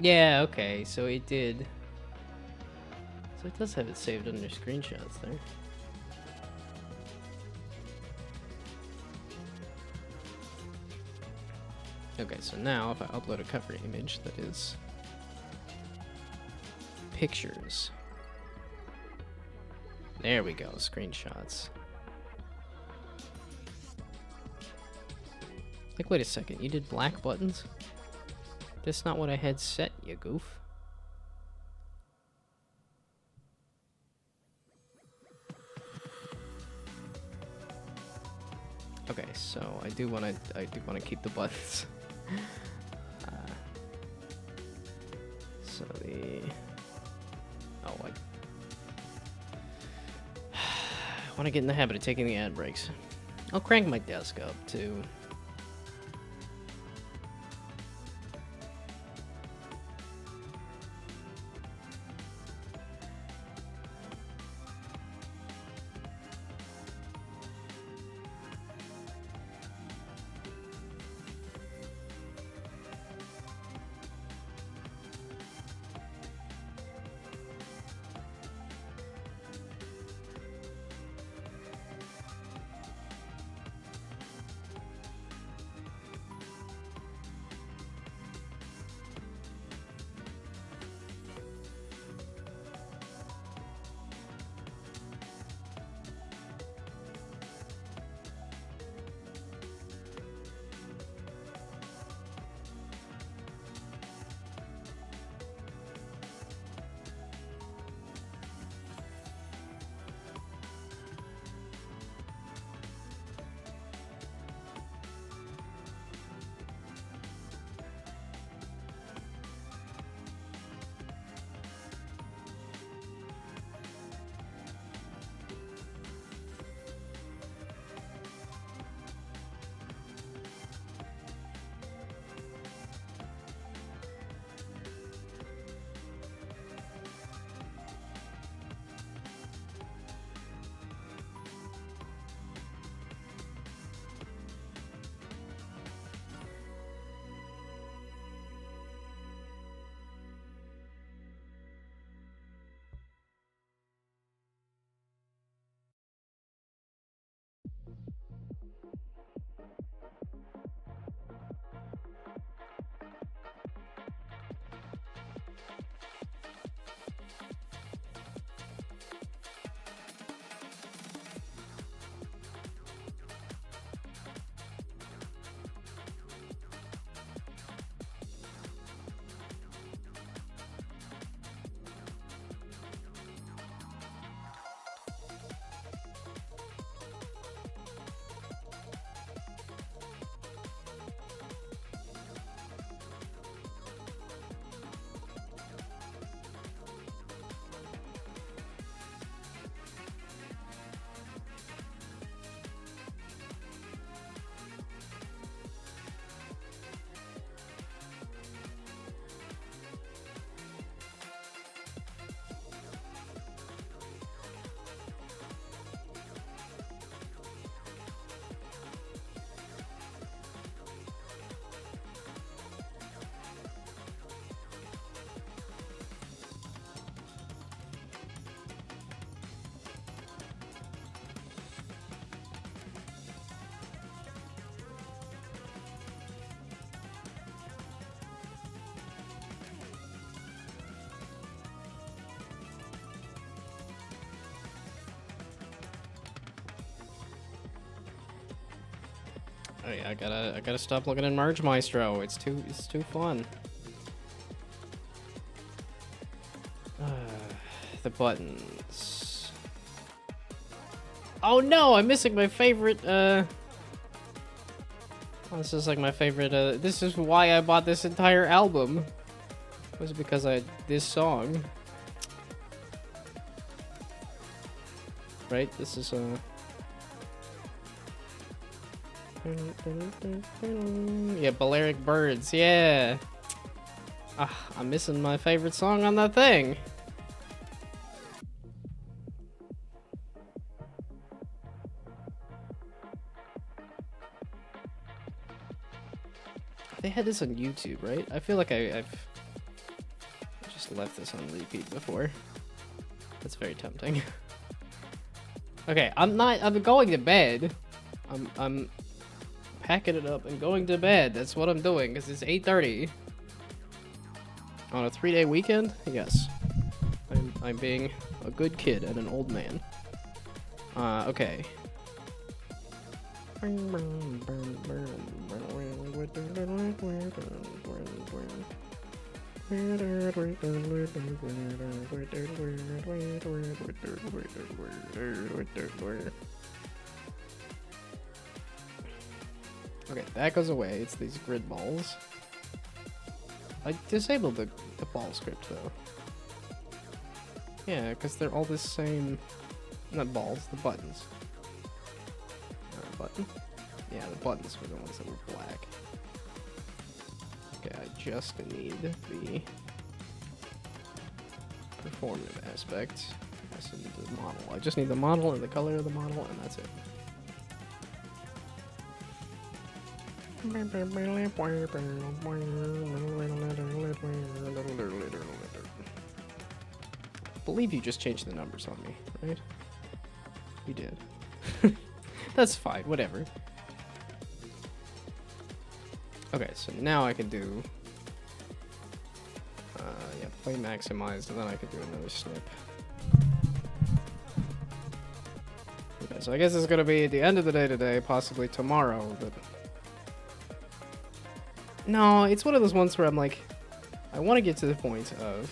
Yeah, okay, so it did. So it does have it saved under screenshots there. Okay, so now if I upload a cover image that is pictures. There we go, screenshots. Like, wait a second, you did black buttons? That's not what I had set, you goof. Okay, so I do want to keep the buttons. So the I want to get in the habit of taking the ad breaks. I'll crank my desk up too. Oh yeah, I gotta stop looking at Merge Maestro. It's too fun. The buttons. Oh no, I'm missing my favorite. Oh, this is like my favorite. This is why I bought this entire album. Was because this song. Right? This is yeah, Balearic Birds, yeah. I'm missing my favorite song on that thing. They had this on YouTube, right? I feel like I've just left this on repeat before. That's very tempting. Okay, I'm going to bed. I'm packing it up and going to bed. That's what I'm doing, because it's 8:30. On a 3-day weekend? Yes. I'm being a good kid and an old man. Okay. Okay, that goes away. It's these grid balls. I disabled the ball script though. Yeah, because they're all the same. Not balls, the buttons. Button? Yeah, the buttons were the ones that were black. Okay, I just need the performative aspect. I just need the model. I just need the model and the color of the model, and that's it. I believe you just changed the numbers on me, right? You did. That's fine, whatever. Okay, so now I can do... yeah, play maximized, and then I can do another snip. Okay, so I guess it's gonna be at the end of the day today, possibly tomorrow, but... No, it's one of those ones where I'm like... I want to get to the point of...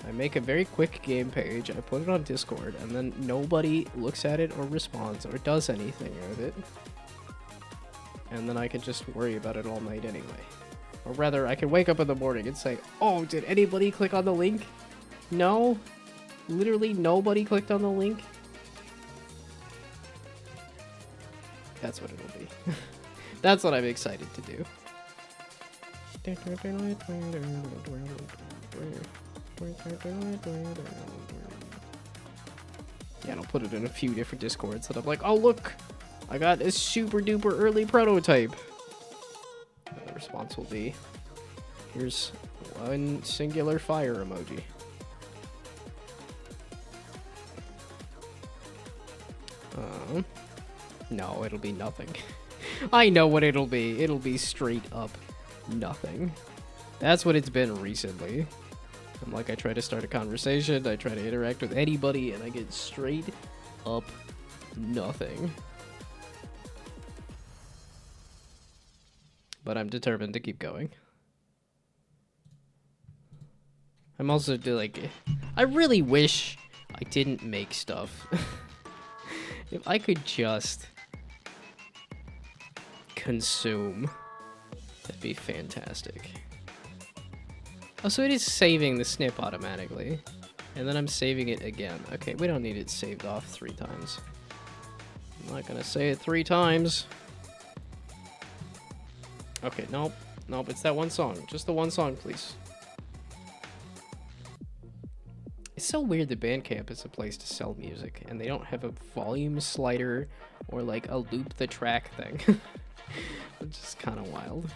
I make a very quick game page, I put it on Discord, and then nobody looks at it or responds or does anything with it. And then I can just worry about it all night anyway. Or rather, I can wake up in the morning and say, oh, did anybody click on the link? No? Literally nobody clicked on the link? That's what it'll be. That's what I'm excited to do. Yeah, and I'll put it in a few different Discords that I'm like, oh look, I got a super duper early prototype. And the response will be, here's one singular fire emoji. No, it'll be nothing. I know what it'll be. It'll be straight up nothing. That's what it's been recently. I'm like, I try to start a conversation, I try to interact with anybody, and I get straight up nothing. But I'm determined to keep going. I'm also like, I really wish I didn't make stuff. If I could just consume, that'd be fantastic. Oh, so it is saving the snip automatically. And then I'm saving it again. Okay, we don't need it saved off 3 times. I'm not gonna say it 3 times. Okay, nope. Nope, it's that one song. Just the one song, please. It's so weird that Bandcamp is a place to sell music, and they don't have a volume slider or like a loop the track thing. It's just kind of wild.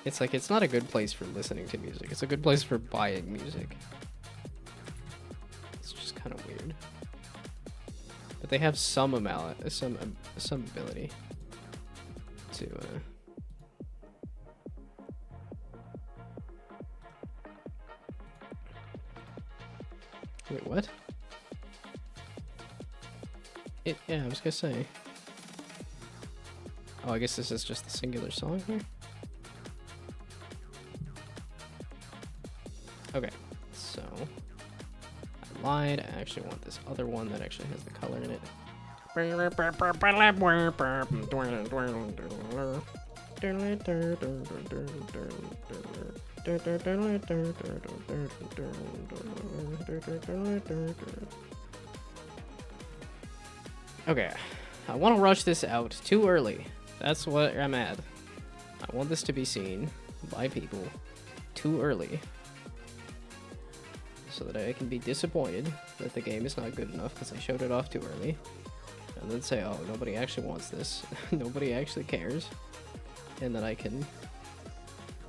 It's like, it's not a good place for listening to music. It's a good place for buying music. It's just kind of weird. But they have some amount, some ability to, Wait, what? Yeah, I was gonna say. Oh, I guess this is just the singular song here. Okay, so I lied. I actually want this other one that actually has the color in it. Okay, I want to rush this out too early. That's what I'm at. I want this to be seen by people too early, so that I can be disappointed that the game is not good enough because I showed it off too early, and then say, oh, nobody actually wants this, nobody actually cares, and then I can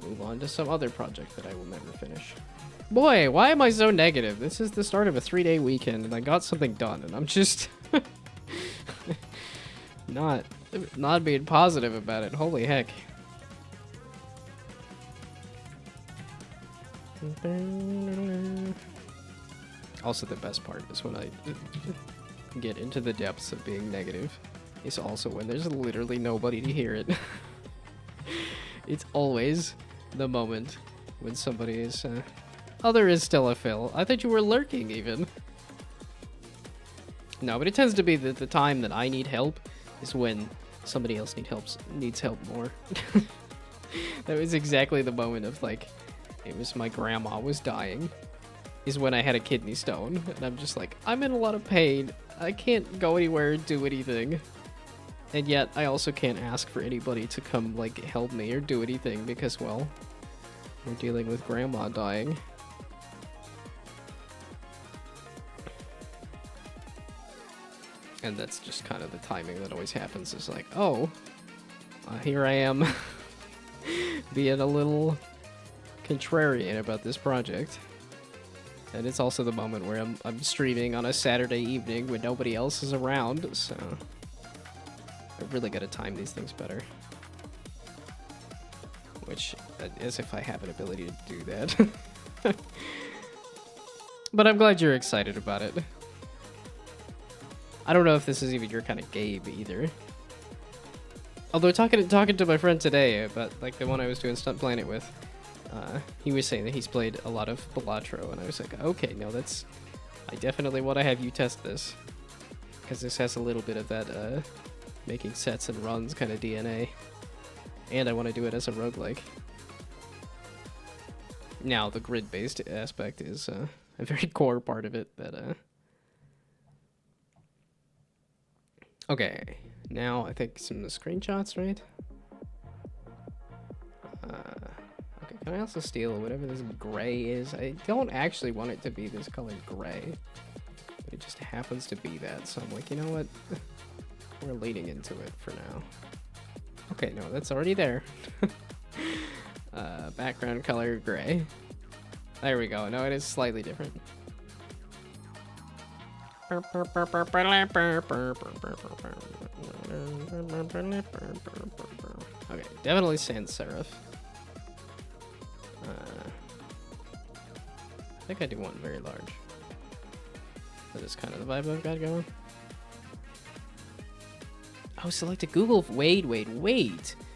move on to some other project that I will never finish. Boy, why am I so negative? This is the start of a 3-day weekend, and I got something done, and I'm just not being positive about it. Holy heck. Also, the best part is when I get into the depths of being negative. It's also when there's literally nobody to hear it. It's always the moment when somebody is... oh, there is still a Phil. I thought you were lurking, even. No, but it tends to be that the time that I need help is when somebody else needs help more. That was exactly the moment of, like, it was my grandma was dying, is when I had a kidney stone, and I'm just like, I'm in a lot of pain. I can't go anywhere and do anything. And yet, I also can't ask for anybody to come, like, help me or do anything because, well, we're dealing with grandma dying. And that's just kind of the timing that always happens. Is like, oh, here I am being a little contrarian about this project. And it's also the moment where I'm streaming on a Saturday evening when nobody else is around, so I've really got to time these things better. Which, as if I have an ability to do that. But I'm glad you're excited about it. I don't know if this is even your kind of game either. Although talking to my friend today about, like, the one I was doing Stunt Planet with, he was saying that he's played a lot of Balatro, and I was like, okay, no, I definitely want to have you test this, because this has a little bit of that making sets and runs kind of DNA, and I want to do it as a roguelike. Now, the grid-based aspect is a very core part of it that okay, now I think some of the screenshots, right? Okay, can I also steal whatever this gray is? I don't actually want it to be this color gray. It just happens to be that, so I'm like, you know what? We're leading into it for now. Okay, no, that's already there. Background color gray. There we go. No, it is slightly different. Okay, definitely sans serif. I think I do want very large. That is kind of the vibe I've got going. Oh, select a Google. Wait.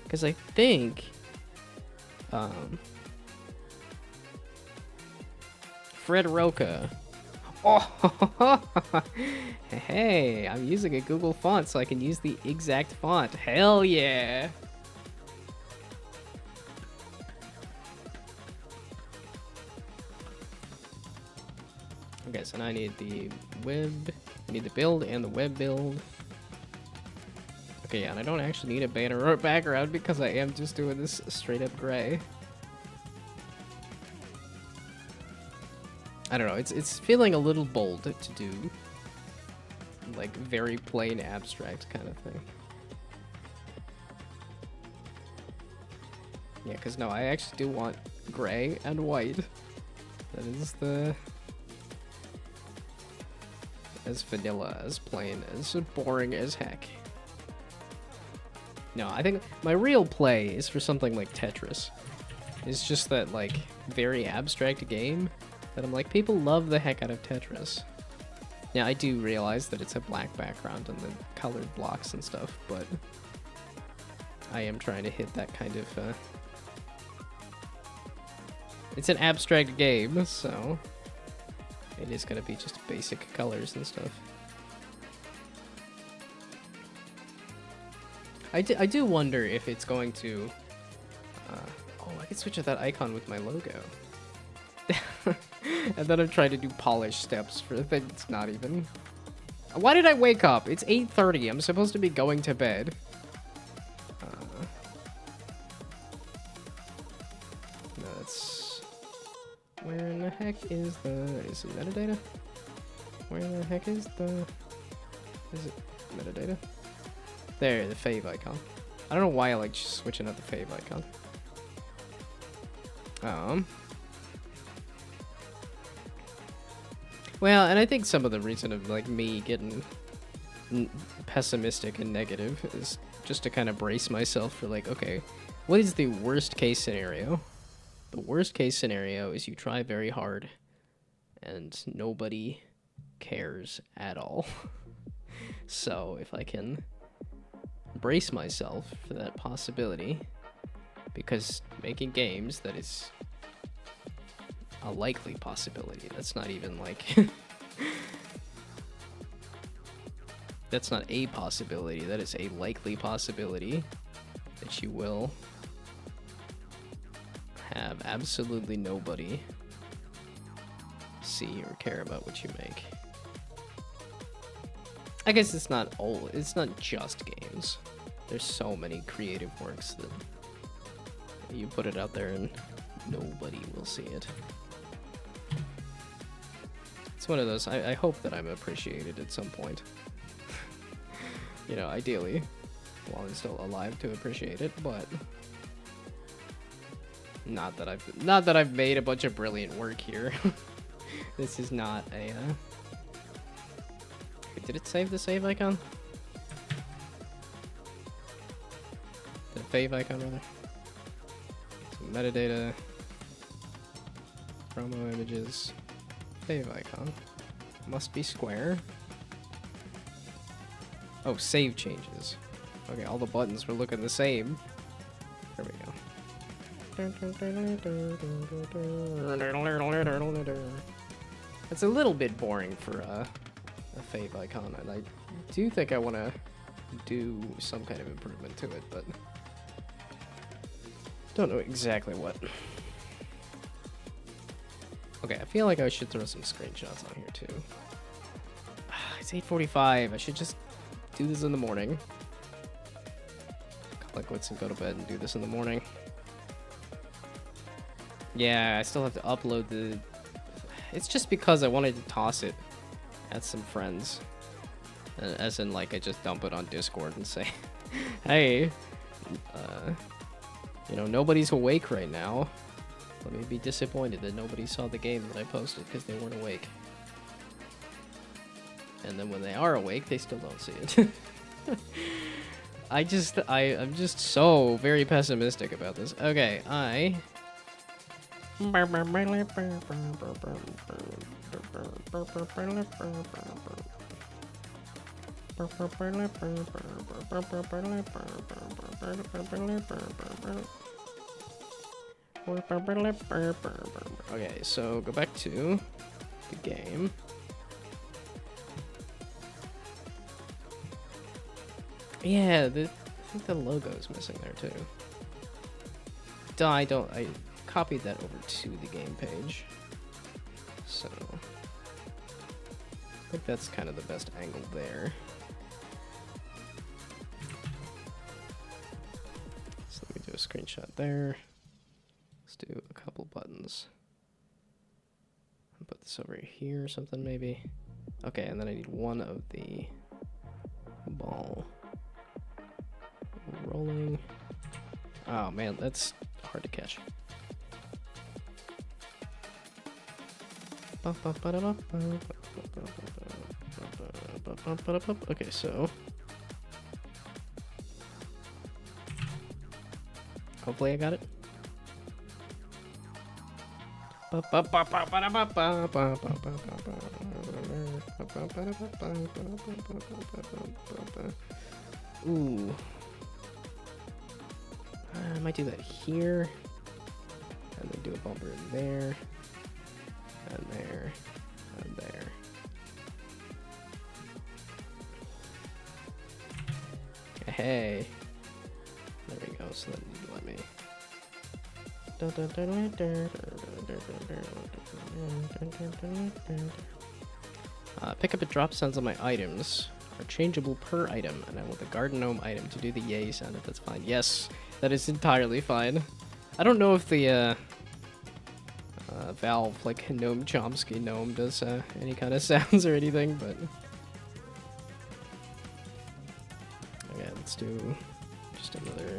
Because I think... Fred Roca. Oh, hey, I'm using a Google font so I can use the exact font. Hell yeah. Okay, so now I need the web, I need the build and the web build. Okay, yeah, and I don't actually need a banner or a background because I am just doing this straight up gray. I don't know, it's feeling a little bold to do, like, very plain abstract kind of thing. Yeah, because no, I actually do want gray and white. That is the... as vanilla, as plain, as boring as heck. No, I think my real play is for something like Tetris. It's just that, like, very abstract game that I'm like, people love the heck out of Tetris. Yeah, I do realize that it's a black background and the colored blocks and stuff, but I am trying to hit that kind of... It's an abstract game, so it is going to be just basic colors and stuff. I do wonder if it's going to... oh, I can switch to that icon with my logo. And then I'm trying to do polish steps for a thing that's not even... Why did I wake up? It's 8:30. I'm supposed to be going to bed. No, that's... Where in the heck is the... Is it metadata? Where the heck is the... Is it metadata? There, the fave icon. I don't know why I like switching out the fave icon. Well, and I think some of the reason of like me getting pessimistic and negative is just to kind of brace myself for like, okay, what is the worst case scenario? The worst case scenario is you try very hard and nobody cares at all. So if I can brace myself for that possibility, because making games, that is a likely possibility. That's not even like... That's not a possibility. That is a likely possibility that you will have absolutely nobody see or care about what you make. I guess it's not just games. There's so many creative works that you put it out there and nobody will see it. It's one of those, I hope that I'm appreciated at some point. You know, ideally, while I'm still alive to appreciate it, but not that I've made a bunch of brilliant work here. This is not a Did it save the save icon? The fave icon rather. So metadata, promo images, fave icon. Must be square. Oh, save changes. Okay, all the buttons were looking the same. There we go. It's a little bit boring for a fave icon, and I do think I want to do some kind of improvement to it, but don't know exactly what. Okay, I feel like I should throw some screenshots on here too. It's 8:45. I should just do this in the morning. Collect wits and go to bed and do this in the morning. Yeah, I still have to upload the... It's just because I wanted to toss it at some friends. As in, like, I just dump it on Discord and say, hey, you know, nobody's awake right now. Let me be disappointed that nobody saw the game that I posted because they weren't awake. And then when they are awake, they still don't see it. I'm just so very pessimistic about this. Okay, okay, so go back to the game. Yeah, I think the logo's missing there too. I copied that over to the game page. So I think that's kind of the best angle there. So let me do a screenshot there. Let's do a couple buttons. I'll put this over here or something maybe. Okay, and then I need one of the ball rolling. Oh man, that's hard to catch. Okay, so hopefully I got it. Ooh. I might do that here. And then do a bumper there. And there. And there. Hey. There we go, so then you let me. Pick up and drop sounds on my items are changeable per item, and I want the garden gnome item to do the yay sound if that's fine. Yes, that is entirely fine. I don't know if the Valve, like Gnome Chomsky gnome, does any kind of sounds or anything, but okay, let's do just another.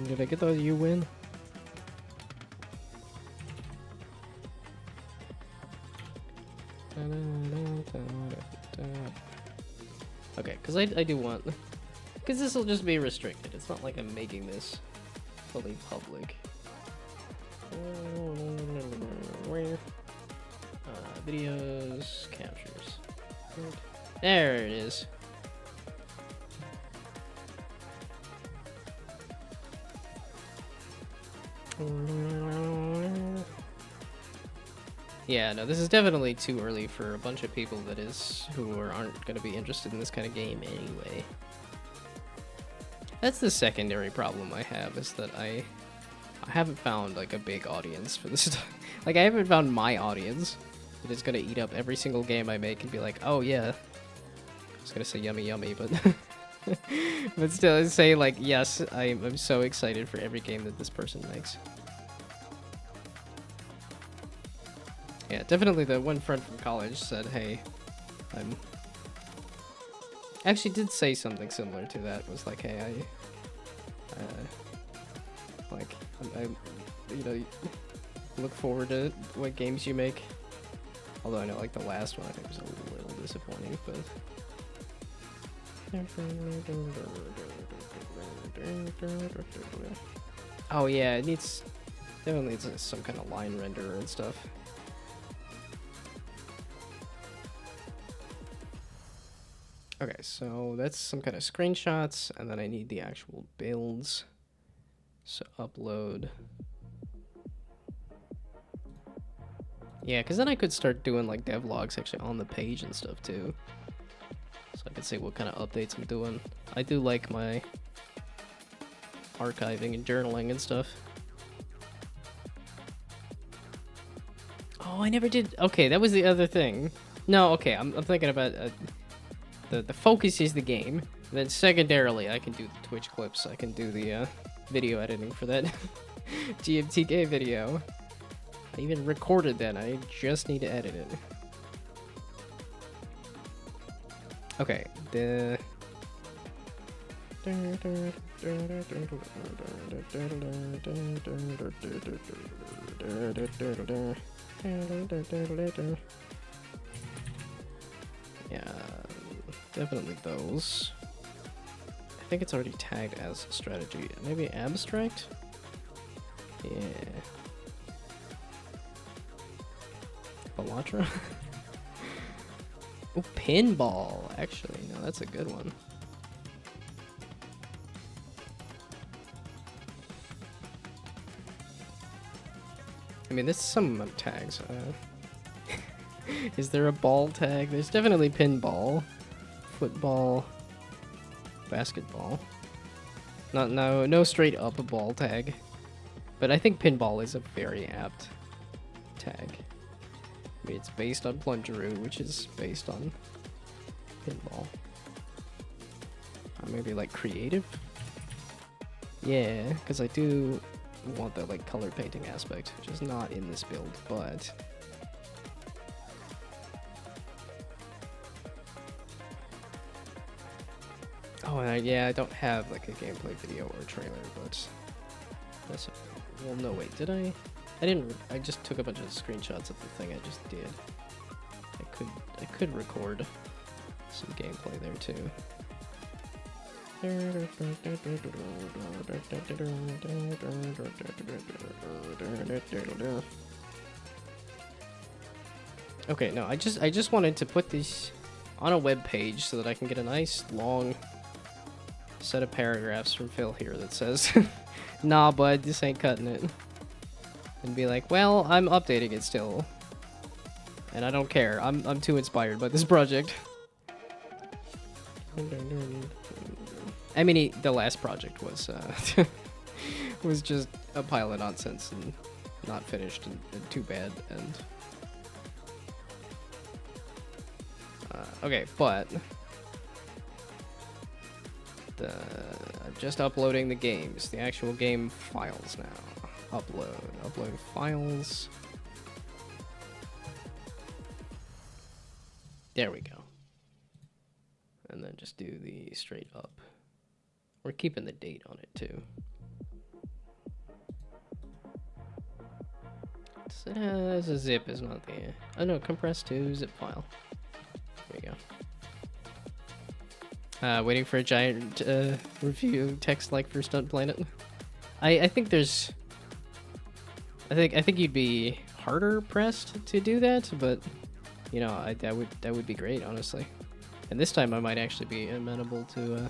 Did I get those? You win. Okay, because I do want, because this will just be restricted. It's not like I'm making this fully public. Videos, captures. There it is. Yeah, no, this is definitely too early for a bunch of people who aren't going to be interested in this kind of game anyway. That's the secondary problem I have, is that I haven't found like a big audience for this stuff. Like I haven't found my audience that is going to eat up every single game I make and be like, oh yeah. I was going to say yummy yummy, but but still say like, yes, I'm so excited for every game that this person makes. Yeah, definitely the one friend from college said, hey, actually did say something similar to that. Was like, hey, I you know, look forward to what games you make. Although I know like the last one I think was a little disappointing, but oh yeah, it definitely needs some kind of line renderer and stuff. Okay, so that's some kind of screenshots, and then I need the actual builds. So upload. Yeah, because then I could start doing like devlogs actually on the page and stuff too. So I could see what kind of updates I'm doing. I do like my archiving and journaling and stuff. Oh, I never did. Okay, that was the other thing. No, okay, I'm thinking about the focus is the game. Then secondarily, I can do the Twitch clips. I can do the video editing for that GMTK video. I even recorded that. I just need to edit it. Okay, the yeah, definitely those. I think it's already tagged as strategy. Maybe abstract? Yeah. Balatra? Oh, pinball. Actually, no, that's a good one. I mean, there's some tags. Is there a ball tag? There's definitely pinball, football, basketball. No straight up a ball tag. But I think pinball is a very apt tag. I mean, it's based on Plungeroo, which is based on pinball. Or maybe like creative? Yeah, because I do want that like color painting aspect, which is not in this build, but oh, and yeah, I don't have like a gameplay video or trailer, but that's well, no, wait, did I? I didn't. I just took a bunch of screenshots of the thing I just did. I could record some gameplay there too. Okay, no, I just wanted to put these on a web page so that I can get a nice long set of paragraphs from Phil here that says, nah, bud, this ain't cutting it. And be like, well, I'm updating it still. And I don't care. I'm too inspired by this project. I mean, the last project was was just a pile of nonsense and not finished and too bad. And okay, but I'm just uploading the games, the actual game files now. Upload files. There we go. And then just do the straight up. We're keeping the date on it too. It's a zip is not the... Oh no, compressed to zip file. There you go. Waiting for a giant review text like for Stunt Planet. I think there's... I think you'd be harder pressed to do that, but you know, that would be great, honestly. And this time I might actually be amenable to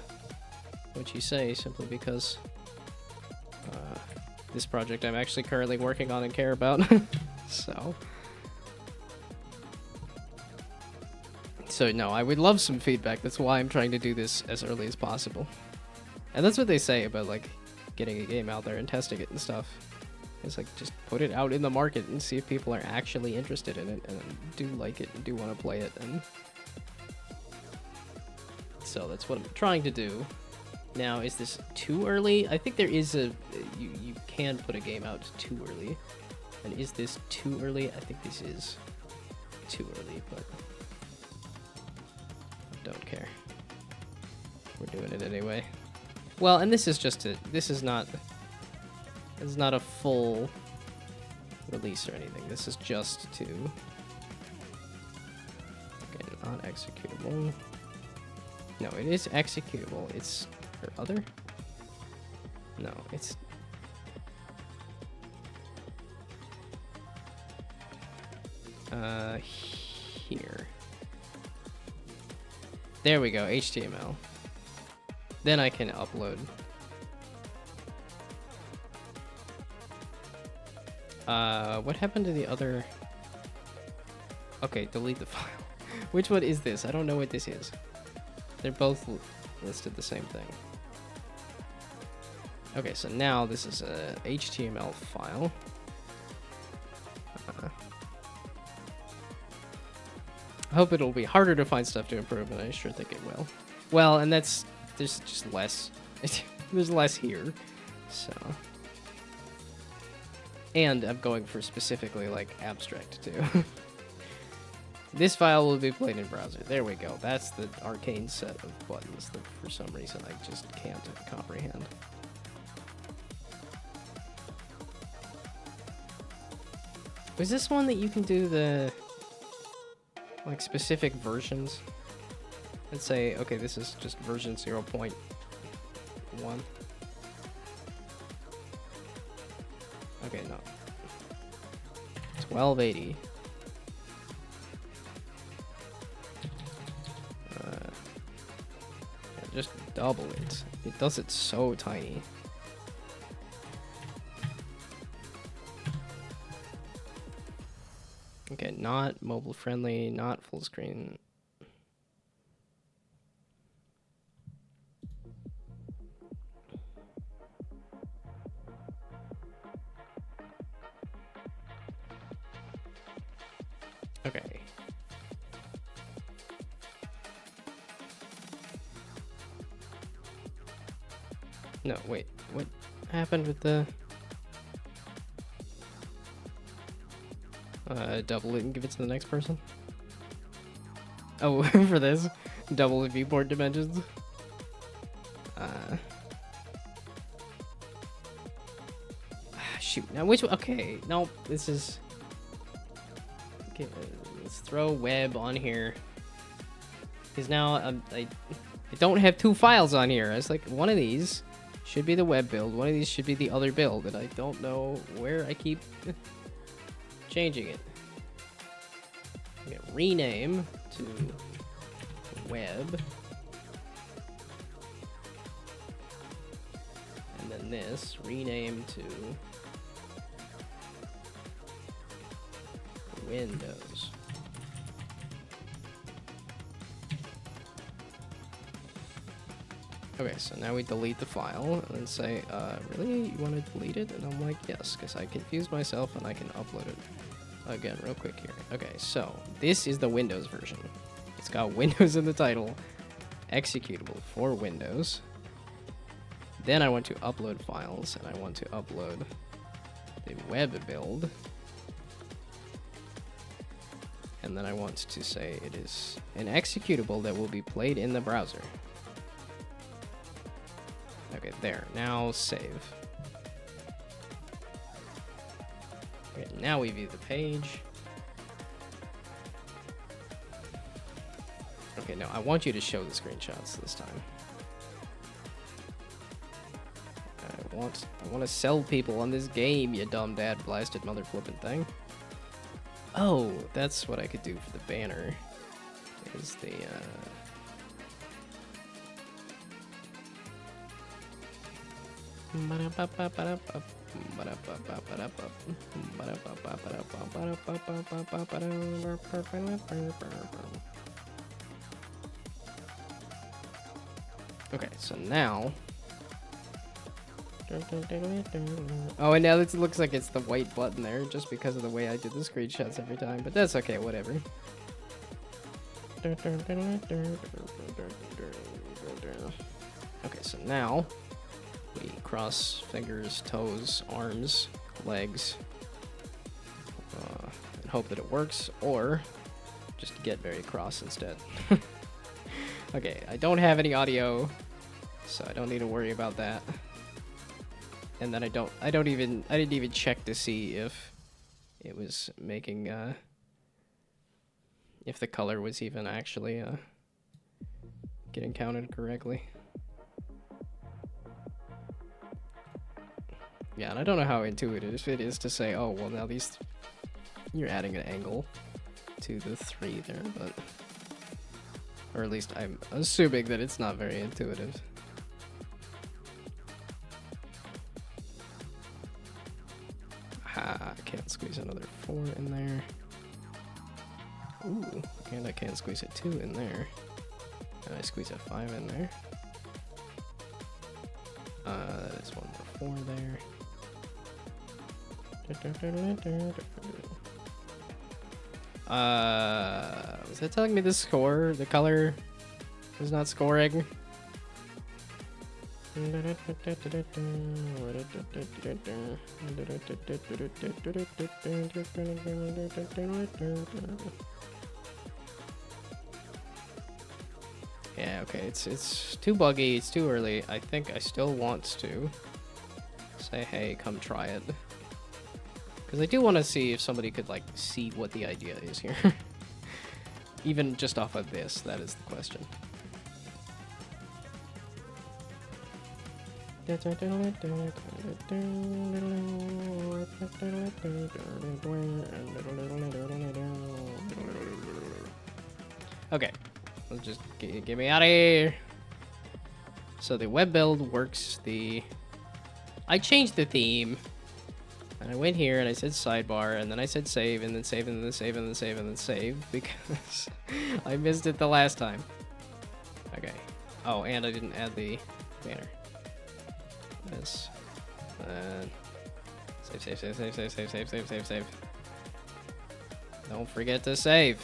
what you say, simply because this project I'm actually currently working on and care about. So no, I would love some feedback. That's why I'm trying to do this as early as possible. And that's what they say about like getting a game out there and testing it and stuff. It's like, just put it out in the market and see if people are actually interested in it and do like it and do want to play it. And so that's what I'm trying to do. Now, is this too early? I think there is a... You can put a game out too early. And is this too early? I think this is too early, but don't care. We're doing it anyway. Well, and this is just a... This is not... It's not a full release or anything. This is just to... Okay, not executable. No, it is executable. It's... Or other? No, it's... Here. There we go, HTML. Then I can upload. What happened to the other... Okay, delete the file. Which one is this? I don't know what this is. They're both listed the same thing. Okay, so now this is a HTML file. I hope it'll be harder to find stuff to improve, and I sure think it will. Well, and there's just less. There's less here, so. And I'm going for specifically like abstract too. This file will be played in browser. There we go. That's the arcane set of buttons that for some reason I just can't comprehend. Was this one that you can do the like specific versions? Let's say, okay, this is just version 0.1. 1280. Just double it. It does it so tiny. Okay, not mobile friendly, not full screen. Okay. No, wait. What happened with the... double it and give it to the next person? Oh, for this? Double the viewport dimensions? Shoot. Now which one? Okay, no, this is... Okay, let's throw web on here. Because now I don't have two files on here. It's like one of these should be the web build. One of these should be the other build. And I don't know where I keep changing it. Okay, rename to web. And this, rename to Windows. Okay, so now we delete the file and say, really? You want to delete it? And I'm like, yes, because I confused myself and I can upload it again real quick here. Okay, so this is the Windows version. It's got Windows in the title, executable for Windows. Then I want to upload files, and I want to upload the web build. And then I want to say it is an executable that will be played in the browser. Okay, there. Now save. Okay, now we view the page. Okay, no, I want you to show the screenshots this time. I want to sell people on this game, you dumb dad blasted mother flipping thing. Oh, that's what I could do for the banner. Is the okay, so now. Oh, and now it looks like it's the white button there just because of the way I did the screenshots every time, but that's okay, whatever. Okay, so now we cross fingers, toes, arms, legs, and hope that it works, or just get very cross instead. Okay, I don't have any audio, so I don't need to worry about that. And then I didn't even check to see if it was making, if the color was even actually, getting counted correctly. Yeah, and I don't know how intuitive it is to say, oh, well, now these, you're adding an angle to the 3 there, but, or at least I'm assuming that it's not very intuitive. I can't squeeze another 4 in there. Ooh, and I can't squeeze a 2 in there. And I squeeze a 5 in there. There's one more 4 there. Was that telling me the score? The color was not scoring? Yeah, okay, it's too buggy, it's too early. I think I still want to say, hey, come try it. Because I do want to see if somebody could, like, see what the idea is here. Even just off of this, that is the question. Okay, let's just get me out of here. So the web build works. I changed the theme, and I went here and I said sidebar, and then I said save, and then save, and then save, and then save, and then save because I missed it the last time. Okay. Oh, and I didn't add the banner. This. Save. Don't forget to save.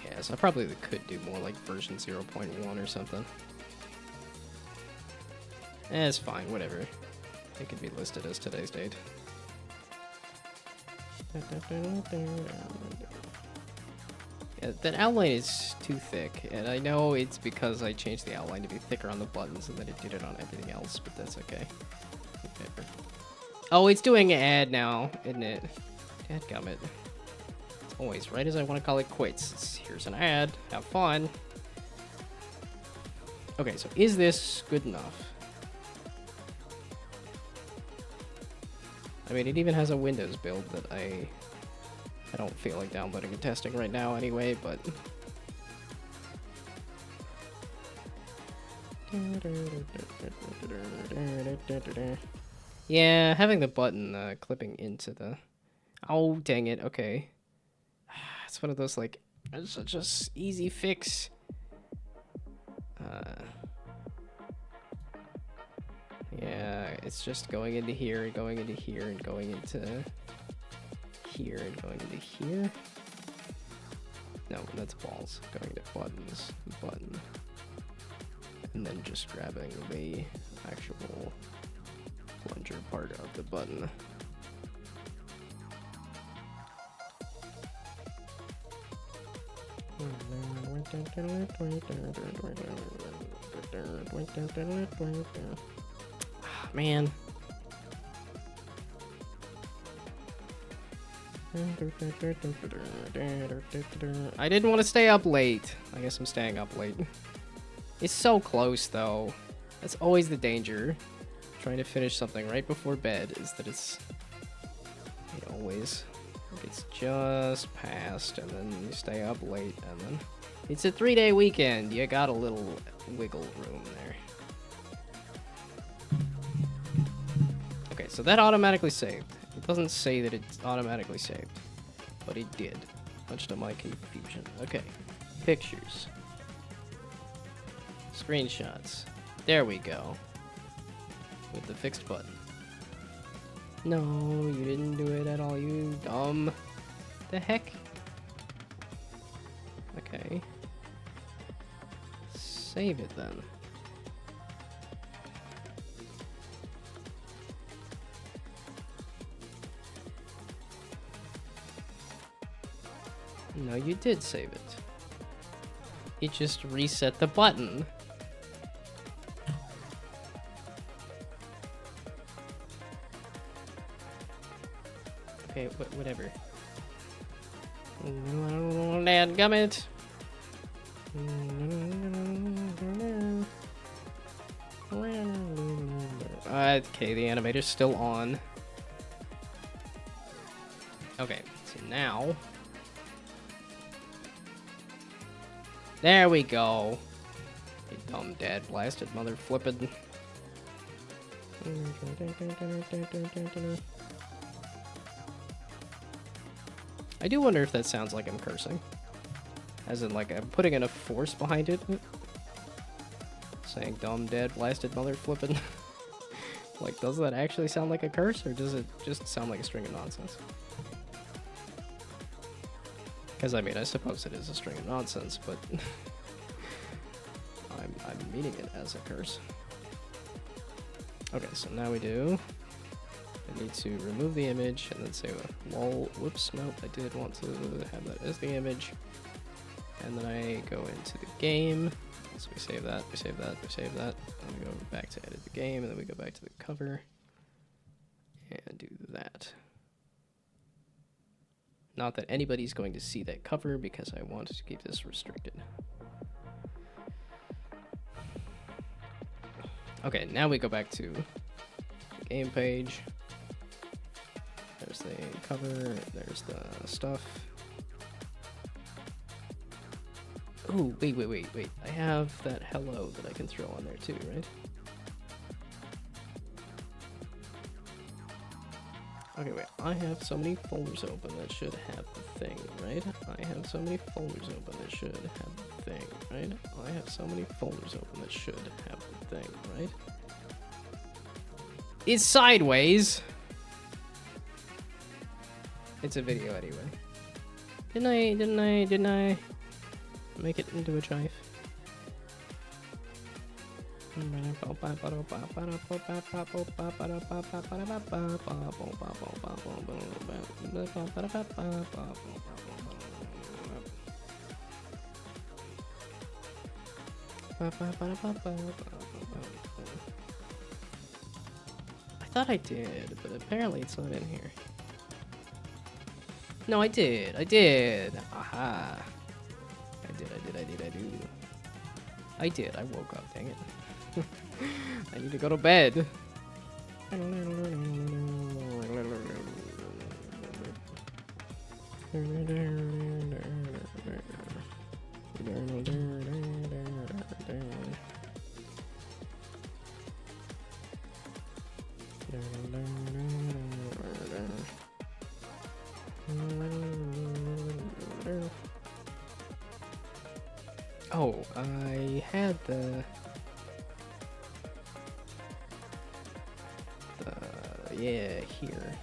Yeah, so I probably could do more like version 0.1 or something. It's fine, whatever. It could be listed as today's date. Yeah, that outline is too thick, and I know it's because I changed the outline to be thicker on the buttons and then it did it on everything else, but that's okay. Whatever. Oh, it's doing an ad now, isn't it? Dadgummit. It's always right as I want to call it quits. Here's an ad. Have fun. Okay, so is this good enough? I mean, it even has a Windows build that I don't feel like downloading and testing right now anyway, but... Yeah, having the button clipping into the... Oh, dang it, okay. It's one of those, like, it's such a easy fix. Yeah, it's just going into here, and going into here, and going into here, and going into here. No, that's balls. Going into buttons, button. And then just grabbing the actual plunger part of the button. Man. I didn't want to stay up late. I guess I'm staying up late. It's so close, though. That's always the danger. Trying to finish something right before bed is that it always gets just past, and then you stay up late, and then it's a 3-day weekend. You got a little wiggle room there. Okay, so that automatically saved. It doesn't say that it's automatically saved, but it did, much to my confusion. Okay, pictures. Screenshots. There we go. With the fixed button. No, you didn't do it at all, you dumb. The heck? Okay. Save it then. No, you did save it. You just reset the button. Okay, whatever. Dadgummit. Okay, the animator's still on. Okay, so now... There we go. You dumb dad blasted mother flippin'. I do wonder if that sounds like I'm cursing. As in, like, I'm putting enough force behind it. Saying dumb dad blasted mother flippin'. Like, does that actually sound like a curse, or does it just sound like a string of nonsense? Because, I mean, I suppose it is a string of nonsense, but I'm meaning it as a curse. Okay, so now we do... I need to remove the image and then say, lol, whoops, nope, I did want to have that as the image. And then I go into the game. So we save that, we save that, we save that. Then we go back to edit the game, and then we go back to the cover. And do that. Not that anybody's going to see that cover, because I want to keep this restricted. Okay, now we go back to the game page. There's the cover, there's the stuff. Oh, wait. I have that hello that I can throw on there too, right? Okay, wait. I have so many folders open that should have the thing, right? I have so many folders open that should have the thing, right? I have so many folders open that should have the thing, right? It's sideways! It's a video anyway. Didn't I make it into a jive? I thought I did, but apparently it's not in here. No, I did. Aha. I did. I woke up, dang it. I need to go to bed. Oh, I had the yeah, here.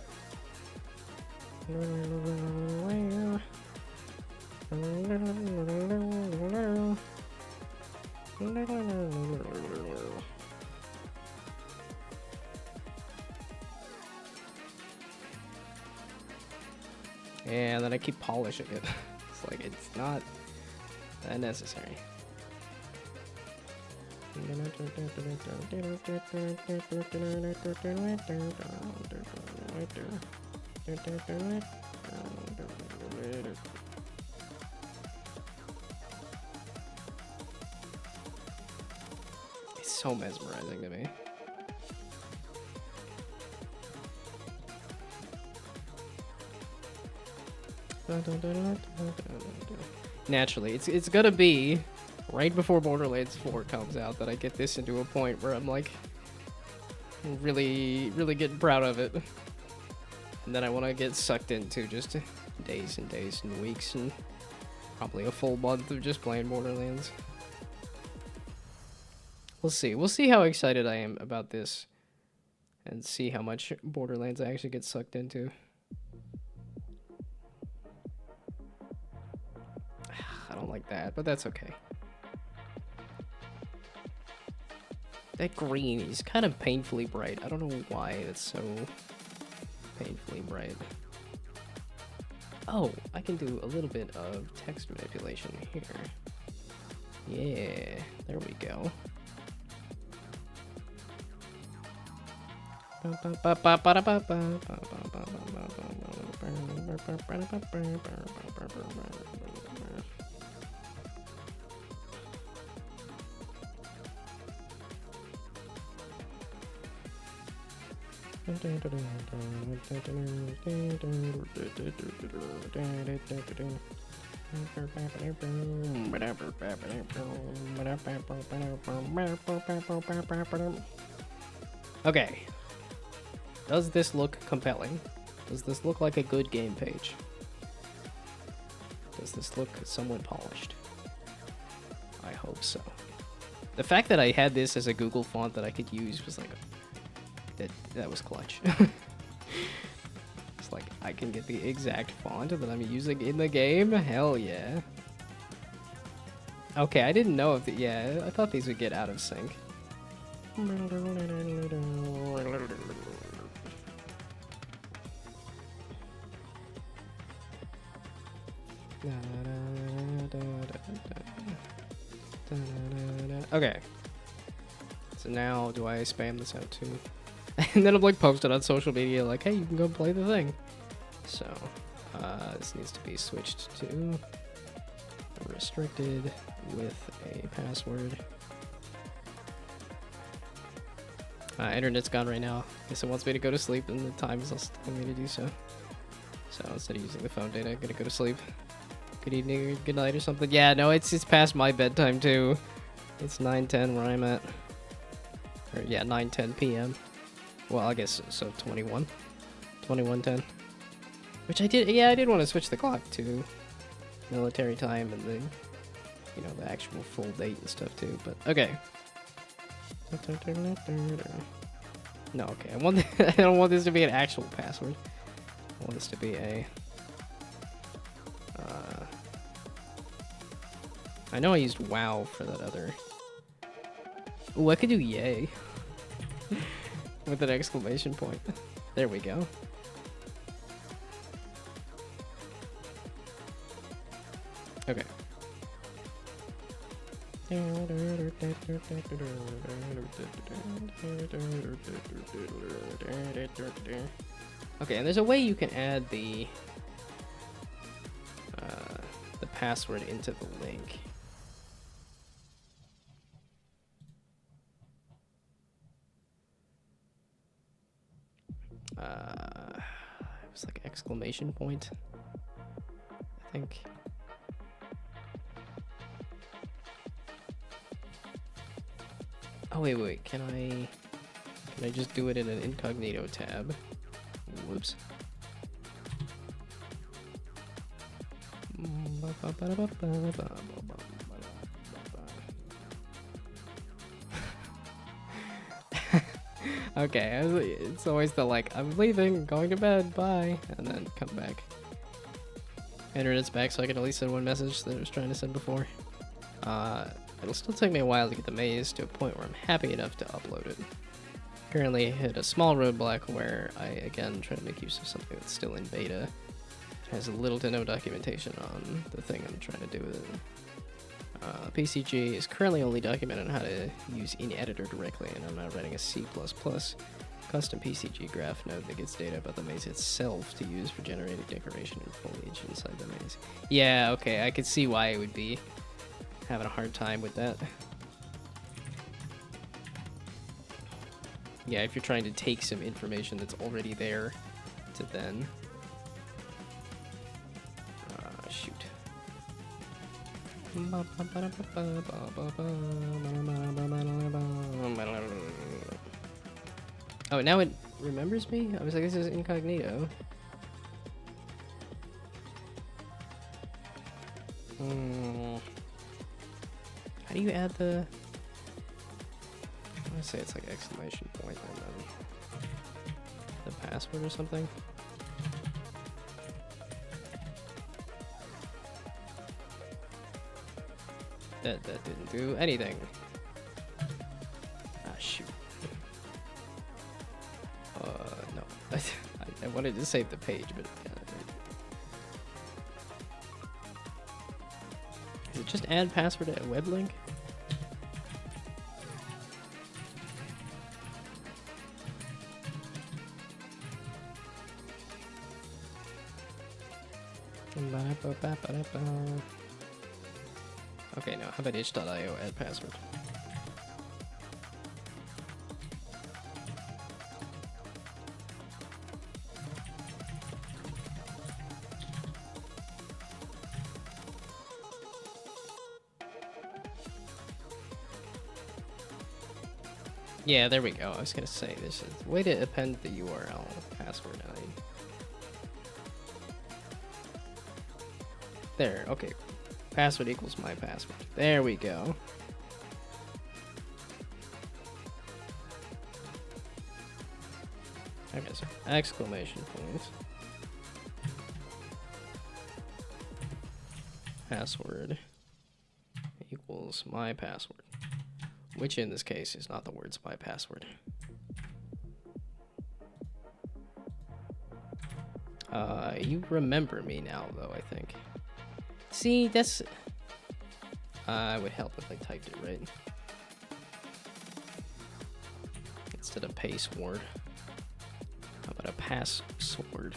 Yeah, then I keep polishing it. It's like, it's not that necessary. It's so mesmerizing to me. Naturally, it's gonna be right before Borderlands 4 comes out that I get this into a point where I'm like really getting proud of it. And then I want to get sucked into just days and days and weeks and probably a full month of just playing Borderlands. We'll see. We'll see how excited I am about this and see how much Borderlands I actually get sucked into. I don't like that, but that's okay. That green is kind of painfully bright. I don't know why it's so painfully bright. Oh, I can do a little bit of text manipulation here. Yeah, there we go. Okay. Does this look compelling? Does this look like a good game page? Does this look somewhat polished? I hope so. The fact that I had this as a Google font that I could use was like, that was clutch. It's like, I can get the exact font that I'm using in the game? Hell yeah. Okay, I didn't know if, yeah, I thought these would get out of sync. Okay. So now, do I spam this out too? And then I'm like posted on social media like, hey, you can go play the thing. So, this needs to be switched to restricted with a password. Internet's gone right now. Guess it wants me to go to sleep and the time is also telling me to do so. So instead of using the phone data, I'm gonna go to sleep. Good evening or good night or something. Yeah, no, it's past my bedtime too. It's 9:10 where I'm at. Or yeah, 9:10 p.m. Well, I guess so 21:10. Which I did, yeah, I did want to switch the clock to military time and then, you know, the actual full date and stuff too, but okay. No, okay, I don't want this to be an actual password. I want this to be a, I know I used WoW for that other. Ooh, I could do yay. With an exclamation point. There we go. Okay. Okay, and there's a way you can add the password into the link. It was like exclamation point. think. Oh wait, can I just do it in an incognito tab? Whoops. Okay, it's always the like, I'm leaving, going to bed, bye, and then come back. Internet's back, so I can at least send one message that I was trying to send before. It'll still take me a while to get the maze to a point where I'm happy enough to upload it. Currently hit a small roadblock where I again try to make use of something that's still in beta. It has little to no documentation on the thing I'm trying to do with it. PCG is currently only documented on how to use in-editor directly, and I'm now writing a C++ custom PCG graph node that gets data about the maze itself to use for generating decoration and foliage inside the maze. Yeah, okay, I could see why it would be having a hard time with that. Yeah, if you're trying to take some information that's already there to then... shoot. Oh, now it remembers me? I was like, this is incognito. How do you add the... I want to say it's like exclamation point and then the password or something. That didn't do anything. Ah, shoot. No. I wanted to save the page, but... Is it just add password at web link? Okay, now how about itch.io add password? Yeah, there we go. I was gonna say this is way to append the URL password. There, okay. Password equals my password. There we go. Okay, so exclamation point. Password equals my password. Which in this case is not the words my password. You remember me now, though, I think. See, that's... it would help if I typed it right. Instead of password. How about a password?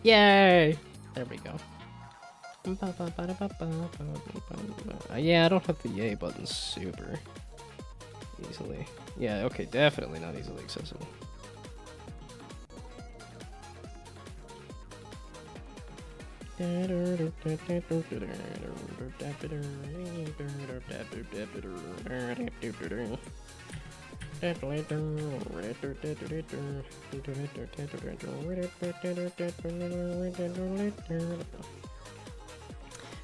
Yay! There we go. Yeah, I don't have the yay button super easily. Yeah, okay, definitely not easily accessible.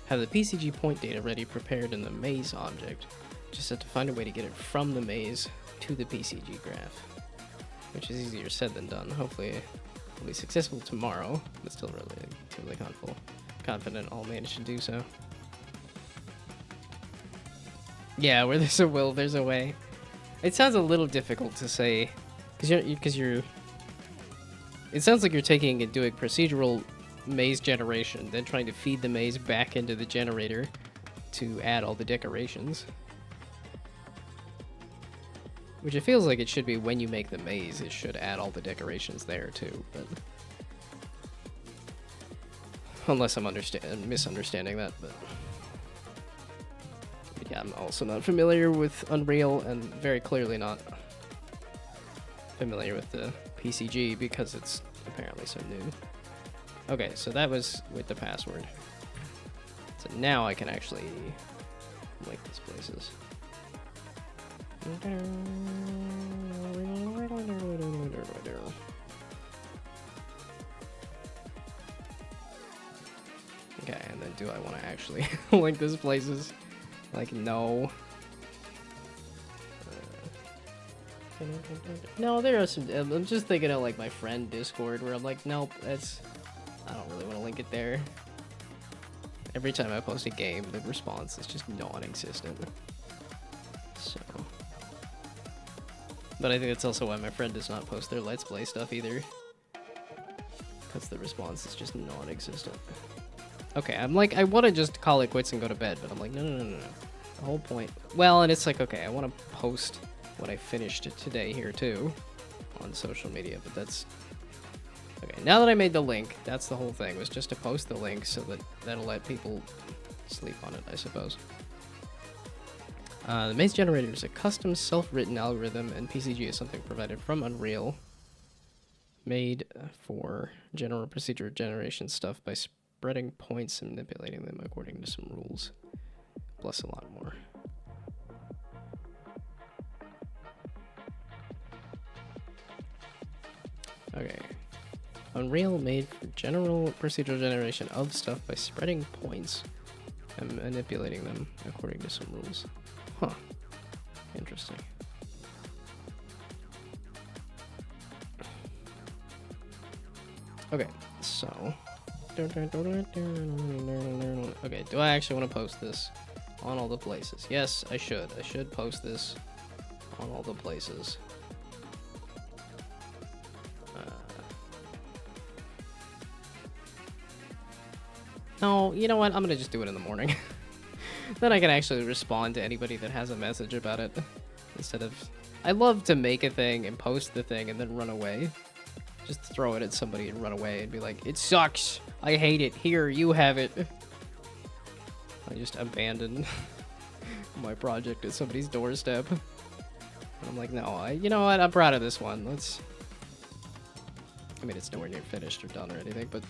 Have the PCG point data ready prepared in the maze object. Just have to find a way to get it from the maze to the PCG graph, which is easier said than done. Hopefully it'll be successful tomorrow, but still really confident I'll manage to do so. Yeah, where there's a will, there's a way. It sounds a little difficult to say, because you're. It sounds like you're taking and doing procedural maze generation, then trying to feed the maze back into the generator to add all the decorations. Which it feels like it should be when you make the maze, it should add all the decorations there too, but... Unless I'm misunderstanding that, but... Yeah, I'm also not familiar with Unreal, and very clearly not familiar with the PCG because it's apparently so new. Okay, so that was with the password. So now I can actually link these places. Okay, and then do I want to actually link these places? Like, no. No, there are some. I'm just thinking of like my friend Discord where I'm like, nope, that's. I don't really want to link it there. Every time I post a game, the response is just non-existent. So. But I think that's also why my friend does not post their Let's Play stuff either. Because the response is just non-existent. Okay, I'm like, I want to just call it quits and go to bed, but I'm like, no. The whole point. Well, and it's like, okay, I want to post what I finished today here too on social media, but that's... Okay, now that I made the link, that's the whole thing, was just to post the link so that that'll let people sleep on it, I suppose. The maze generator is a custom self-written algorithm, and PCG is something provided from Unreal, made for general procedure generation stuff by spreading points and manipulating them according to some rules, plus a lot more. Okay. Unreal made for general procedural generation of stuff by spreading points and manipulating them according to some rules. Huh. Interesting. Okay, so... Okay, do I actually want to post this on all the places? Yes, I should. I should post this on all the places. No, you know what? I'm gonna just do it in the morning. Then I can actually respond to anybody that has a message about it. Instead of... I love to make a thing and post the thing and then run away. Just throw it at somebody and run away and be like, it sucks! I hate it! Here, you have it! I just abandon my project at somebody's doorstep. And I'm like, no, you know what? I'm proud of this one. Let's... I mean, it's nowhere near finished or done or anything, but...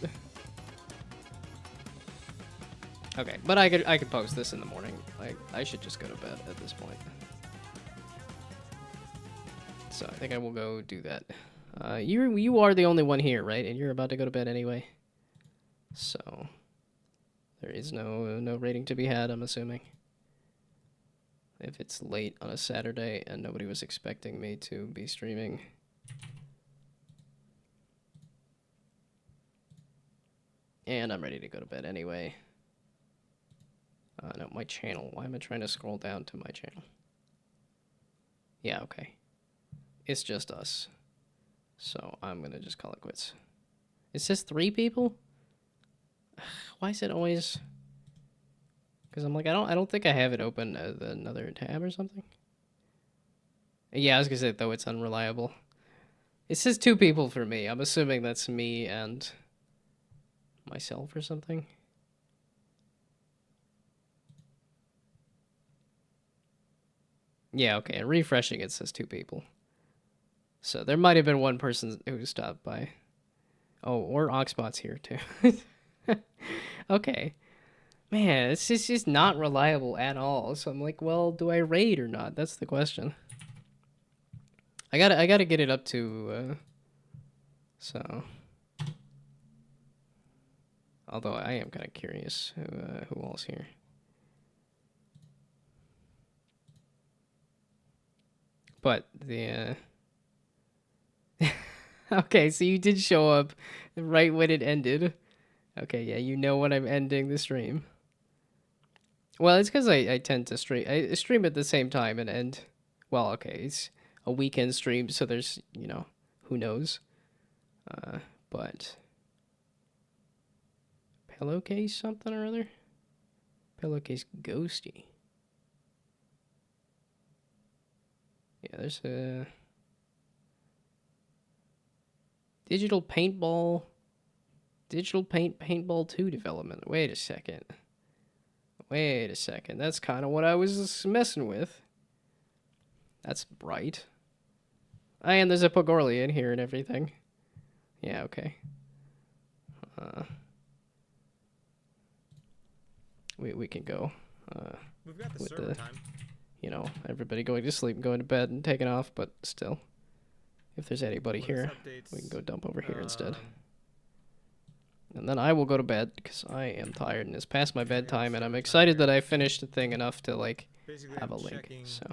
Okay, but I could post this in the morning. Like, I should just go to bed at this point. So I think I will go do that. You are the only one here, right? And you're about to go to bed anyway. So there is no rating to be had, I'm assuming. If it's late on a Saturday and nobody was expecting me to be streaming. And I'm ready to go to bed anyway. No, my channel. Why am I trying to scroll down to my channel? Yeah, okay. It's just us. So I'm gonna just call it quits. It says 3 people? Why is it always... Because I'm like, I don't think I have it open as another tab or something. Yeah, I was gonna say, though it's unreliable. It says 2 people for me. I'm assuming that's me and myself or something. Yeah, okay, and refreshing it says 2 people. So there might have been one person who stopped by. Oh, or Oxbot's here too. Okay. Man, it's just not reliable at all. So I'm like, well, do I raid or not? That's the question. I gotta get it up to so. Although I am kind of curious who all's here. But the okay, so you did show up right when it ended. Okay, yeah, you know when I'm ending the stream. Well, it's because I tend to stream at the same time and end. Well, okay, it's a weekend stream, so there's, you know, who knows. But pillowcase something or other? Pillowcase ghosty. Yeah, there's a digital paintball 2 development. Wait a second. That's kind of what I was messing with. That's bright. And there's a Pogorli in here and everything. Yeah, okay. We can go. We've got the with server the, time. you know, everybody going to sleep and going to bed and taking off, but still. If there's anybody When here, this we can go dump over here instead. um, And then I will go to bed because I am tired and it's past my we have bedtime and I'm server time excited here. that I finished the thing enough to like Basically, have I'm a link. checking So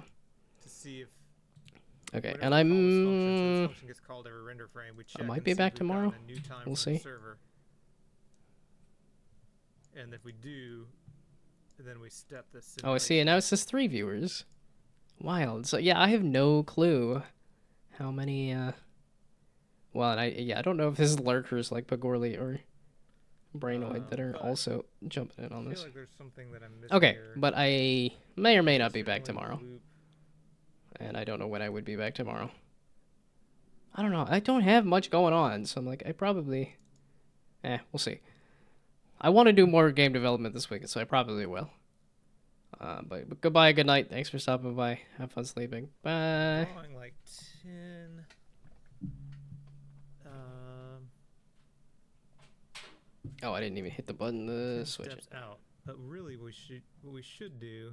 to see if okay, whenever and we call this function, so this I'm function gets called every render frame, we check I might and be see back if we've gotten tomorrow. a new time We'll from the see. server. And if we do, then we step this. Oh, I see. And now it says 3 viewers. Wild. So yeah, I have no clue how many. Well, and I don't know if this is lurkers like Pagorli or Brainoid that are also jumping in on I this. feel like there's something that I'm missing Okay, here. but I may or may not be back Certainly tomorrow, loop. and I don't know when I would be back tomorrow. I don't know. I don't have much going on, so I'm like, I probably. We'll see. I want to do more game development this week, so I probably will. But goodbye, good night. Thanks for stopping by. Have fun sleeping. Bye. Drawing like 10. Oh, I didn't even hit the button to 10 switch steps it. out. But really, what we should do